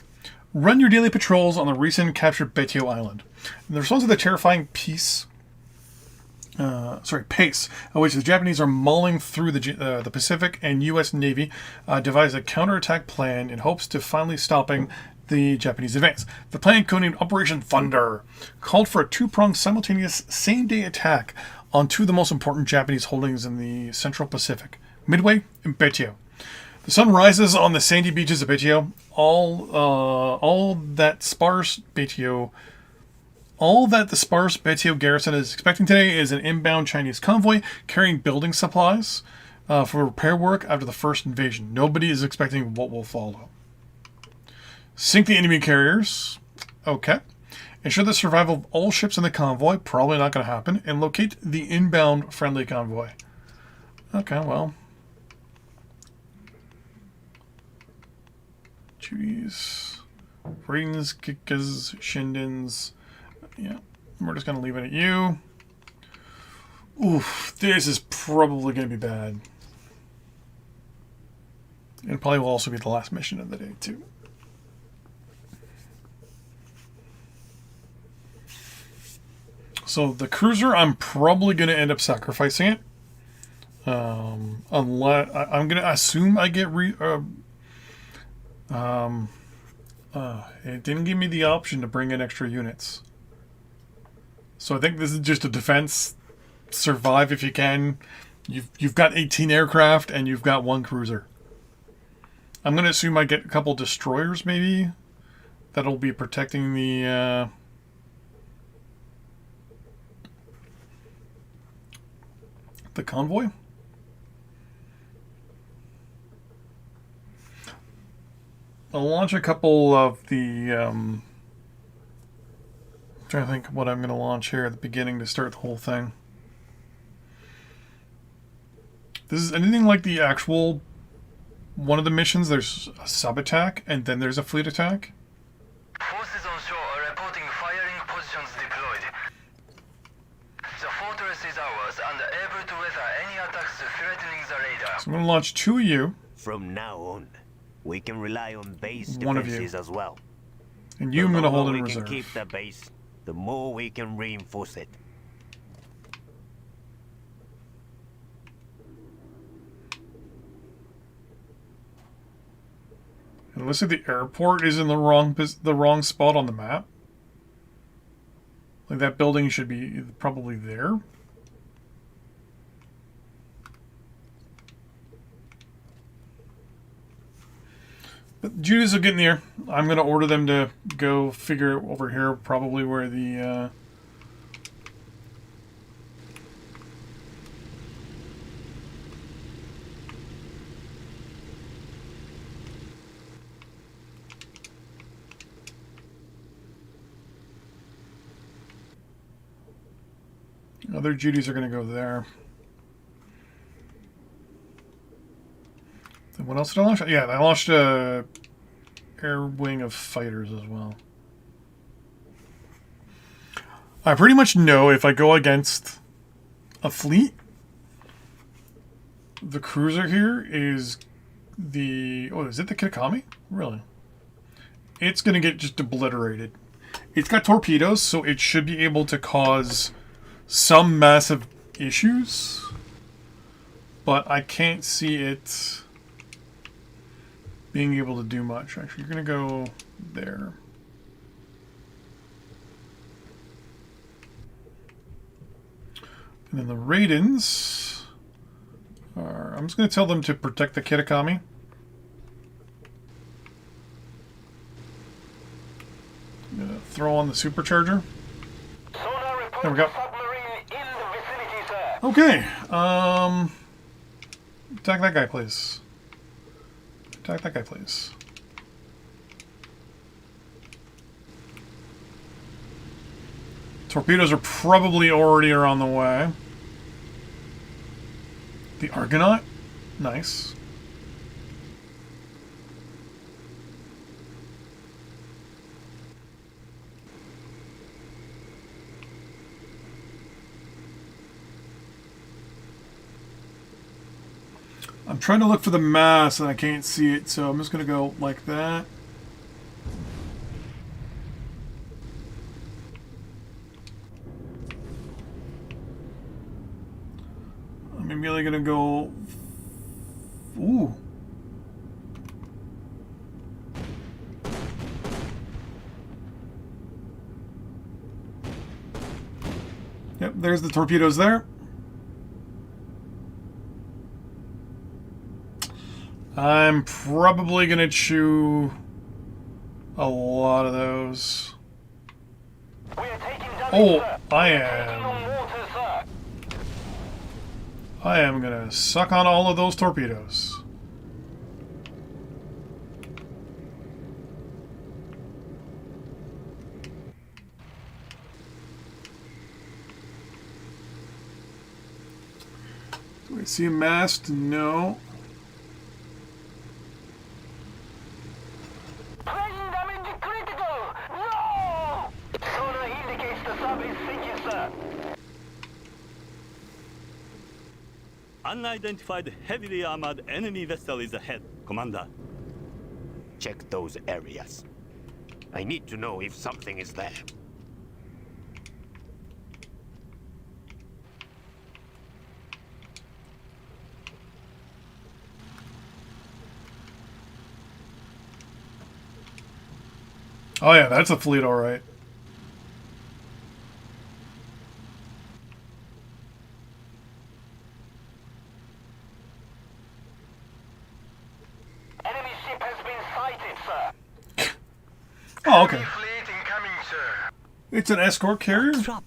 Run your daily patrols on the recent captured Betio Island. In response to the terrifying pace, which the Japanese are mauling through the Pacific, and U.S. Navy devised a counterattack plan in hopes to finally stopping the Japanese advance. The plan, codenamed Operation Thunder, called for a two-pronged simultaneous same-day attack on two of the most important Japanese holdings in the Central Pacific, Midway and Betio. The sun rises on the sandy beaches of Betio. All that the sparse Betio garrison is expecting today is an inbound Chinese convoy carrying building supplies for repair work after the first invasion. Nobody is expecting what will follow. Sink the enemy carriers. Okay. Ensure the survival of all ships in the convoy. Probably not going to happen. And locate the inbound friendly convoy. Okay, well. Duties. Ratings, Kikas, Shindens. Yeah. We're just going to leave it at you. Oof. This is probably going to be bad. And probably will also be the last mission of the day, too. So the cruiser, I'm probably going to end up sacrificing it. Unless I'm going to assume I get it didn't give me the option to bring in extra units. So I think this is just a defense. Survive if you can. You've got 18 aircraft and you've got one cruiser. I'm going to assume I get a couple destroyers maybe. That'll be protecting the convoy. I'll launch a couple of the I'm trying to think what I'm going to launch here at the beginning to start the whole thing. This is anything like the actual one of the missions. There's a sub attack and then there's a fleet attack. Forces on shore are reporting firing positions deployed. The fortress is ours and able to weather any attacks threatening the radar. So I'm going to launch two of you. From now on, we can rely on base One of you. defenses as well. And you I'm going to hold in we reserve. can keep the base, the more we can reinforce it. And it looks like the airport is in the wrong spot on the map. Like that building should be probably there. But Judas will get in there. I'm going to order them to go figure over here probably where the other duties are going to go there. Then what else did I launch? Yeah, I launched a air wing of fighters as well. I pretty much know if I go against a fleet, the cruiser here is the... Oh, is it the Kitakami? Really? It's going to get just obliterated. It's got torpedoes, so it should be able to cause some massive issues, but I can't see it being able to do much. Actually, you're going to go there. And then the Raidens are... I'm just going to tell them to protect the Kitakami. I'm going to throw on the supercharger. There we go. Okay, attack that guy, please. Attack that guy, please. Torpedoes are probably already on the way. The Argonaut? Nice. I'm trying to look for the mast and I can't see it, so I'm just going to go like that. I'm immediately going to go... Ooh. Yep, there's the torpedoes there. I'm probably going to chew a lot of those. We are taking damage, Oh, sir. I We are taking on am. water, sir. I am going to suck on all of those torpedoes. Do I see a mast? No. Plane damage critical! No! Sonar indicates the sub is sinking, sir. Unidentified heavily armored enemy vessel is ahead, Commander. Check those areas. I need to know if something is there. Oh yeah, that's a fleet, all right. Enemy ship has been sighted, sir. Oh, okay. Fleet incoming, sir. It's an escort carrier? Trap!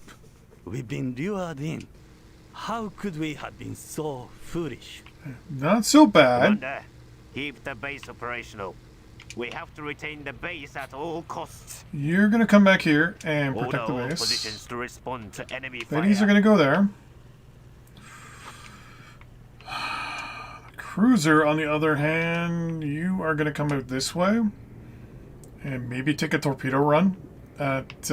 We've been lured in. How could we have been so foolish? Not so bad. Commander, keep the base operational. We have to retain the base at all costs. You're going to come back here and Order protect the all base. positions to respond to enemy fire. Ladies are going to go there. Cruiser, on the other hand, you are going to come out this way. And maybe take a torpedo run at...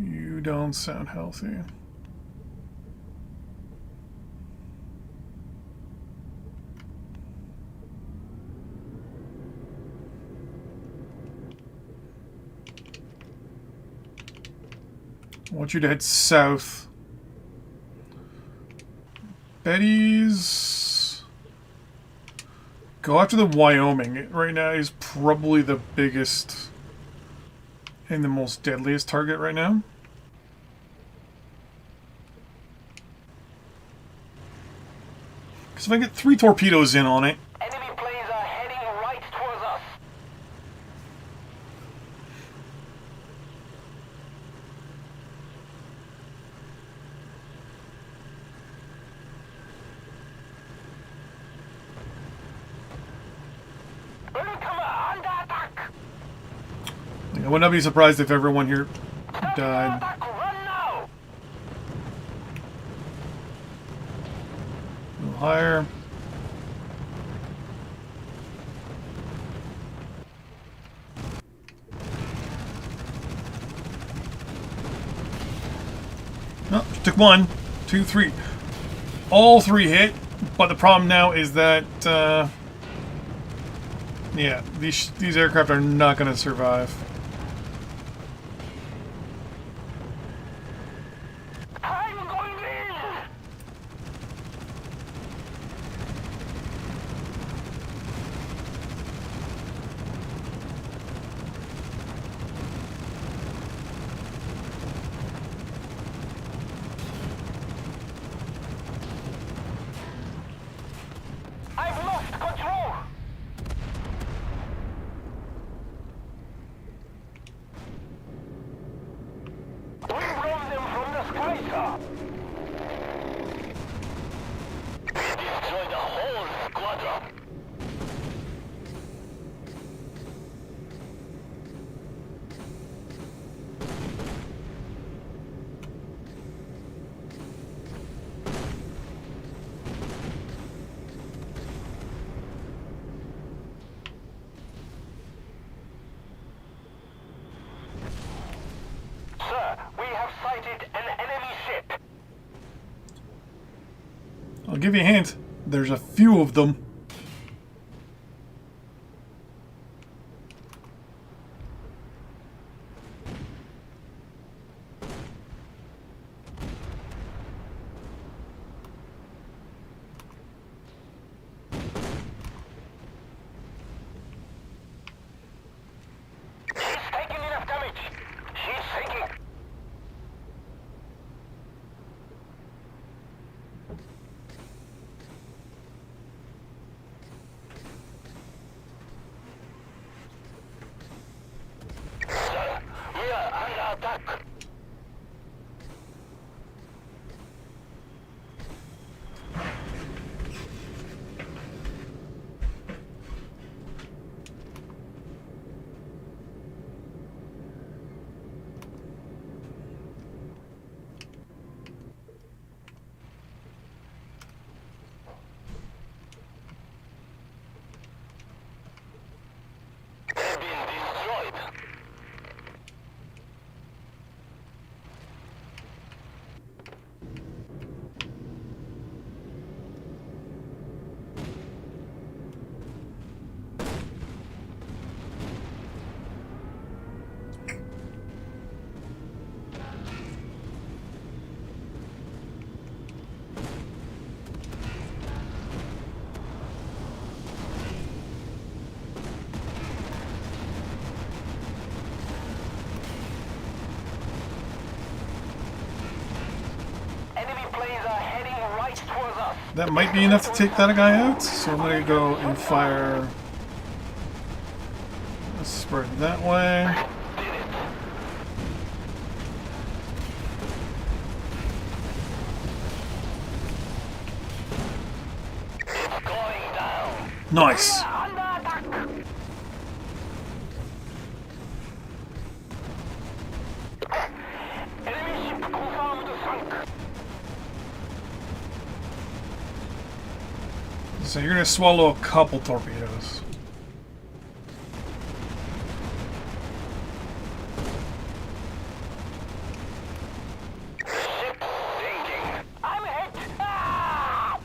You don't sound healthy. I want you to head south. Betty's... Go after the Wyoming. It right now is probably the biggest and the most deadliest target right now. Because if I get 3 torpedoes in on it... Enemy planes are heading right towards us. Newcomer under attack! I would not be surprised if everyone here Under died. attack, run now! A little higher. No, took 1, 2, 3. All 3 hit, but the problem now is that, yeah, these aircraft are not going to survive. I'm going in! I've lost control! I'll give you a hint. There's a few of them. She's taking enough damage. She's sinking. Sir, we are under attack. They've been destroyed. Enemy planes are heading right towards us. That might be enough to take that guy out. So I'm gonna go and fire. Let's spread that way. Did it. It's going down. Nice. Under attack. Enemy ship confirmed sunk. So you're gonna swallow a couple torpedoes. Ship sinking. I'm hit. Ah!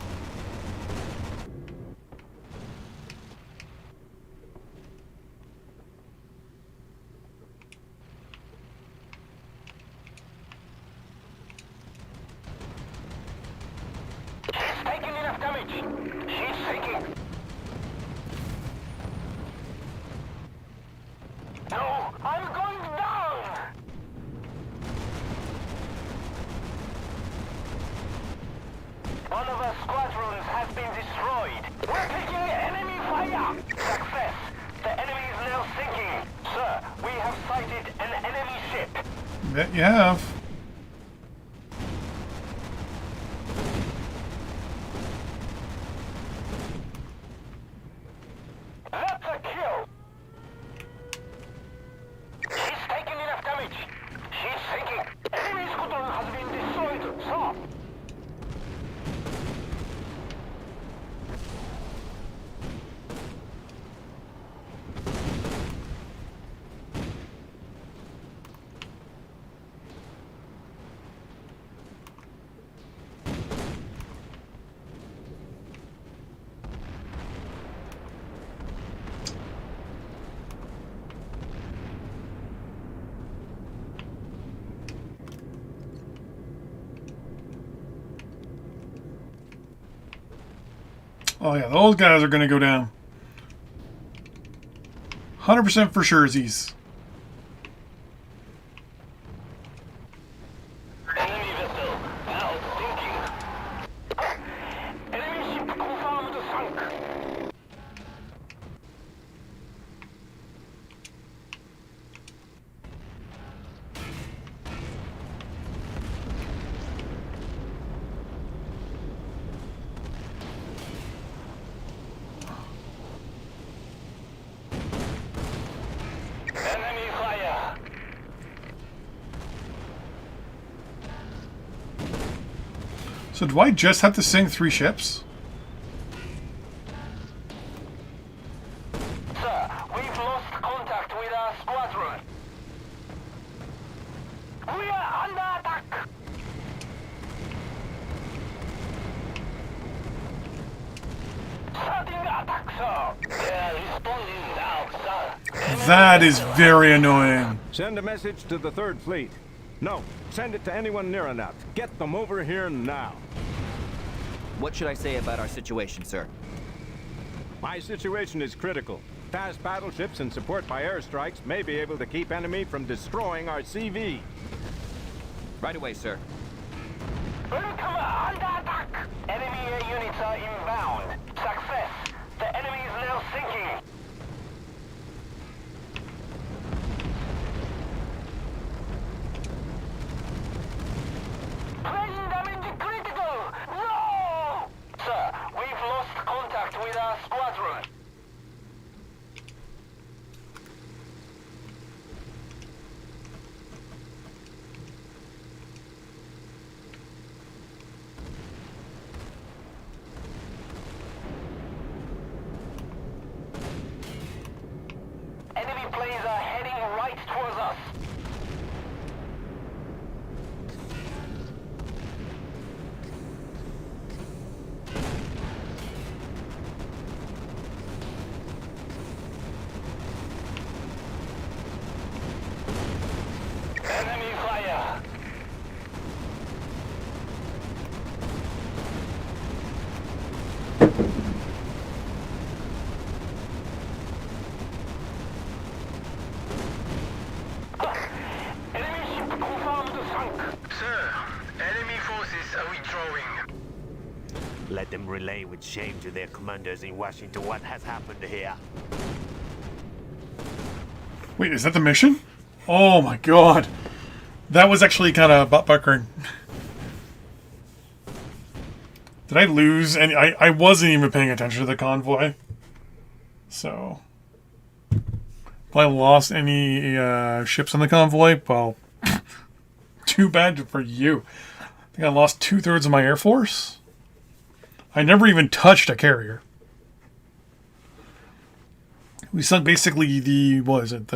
She's taking enough damage. She's sinking. No, I'm going down. One of our squadrons has been destroyed. We're taking enemy fire. Success. The enemy is now sinking. Sir, we have sighted an enemy ship. Bet you have. That's a kill. She's taking enough damage. She's sinking. Enemy squadron has been destroyed. Sir. Oh yeah, those guys are gonna go down. 100% for surezies. Enemy vessel now sinking. Enemy ship confirmed sunk. Enemy fire. So do I just have to sink 3 ships? Sir, we've lost contact with our squadron. We are under attack. sir. They're responding now, sir. That is very annoying. Send a message to the 3rd Fleet. No, send it to anyone near enough. Get them over here now. What should I say about our situation, sir? My situation is critical. Fast battleships and support by airstrikes may be able to keep enemy from destroying our CV. Right away, sir. Newcomer under attack! Enemy air units are inbound. Success! The enemy is now sinking. Plane damage critical! No! Sir, we've lost contact with our squadron. Enemy planes are heading right towards us. Enemy fire. Enemy ship confirmed sunk. Sir, enemy forces are withdrawing. Let them relay with shame to their commanders in Washington what has happened here. Wait, is that the mission? Oh my god. That was actually kind of butt-puckering. Did I lose any? I wasn't even paying attention to the convoy. So... if I lost any ships on the convoy, well... too bad for you. I think I lost 2/3 of my air force. I never even touched a carrier. We sunk basically the... what is it?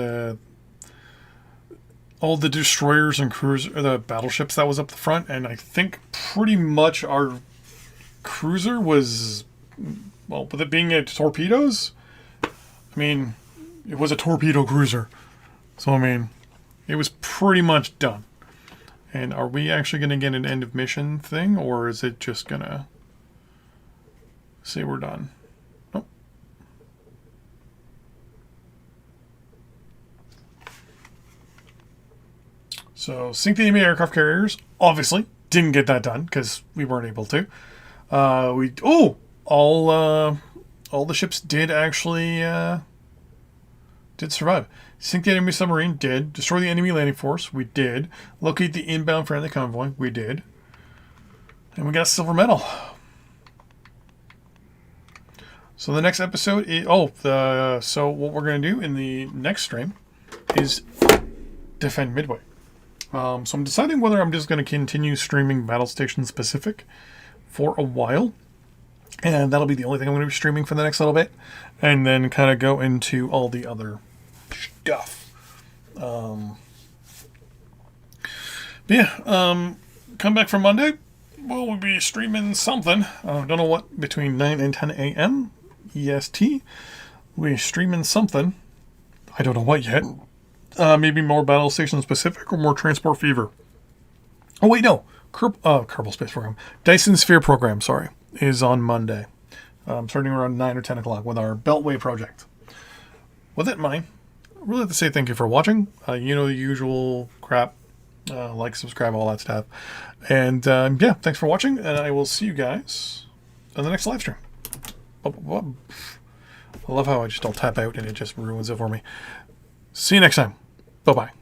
All the destroyers and cruisers, the battleships that was up the front, and I think pretty much our cruiser was, well, with it being torpedoes, I mean, it was a torpedo cruiser. So, I mean, it was pretty much done. And are we actually going to get an end of mission thing, or is it just going to say we're done? Nope. So, sink the enemy aircraft carriers. Obviously, didn't get that done because we weren't able to. All the ships did actually did survive. Sink the enemy submarine. Did. Destroy the enemy landing force. We did. Locate the inbound friendly convoy. We did. And we got a silver medal. So the next episode is so what we're gonna do in the next stream is defend Midway. So I'm deciding whether I'm just going to continue streaming Battlestation specific for a while. And that'll be the only thing I'm going to be streaming for the next little bit. And then kind of go into all the other stuff. Come back for Monday. We'll be streaming something. I don't know what, between 9 and 10 a.m. EST. We're streaming something. I don't know what yet. Maybe more Battlestation specific or more Transport Fever. Oh wait, no. Kerbal Space Program. Dyson Sphere Program, sorry, is on Monday. Starting around 9 or 10 o'clock with our Beltway project. With that in mind, I'd really like to say thank you for watching. You know the usual crap. Like, subscribe, all that stuff. And yeah, thanks for watching, and I will see you guys on the next live stream. I love how I just all tap out and it just ruins it for me. See you next time. Bye-bye.